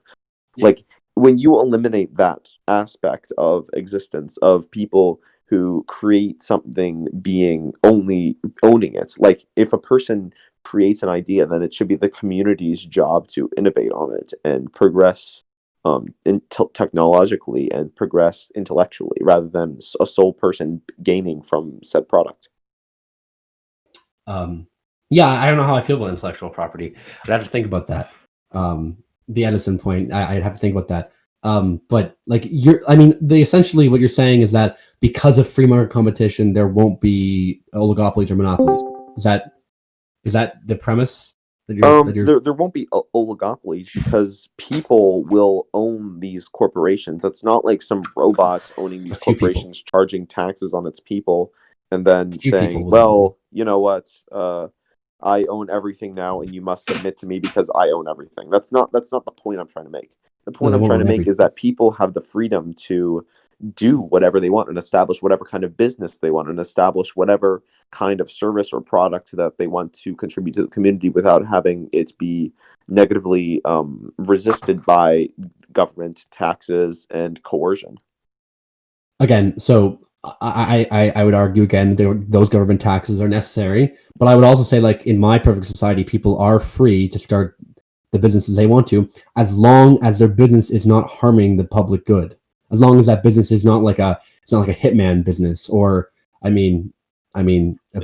Yeah. Like, when you eliminate that aspect of existence of people who create something being only owning it, like if a person creates an idea, then it should be the community's job to innovate on it and progress technologically and progress intellectually, rather than a sole person gaining from said product.
Yeah, I don't know how I feel about intellectual property. I'd have to think about that. The Edison point, I'd have to think about that. But like essentially what you're saying is that because of free market competition, there won't be oligopolies or monopolies. Is that the premise?
There won't be oligopolies because people will own these corporations. It's not like some robot owning these corporations, charging taxes on its people, and then saying, well, you know what, I own everything now, and you must submit to me because I own everything. That's not the point I'm trying to make. The point I'm trying to make is that people have the freedom to do whatever they want and establish whatever kind of business they want and establish whatever kind of service or product that they want to contribute to the community without having it be negatively resisted by government, taxes, and coercion.
Again, so I would argue again those government taxes are necessary, but I would also say, like, in my perfect society, people are free to start the businesses they want to, as long as their business is not harming the public good. As long as that business is not like a hitman business, or I mean a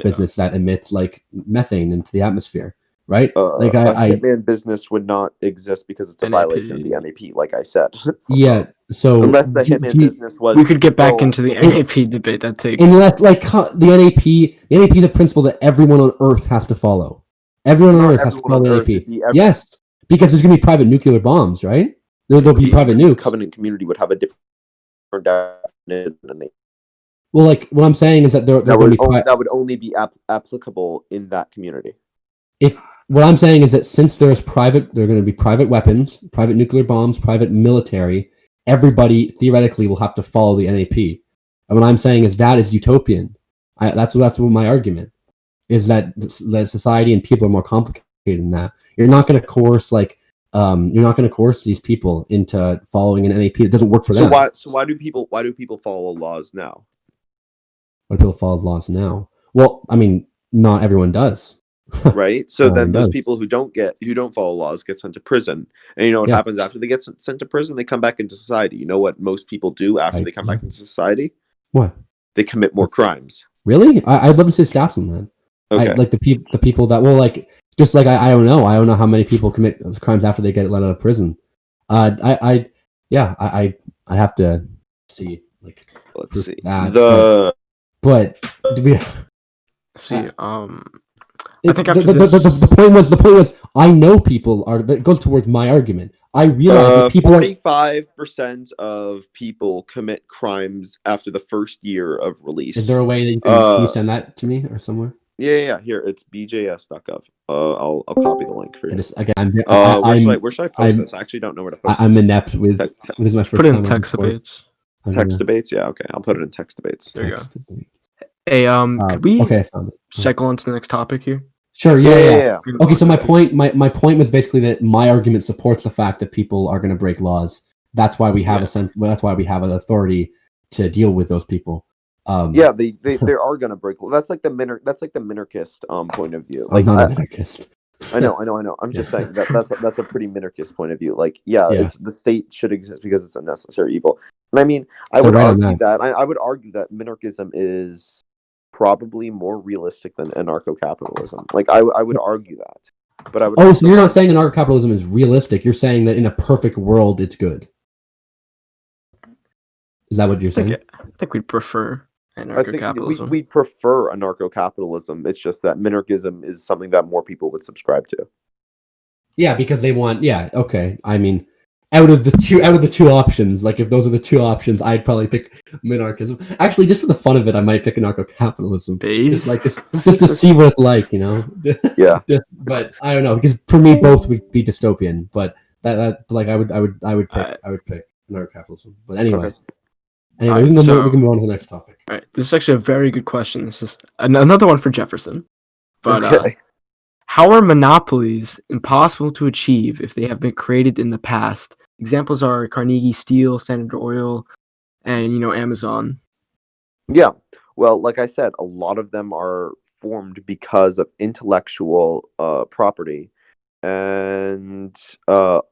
business that emits like methane into the atmosphere, right? Like
a hitman business would not exist because it's a
NAP.
violation of the NAP, like I said.
yeah. So
Unless the hitman business was,
we could get back
still-
into the NAP debate. That takes
unless like the NAP is a principle that everyone on Earth has to follow. Everyone on
Not
Earth has to
everyone
follow
on
the
Earth,
NAP. Yes, because there's gonna be private nuclear bombs, right? There'll be private nukes.
Covenant community would have a different definition than they.
Well, like what I'm saying is that
That would only be applicable in that community.
What I'm saying is that since there are going to be private weapons, private nuclear bombs, private military, everybody theoretically will have to follow the NAP. And what I'm saying is that is utopian. That's what my argument is, that society and people are more complicated than that. You're not going to coerce these people into following an NAP. It doesn't work for them.
So why do people follow laws now?
Why do people follow laws now? Well, I mean, not everyone does.
Right, so then those people who don't follow laws get sent to prison, and you know what happens after they get sent to prison? They come back into society. You know what most people do after they come back into society?
What?
They commit more crimes.
Really? I'd love to see stats on that.
Okay.
Like the people that will like, just like I don't know how many people commit crimes after they get let out of prison. I have to see, like,
Let's see
that, but do we
see.
I think the point was I know people are, that goes towards my argument. I realize that people
45% of people commit crimes after the first year of release.
Is there a way that can you send that to me or somewhere?
Yeah. Here, it's bjs.gov. I'll copy the link for you. Where should I post this? I actually don't know where to post
I'm
this.
inept with this is my first
Put it in
time
text debates.
Text debates? Yeah, okay. I'll put it in text debates.
There you go. Hey, could we
I found it.
cycle on to the next topic here?
Sure, yeah. Okay, so my
point.
my point was basically that my argument supports the fact that people are going to break laws. That's why we have that's why we have an authority to deal with those people.
They are going to break. That's like the minarchist point of view.
Like, I'm not a minarchist.
I know. I'm just saying that's a pretty minarchist point of view. Like, it's the state should exist because it's a necessary evil. And I mean, I would argue that minarchism is probably more realistic than anarcho-capitalism. Like, I would argue that. But I would.
Oh, so you're not saying anarcho-capitalism is realistic? You're saying that in a perfect world, it's good. Is that what you're saying?
I think we'd prefer anarcho-capitalism.
I think we prefer anarcho-capitalism. It's just that minarchism is something that more people would subscribe to.
Yeah, because they want. Yeah, okay. I mean, out of the two options, like if those are the two options, I'd probably pick minarchism. Actually, just for the fun of it, I might pick anarcho-capitalism. Just to see what it's like, you know.
Yeah.
But I don't know, because for me, both would be dystopian. But that like I would pick anarcho-capitalism. But anyway.
Okay.
Anyway, we can move on to the next topic.
All right, this is actually a very good question. This is another one for Jefferson. But how are monopolies impossible to achieve if they have been created in the past? Examples are Carnegie Steel, Standard Oil, and Amazon.
Yeah, well, like I said, a lot of them are formed because of intellectual property, and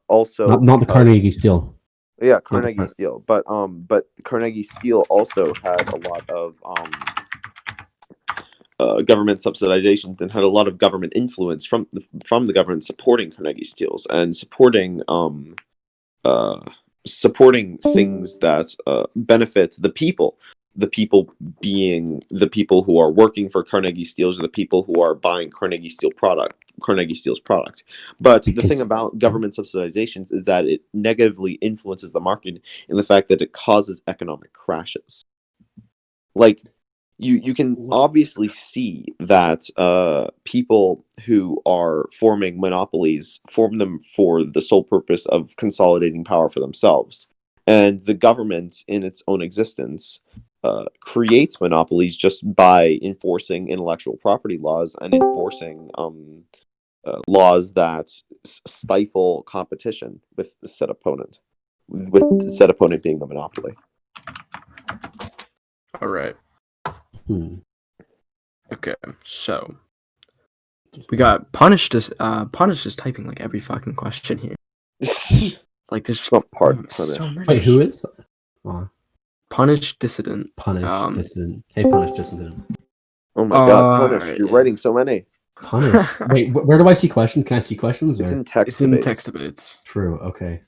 also
not the Carnegie Steel.
Yeah, Carnegie Steel, but Carnegie Steel also had a lot of government subsidization and had a lot of government influence from the government supporting Carnegie Steels and supporting things that benefit the people. The people being the people who are working for Carnegie Steels, or the people who are buying Carnegie Steel's product. But the thing about government subsidizations is that it negatively influences the market in the fact that it causes economic crashes. Like, you can obviously see that people who are forming monopolies form them for the sole purpose of consolidating power for themselves. And the government, in its own existence, creates monopolies just by enforcing intellectual property laws and enforcing laws that stifle competition with the said opponent, with the said opponent being the monopoly.
All right. Okay, so we got punished as typing like every fucking question here. Like, there's
not part.
so many.
Wait, who is? Oh.
Punish dissident.
Punish dissident. Hey, punish dissident.
Oh my god, punish! You're writing so many.
Punish. Wait, where do I see questions? Can I see questions?
It's
Or?
in text
It's in
debates.
text debates.
True. Okay.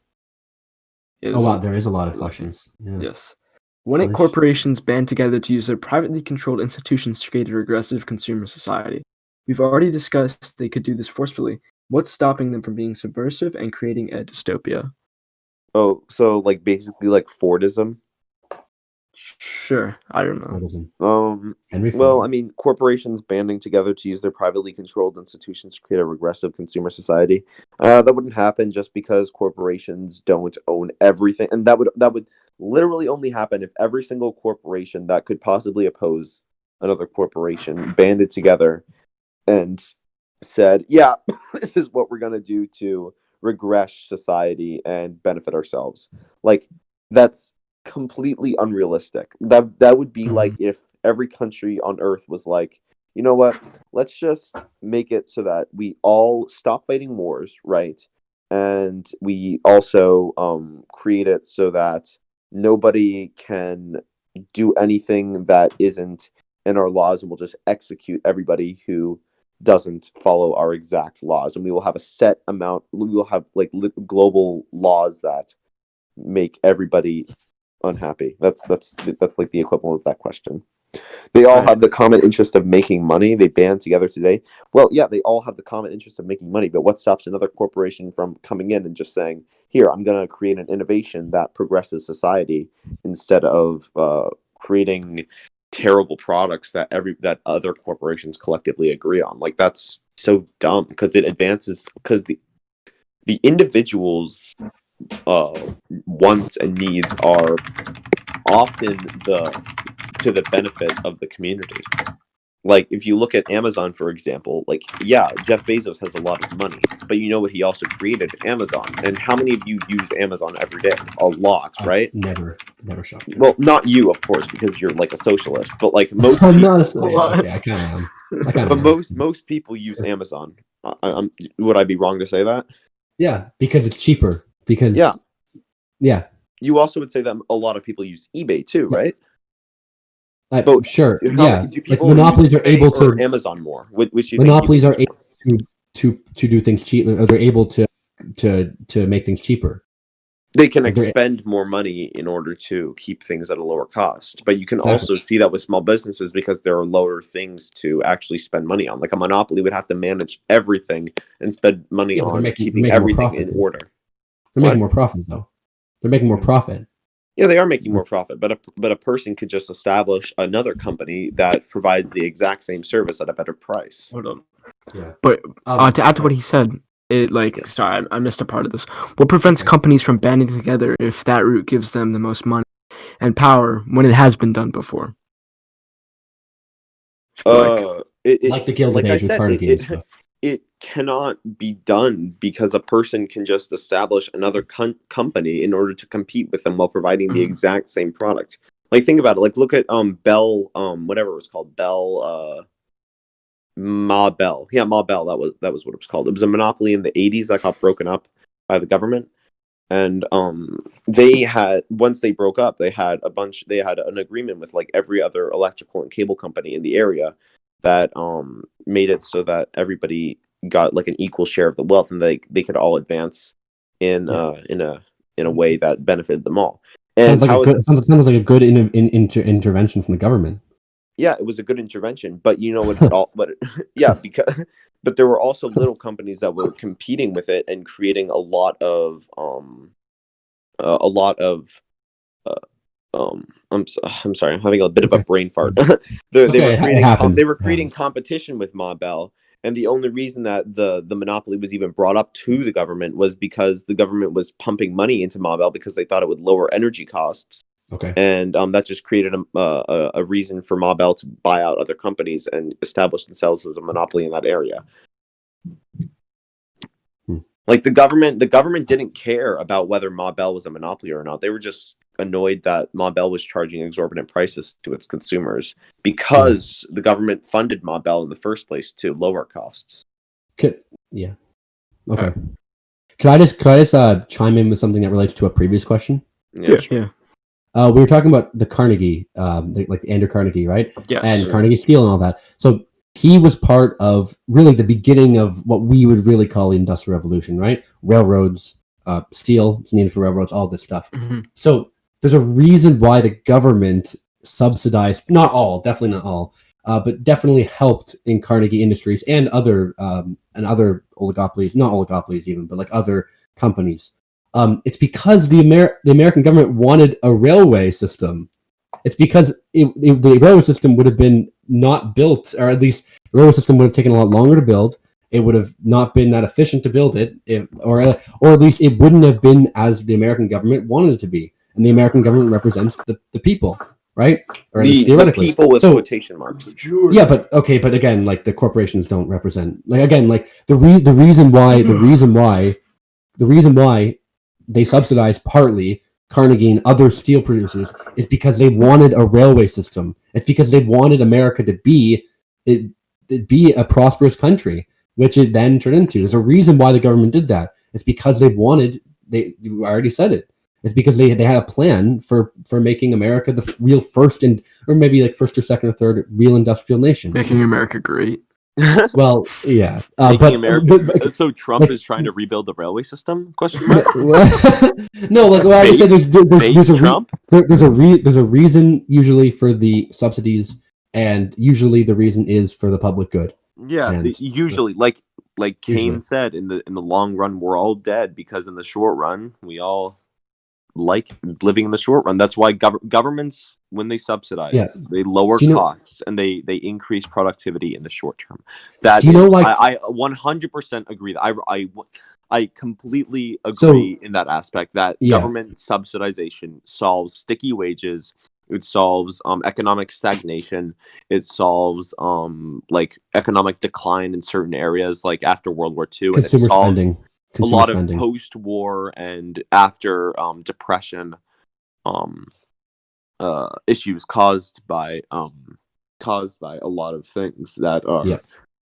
Yes.
Oh wow, there is a lot of questions. Yeah.
Yes. When
Punish.
corporations band together to use their privately controlled institutions to create a regressive consumer society. We've already discussed they could do this forcefully. What's stopping them from being subversive and creating a dystopia?
Oh, so like basically like Fordism.
Sure, I don't know.
Henry
Well,
Ford.
I mean, corporations banding together to use their privately controlled institutions to create a regressive consumer society. That wouldn't happen just because corporations don't own everything, and that would literally only happen if every single corporation that could possibly oppose another corporation banded together and said, "Yeah, this is what we're gonna do to regress society and benefit ourselves." Like that's completely unrealistic. That would be like if every country on earth was like, you know what, let's just make it so that we all stop fighting wars, right? And we also create it so that nobody can do anything that isn't in our laws, and we'll just execute everybody who doesn't follow our exact laws, and we will have a set amount, we will have like global laws that make everybody unhappy. That's like the equivalent of that question. They all have the common interest of making money. They band together today. Well, yeah, they all have the common interest of making money, but what stops another corporation from coming in and just saying, here, I'm going to create an innovation that progresses society, instead of creating terrible products that other corporations collectively agree on? Like, that's so dumb, because it advances, because the individual's wants and needs are often to the benefit of the community. Like, if you look at Amazon, for example, like, yeah, Jeff Bezos has a lot of money, but you know what he also created? Amazon. And how many of you use Amazon every day? A lot, right?
Never shop.
Well, not you, of course, because you're like a socialist, but like most
I'm
people,
not a socialist. Okay, I kind of am.
But most people use Amazon. Would I be wrong to say that?
Yeah, because it's cheaper. Because yeah.
You also would say that a lot of people use eBay too, right?
But sure, yeah.
Do people
like monopolies are able to
Amazon more? Which
monopolies are able to do things cheap. Or they're able to make things cheaper.
They can expend more money in order to keep things at a lower cost. But you can also see that with small businesses, because there are lower things to actually spend money on. Like a monopoly would have to manage everything and spend money on keeping everything in order.
They're making more profit, though. They're making more profit.
Yeah, they are making more profit, but a person could just establish another company that provides the exact same service at a better price.
Hold on.
Yeah.
But to add to what he said, sorry, I missed a part of this. What prevents companies from banding together if that route gives them the most money and power when it has been done before?
Like
the Gilded Age with Carnegie and stuff.
It cannot be done because a person can just establish another company in order to compete with them while providing the exact same product. Like, think about it. Like, look at Bell, whatever it was called, Bell, Ma Bell. Yeah, Ma Bell. That was what it was called. It was a monopoly in the 80s that got broken up by the government. And they had, once they broke up, they had an agreement with like every other electrical and cable company in the area that made it so that everybody got like an equal share of the wealth, and they could all advance in a way that benefited them all. And
sounds like a good intervention from the government.
Yeah, it was a good intervention, but you know what? But there were also little companies that were competing with it and creating a lot of I'm sorry, I'm having a bit of a brain fart. They were creating competition with Ma Bell, and the only reason that the monopoly was even brought up to the government was because the government was pumping money into Ma Bell because they thought it would lower energy costs.
Okay.
And that just created a reason for Ma Bell to buy out other companies and establish themselves as a monopoly in that area. Like the government didn't care about whether Ma Bell was a monopoly or not. They were just annoyed that Ma Bell was charging exorbitant prices to its consumers because the government funded Ma Bell in the first place to lower costs.
Yeah. Okay. Could I just chime in with something that relates to a previous question?
Yeah. Sure.
Yeah.
We were talking about the Carnegie, like Andrew Carnegie, right?
Yes.
And Carnegie Steel and all that. So he was part of really the beginning of what we would really call the Industrial Revolution, right? Railroads, steel, it's needed for railroads, all this stuff.
Mhm.
So there's a reason why the government subsidized, not all, definitely not all, but definitely helped in Carnegie Industries and other oligopolies, not oligopolies even, but like other companies. It's because the American government wanted a railway system. It's because the railway system would have been not built, or at least the railway system would have taken a lot longer to build. It would have not been that efficient to build it, or at least it wouldn't have been as the American government wanted it to be. And the American government represents the people, right? Or at least theoretically.
The people with quotation marks.
Yeah, but again, like the corporations don't represent. Like again, like the reason why they subsidize partly Carnegie and other steel producers is because they wanted a railway system. It's because they wanted America to be a prosperous country, which it then turned into. There's a reason why the government did that. It's because they wanted. I already said it. It's because they had a plan for making America the real first or maybe like first or second or third real industrial nation.
Making America great.
Well, yeah.
So Trump is trying to rebuild the railway system? Question mark.
No, like well, I said, there's a reason usually for the subsidies, and usually the reason is for the public good.
Yeah, usually, like Keynes said, in the long run, we're all dead because in the short run, we all like living in the short run. That's why governments, when they subsidize, they lower costs and they increase productivity in the short term. That I 100% agree. I completely agree in that aspect that government subsidization solves sticky wages. It solves economic stagnation. It solves like economic decline in certain areas, like after World War II. And it solves spending. A lot of post-war and after depression issues caused by a lot of things that are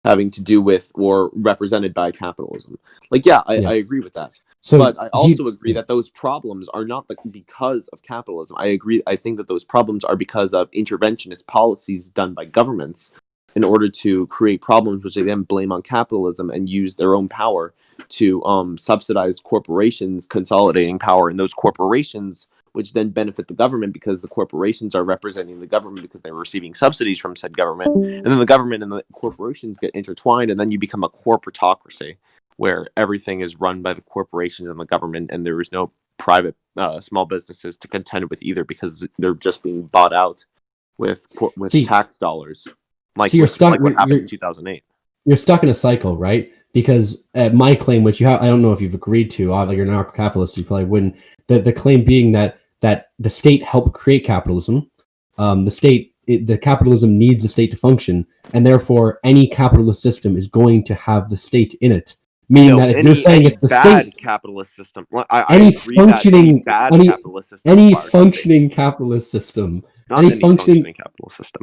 having to do with or represented by capitalism. Like, I agree with that. So, but I also agree that those problems are not because of capitalism. I agree. I think that those problems are because of interventionist policies done by governments in order to create problems, which they then blame on capitalism and use their own power to subsidize corporations consolidating power in those corporations, which then benefit the government because the corporations are representing the government because they're receiving subsidies from said government. And then the government and the corporations get intertwined, and then you become a corporatocracy where everything is run by the corporations and the government, and there is no private small businesses to contend with either because they're just being bought out with tax dollars. Like what happened in 2008.
You're stuck in a cycle, right? Because my claim, which I don't know if you've agreed to, like you're an anarcho-capitalist, you probably wouldn't. The claim being that the state helped create capitalism. The capitalism needs the state to function, and therefore any capitalist system is going to have the state in it. Meaning that if you're saying it's the state
capitalist system,
any functioning capitalist system,
not any functioning capitalist system.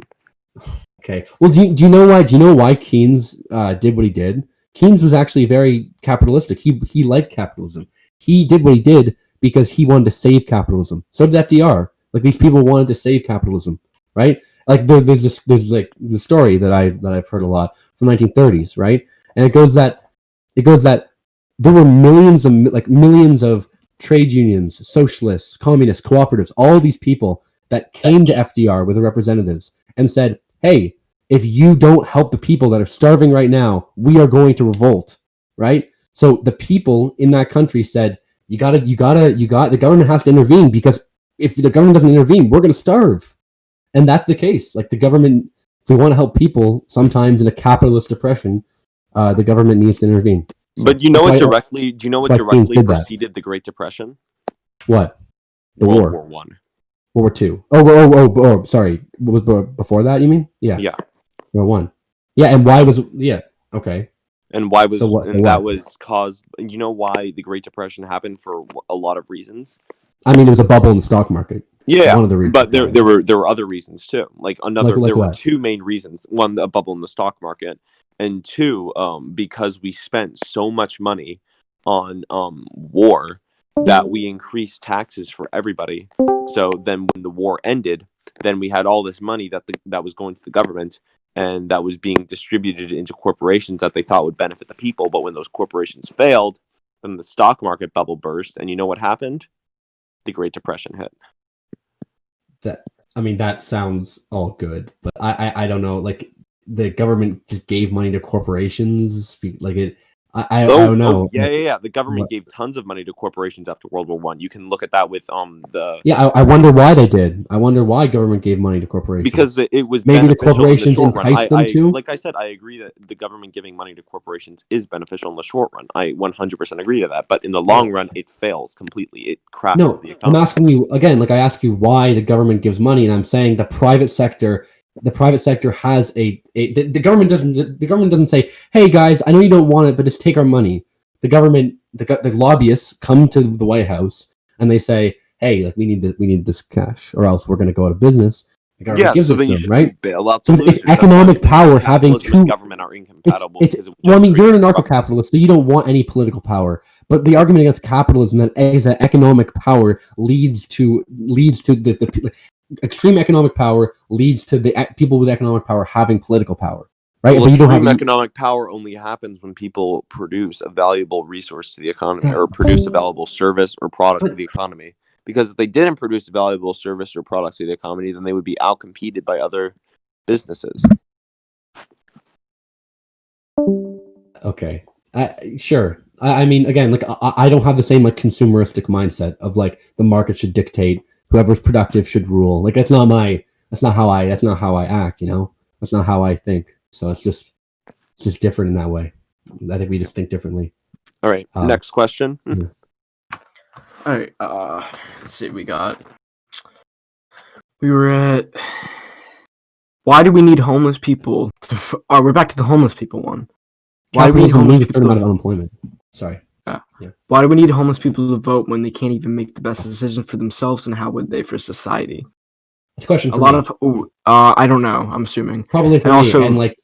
Okay. Well, do you know why? Do you know why Keynes did what he did? Keynes was actually very capitalistic. He liked capitalism. He did what he did because he wanted to save capitalism. So did FDR. Like these people wanted to save capitalism, right? Like there's like the story that I've heard a lot from the 1930s, right? And it goes that there were millions of trade unions, socialists, communists, cooperatives, all these people that came to FDR with the representatives and said, hey, if you don't help the people that are starving right now, we are going to revolt, right? So the people in that country said, the government has to intervene because if the government doesn't intervene, we're going to starve. And that's the case. Like the government, if we want to help people, sometimes in a capitalist depression, the government needs to intervene. So
but do you know what directly preceded the Great Depression?
What? The
World War One.
World War II. Oh, sorry. Before that, you mean? Yeah.
Yeah.
World War One. Yeah, and why was... Yeah, okay.
And why was... that was caused... You know why the Great Depression happened for a lot of reasons?
I mean, there was a bubble in the stock market.
Yeah, one of the reasons, but there were other reasons too. There were two main reasons. One, a bubble in the stock market. And two, because we spent so much money on war that we increased taxes for everybody, So then when the war ended, then we had all this money that was going to the government and that was being distributed into corporations that they thought would benefit the people. But when those corporations failed, then the stock market bubble burst. And you know what happened? The Great Depression hit.
That sounds all good, but I don't know. Like, the government just gave money to corporations, like it. I don't know.
Yeah. The government gave tons of money to corporations after World War One. You can look at that with the.
Yeah, I wonder why they did. I wonder why government gave money to corporations.
Because it was
maybe the corporations enticed them to.
Like I said, I agree that the government giving money to corporations is beneficial in the short run. I 100% agree to that. But in the long run, it fails completely. It crashes the economy.
I'm asking you again. Like, I ask you why the government gives money, and I'm saying the private sector. The private sector has the government doesn't say, hey guys, I know you don't want it, but just take our money. The government, the lobbyists come to the White House and they say, hey, like, we need this cash or else we're going to go out of business. The government gives it to them, right?
Bail out
so it's economic power having two.
Government are incompatible.
Well, I mean, you're an anarcho-capitalist, so you don't want any political power. But the argument against capitalism is that economic power leads to the extreme economic power leads to the people with economic power having political power, right?
Well, economic power only happens when people produce a valuable resource to the economy or produce a valuable service or product to the economy. Because if they didn't produce a valuable service or product to the economy, then they would be outcompeted by other businesses.
Okay, sure. I mean, again, like, I don't have the same like consumeristic mindset of like the market should dictate. Whoever's productive should rule. Like, that's not how I act, you know? That's not how I think. So it's just different in that way. I think we just think differently.
All right. Next question.
Yeah.
All right. Let's see. We were at. Why do we need homeless people? We're back to the homeless people one. Why do we need homeless people?
A certain amount of unemployment. Sorry.
Yeah. Why do we need homeless people to vote when they can't even make the best decision for themselves, and how would they for society?
That's a question for me.
I don't know. I'm assuming
probably for me. And like,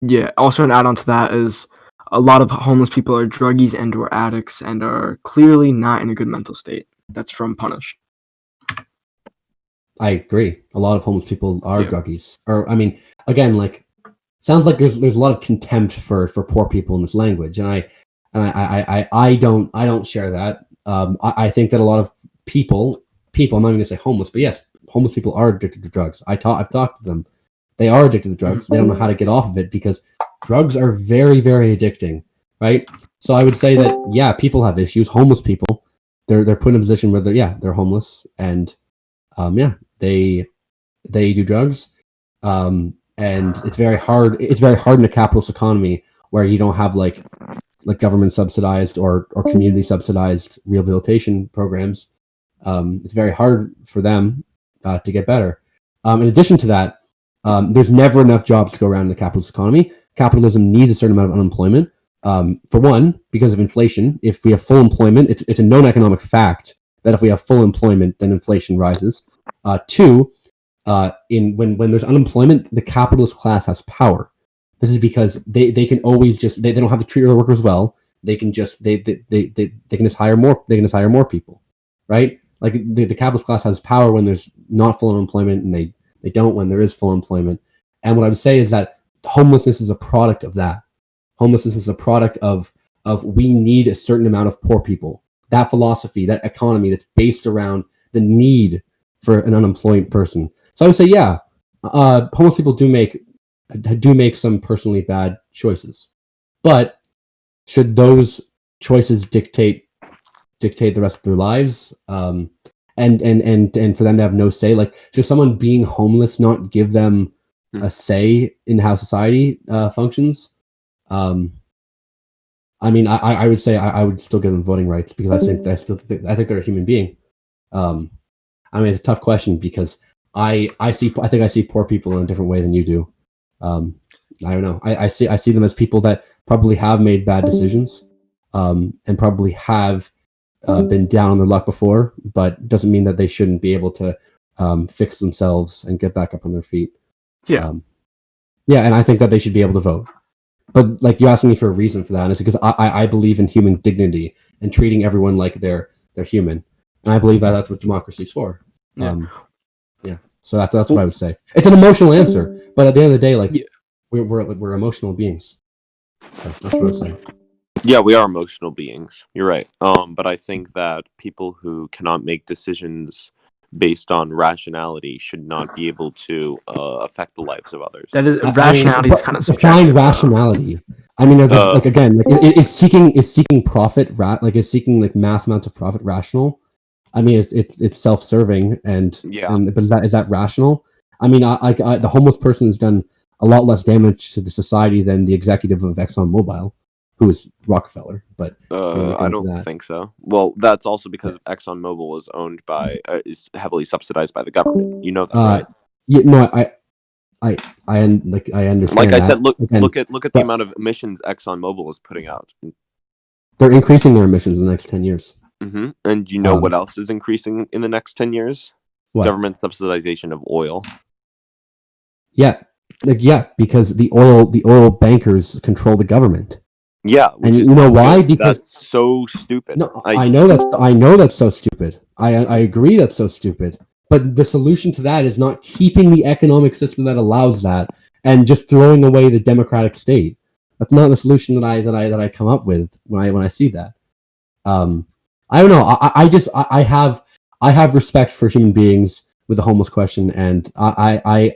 yeah. Also, an add-on to that is a lot of homeless people are druggies and/or addicts and are clearly not in a good mental state. That's from Punished.
I agree. A lot of homeless people are druggies. Or, I mean, again, like, sounds like there's a lot of contempt for poor people in this language, and I don't share that. I think that a lot of people, I'm not even gonna say homeless, but yes, homeless people are addicted to drugs. I've talked to them. They are addicted to drugs. They don't know how to get off of it because drugs are very, very addicting, right? So I would say that, yeah, people have issues. Homeless people, they're put in a position where they're homeless, and they do drugs, and it's very hard. It's very hard in a capitalist economy where you don't have like government subsidized or community subsidized rehabilitation programs. It's very hard for them to get better. In addition to that, there's never enough jobs to go around in the capitalist economy. Capitalism needs a certain amount of unemployment. For one, because of inflation. If we have full employment, it's a known economic fact that if we have full employment, then inflation rises. Two, when there's unemployment, the capitalist class has power. This is because they can always just they don't have to treat their workers well. They can just they can just hire more. They can just hire more people, right? Like the capitalist class has power when there's not full employment, and they don't when there is full employment. And what I would say is that homelessness is a product of that. Homelessness is a product of we need a certain amount of poor people. That philosophy, that economy that's based around the need for an unemployed person. So I would say, yeah, homeless people do make some personally bad choices, but should those choices dictate the rest of their lives? And for them to have no say, like, should someone being homeless not give them a say in how society functions? I mean, I would say I would still give them voting rights because I think they're a human being. I mean, it's a tough question because I think I see poor people in a different way than you do. I don't know. I see them as people that probably have made bad decisions, and probably have been down on their luck before, but doesn't mean that they shouldn't be able to fix themselves and get back up on their feet.
Yeah.
And I think that they should be able to vote. But like, you asked me for a reason for that, and it's because I believe in human dignity and treating everyone like they're human, and I believe that that's what democracy is for.
Yeah.
So that's what I would say. It's an emotional answer, but at the end of the day, like we're emotional beings. So that's what I would say.
Yeah, we are emotional beings. You're right. But I think that people who cannot make decisions based on rationality should not be able to affect the lives of others.
That is rationality is kind of
define rationality. I mean, like again, like is seeking profit is seeking like mass amounts of profit rational? I mean, it's self-serving but is that rational? I mean, the homeless person has done a lot less damage to the society than the executive of ExxonMobil, who is Rockefeller. But
I don't think so. Well, that's also because ExxonMobil is owned by is heavily subsidized by the government. You know that, right?
Yeah, no, I understand.
Like I said, look at the amount of emissions ExxonMobil is putting out.
They're increasing their emissions in the next 10 years.
Mm-hmm. And you know what else is increasing in the next 10 years?
What?
Government subsidization of oil.
Yeah, because the oil bankers control the government.
Yeah,
and you know why?
Good. Because that's so stupid.
No, I know that's so stupid. I agree that's so stupid. But the solution to that is not keeping the economic system that allows that and just throwing away the democratic state. That's not the solution that I come up with when I see that. I don't know. I have respect for human beings with the homeless question, and I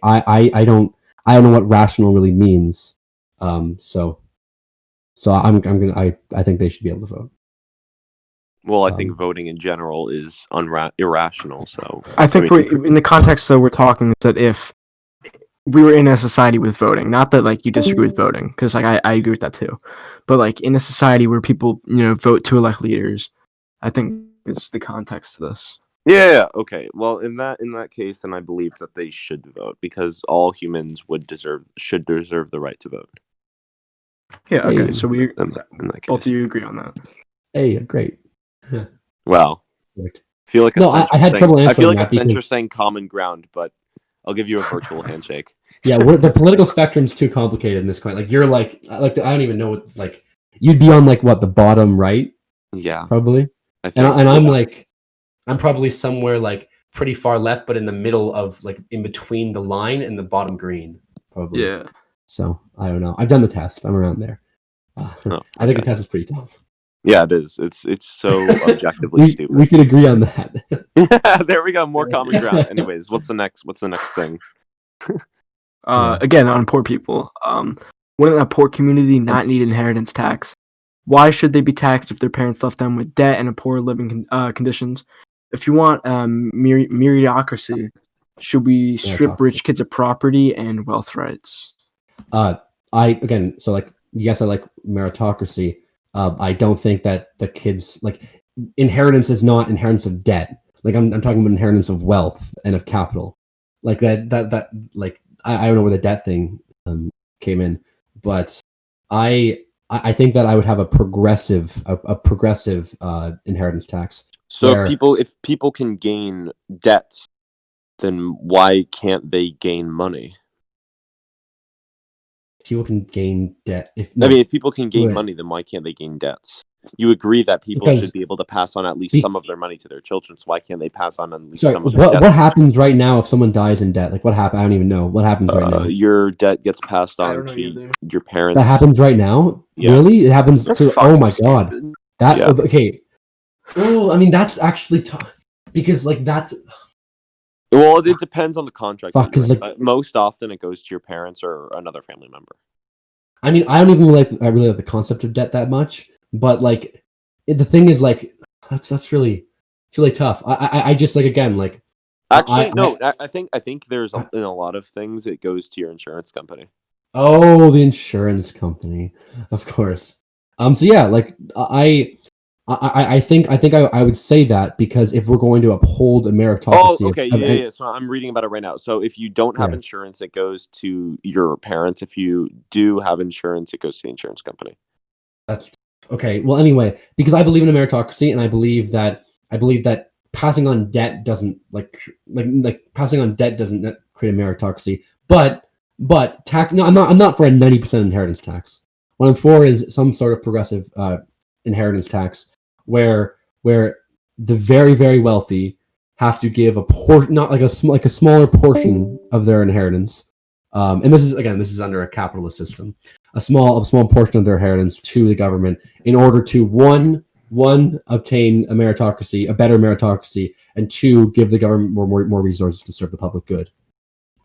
don't know what rational really means. So I think they should be able to vote.
Well, I think voting in general is irrational. So
I think in the context though we're talking is that if we were in a society with voting, not that like you disagree with voting, because like I agree with that too, but like in a society where people vote to elect leaders, I think is the context to this.
Yeah. Okay. Well, in that case, then I believe that they should vote because all humans should deserve the right to vote.
Yeah. Okay. So we
in that case.
Both of you agree on that.
Hey, great.
Well, I feel like
I had trouble answering.
I feel like a censor saying common ground, but I'll give you a virtual handshake.
Yeah, the political spectrum's too complicated in this point. Like you're like I don't even know what like you'd be on like what the bottom right.
Yeah,
probably. And I'm like I'm probably somewhere like pretty far left, but in the middle of like in between the line and the bottom green, probably.
Yeah.
So I don't know. I've done the test. I'm around there. I think the test is pretty tough.
Yeah, it is. It's so objectively stupid.
We could agree on that.
There we go. More common ground. Anyways, what's the next thing?
Again, on poor people. Wouldn't a poor community not need inheritance tax? Why should they be taxed if their parents left them with debt and poor living conditions? If you want meritocracy, should we strip rich kids of property and wealth rights?
So like yes, I like meritocracy. I don't think that the kids like inheritance is not inheritance of debt. Like I'm talking about inheritance of wealth and of capital. Like that like I don't know where the debt thing came in, but I think that I would have a progressive inheritance tax.
So if people can gain debts, then why can't they gain money?
People can gain debt. If
people can gain money, then why can't they gain debts? You agree that people should be able to pass on at least some of their money to their children, so why can't they pass on at least some of their debt?
What happens right now if someone dies in debt? Like what happens? I don't even know. What happens right now?
Your debt gets passed on to your parents.
That happens right now? Yeah. Really? It happens oh my god. Okay. Oh, I mean that's actually tough. Because like that's
well, it depends on the contract.
Because like
most often it goes to your parents or another family member.
I mean, I don't even really like the concept of debt that much, but like the thing is like that's really tough. I just like again like
actually I think there's in a lot of things it goes to your insurance company.
Oh, the insurance company, of course. So yeah, like I think I would say that because if we're going to uphold a meritocracy.
Oh, okay, yeah. So I'm reading about it right now. So if you don't have insurance, it goes to your parents. If you do have insurance, it goes to the insurance company.
That's okay. Well, anyway, because I believe in a meritocracy, and I believe that passing on debt doesn't passing on debt doesn't create a meritocracy. But tax. No, I'm not for a 90% inheritance tax. What I'm for is some sort of progressive inheritance tax. Where the very, very wealthy have to give a portion, not like a smaller portion of their inheritance. And this is under a capitalist system. A small portion of their inheritance to the government in order to one obtain a meritocracy, a better meritocracy, and two, give the government more resources to serve the public good.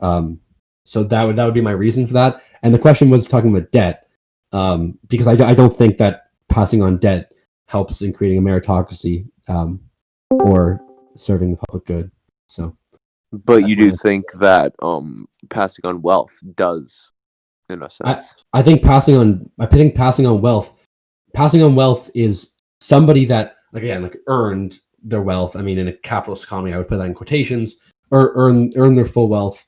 So that would be my reason for that. And the question was talking about debt, because I don't think that passing on debt helps in creating a meritocracy or serving the public good. So,
but you do think that passing on wealth does, in a sense.
I think passing on wealth is somebody that earned their wealth. I mean, in a capitalist economy, I would put that in quotations, or earn their full wealth.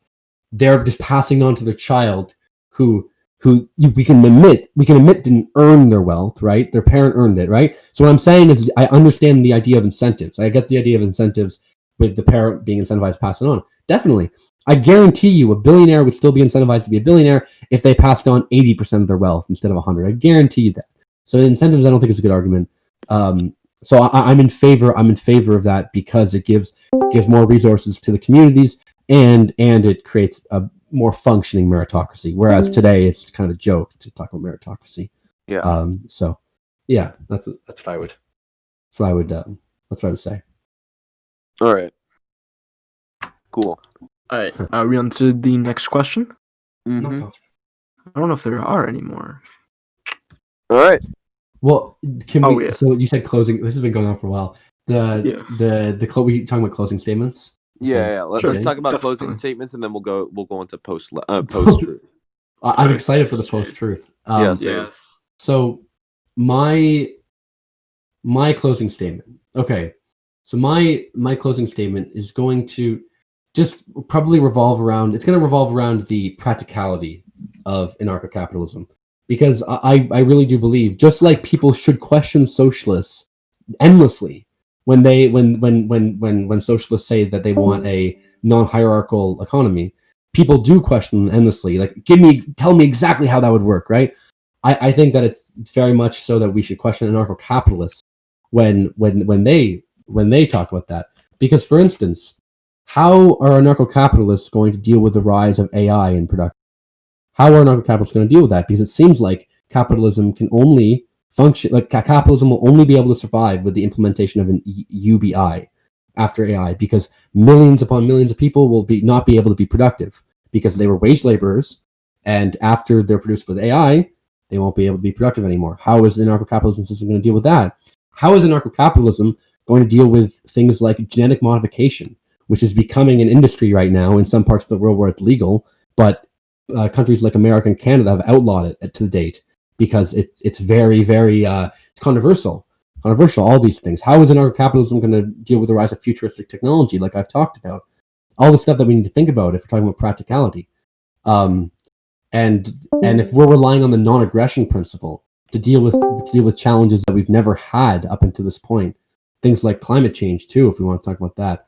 They're just passing on to their child who we can admit didn't earn their wealth, right? Their parent earned it, right? So what I'm saying is I understand the idea of incentives. I get the idea of incentives with the parent being incentivized to pass it on. Definitely. I guarantee you a billionaire would still be incentivized to be a billionaire if they passed on 80% of their wealth instead of 100. I guarantee you that. So incentives, I don't think is a good argument. So I'm in favor of that because it gives more resources to the communities and it creates a more functioning meritocracy. Whereas today it's kind of a joke to talk about meritocracy.
Yeah.
So yeah, that's what I would say.
All right. Cool.
All right. Are we on to the next question?
Mm-hmm.
I don't know if there are any more.
All right.
Well,
Yeah.
So you said closing. This has been going on for a while. We talking about closing statements.
Yeah. Let's talk about
Definitely.
closing statements, and then we'll go into post truth.
I'm excited for the post truth.
Yes.
So my closing statement. Okay. So my closing statement is going to just probably revolve around the practicality of anarcho-capitalism, because I really do believe, just like people should question socialists endlessly when socialists say that they want a non-hierarchical economy, people do question them endlessly. Like, tell me exactly how that would work, right? I think that it's very much so that we should question anarcho-capitalists when they talk about that. Because, for instance, how are anarcho-capitalists going to deal with the rise of AI in production? How are anarcho-capitalists going to deal with that? Because it seems like capitalism can only function, like capitalism will only be able to survive with the implementation of an UBI after AI, because millions upon millions of people will not be able to be productive because they were wage laborers, and after they're produced with AI, they won't be able to be productive anymore. How is the anarcho-capitalism system going to deal with that? How is anarcho-capitalism going to deal with things like genetic modification, which is becoming an industry right now in some parts of the world where it's legal, but countries like America and Canada have outlawed it to date because it's very, very it's controversial. All these things. How is anarcho-capitalism going to deal with the rise of futuristic technology, like I've talked about? All the stuff that we need to think about if we're talking about practicality. And if we're relying on the non-aggression principle to deal with challenges that we've never had up until this point, things like climate change too, if we want to talk about that,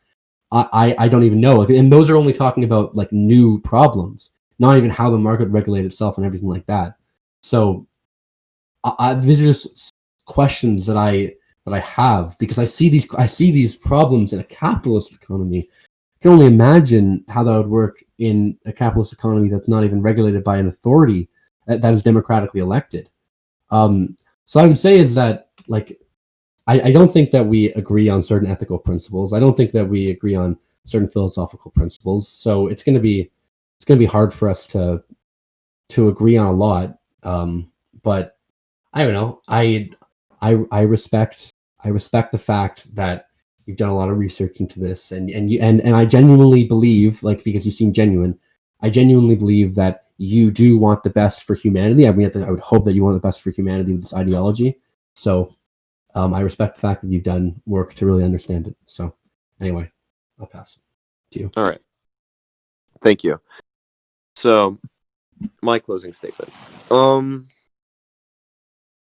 I don't even know. And those are only talking about like new problems, not even how the market regulate itself and everything like that. So these are just questions that I have, because I see these problems in a capitalist economy. I can only imagine how that would work in a capitalist economy that's not even regulated by an authority that is democratically elected. So I would say is that, like, I don't think that we agree on certain ethical principles. I don't think that we agree on certain philosophical principles. So it's going to be hard for us to agree on a lot. But I don't know. I respect the fact that you've done a lot of research into this, and I genuinely believe, like, because you seem genuine, I genuinely believe that you do want the best for humanity. I mean, I would hope that you want the best for humanity with this ideology. So I respect the fact that you've done work to really understand it. So anyway, I'll pass it to you.
All right. Thank you. So my closing statement.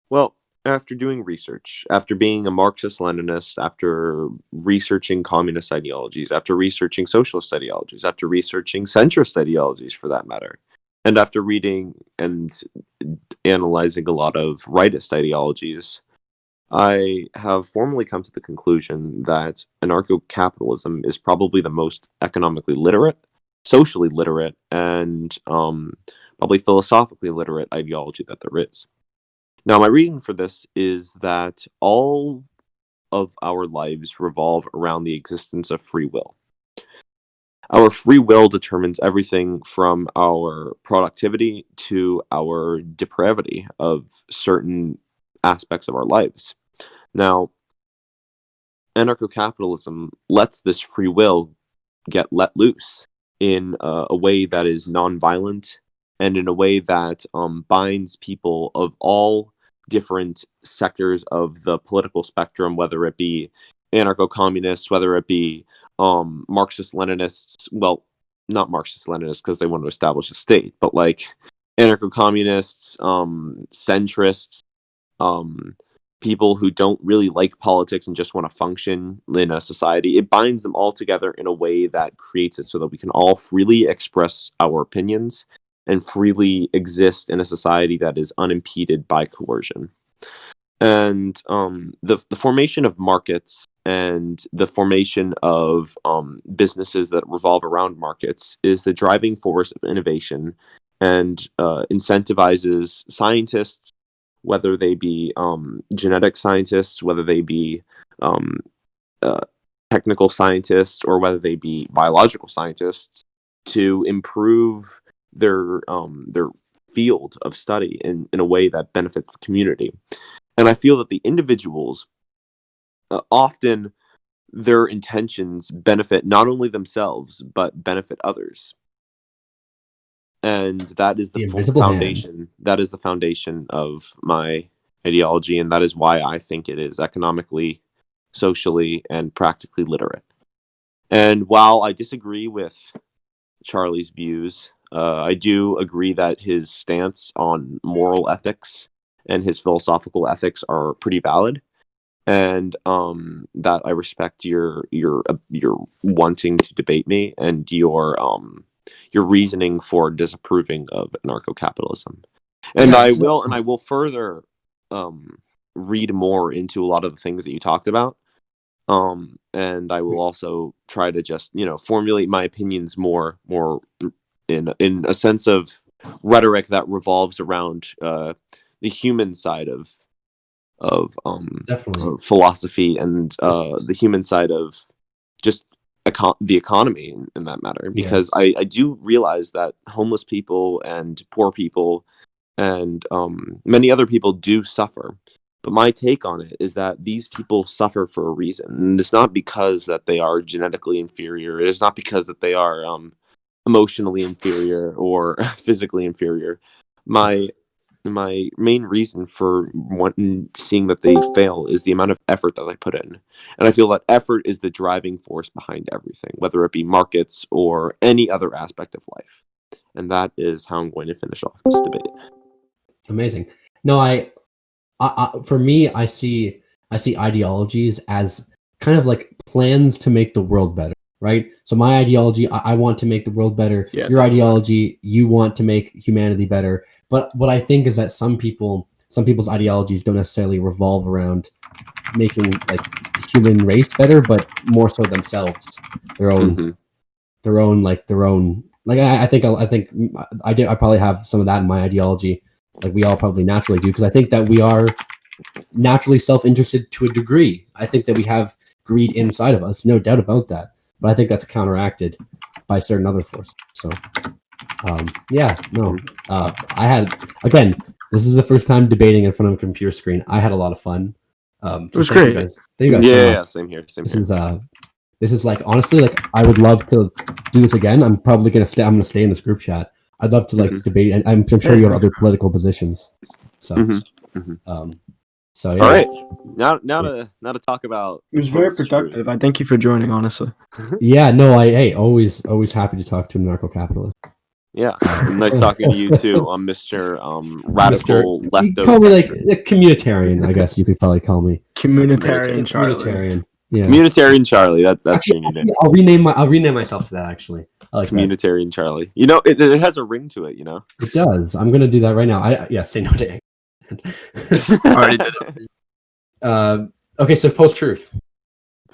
Well, after doing research, after being a Marxist-Leninist, after researching communist ideologies, after researching socialist ideologies, after researching centrist ideologies for that matter, and after reading and analyzing a lot of rightist ideologies, I have formally come to the conclusion that anarcho-capitalism is probably the most economically literate, socially literate, and probably philosophically literate ideology that there is. Now, my reason for this is that all of our lives revolve around the existence of free will. Our free will determines everything from our productivity to our depravity of certain aspects of our lives. Now, anarcho-capitalism lets this free will get let loose in a way that is non-violent and in a way that binds people of all different sectors of the political spectrum, whether it be anarcho-communists, whether it be Marxist-Leninists, well, not Marxist-Leninists because they want to establish a state, but like anarcho-communists, centrists, people who don't really like politics and just want to function in a society. It binds them all together in a way that creates it so that we can all freely express our opinions and freely exist in a society that is unimpeded by coercion. And the formation of markets and the formation of businesses that revolve around markets is the driving force of innovation and incentivizes scientists, whether they be genetic scientists, whether they be technical scientists, or whether they be biological scientists, to improve their field of study in a way that benefits the community. And I feel that the individuals, often their intentions benefit not only themselves, but benefit others. And that is the foundation. Hand. That is the foundation of my ideology, and that is why I think it is economically, socially, and practically literate. And while I disagree with Charlie's views, I do agree that his stance on moral ethics and his philosophical ethics are pretty valid, and that I respect your wanting to debate me and your reasoning for disapproving of anarcho-capitalism. And I will further read more into a lot of the things that you talked about. And I will also try to just, formulate my opinions more in a sense of rhetoric that revolves around the human side of philosophy and the human side of just the economy in that matter, because I do realize that homeless people and poor people and many other people do suffer. But my take on it is that these people suffer for a reason. And it's not because that they are genetically inferior. It is not because that they are emotionally inferior or physically inferior. My main reason for seeing that they fail is the amount of effort that they put in. And I feel that effort is the driving force behind everything, whether it be markets or any other aspect of life. And that is how I'm going to finish off this debate.
Amazing. No, I for me, I see ideologies as kind of like plans to make the world better, right? So my ideology, I want to make the world better. Yeah, your ideology, you want to make humanity better. But what I think is that some people's ideologies don't necessarily revolve around making like the human race better, but more so themselves, their own. I think I probably have some of that in my ideology, like we all probably naturally do, because I think that we are naturally self-interested to a degree. I think that we have greed inside of us, no doubt about that. But I think that's counteracted by certain other forces. So, I had, again, this is the first time debating in front of a computer screen. I had a lot of fun.
It was great.
Thank you guys so much. Same here.
This is like, honestly, like I would love to do this again. I'm probably gonna stay. I'm gonna stay in this group chat. I'd love to like debate, and I'm sure you have other political positions. So, so yeah.
All right, now to talk about.
It was very productive. Truth. I thank you for joining. Honestly.
Yeah. No. Always happy to talk to a anarcho-capitalist.
Yeah, nice talking to you too, Mr. Radical leftover.
Call me like a communitarian, I guess you could probably call me.
Communitarian Charlie.
Communitarian. Yeah.
Communitarian Charlie. That's your new name.
I'll rename myself to that actually. I like
Communitarian that. Charlie. You know, it has a ring to it. You know.
It does. I'm gonna do that right now. Say no to.
Already did it.
Okay, so post-truth.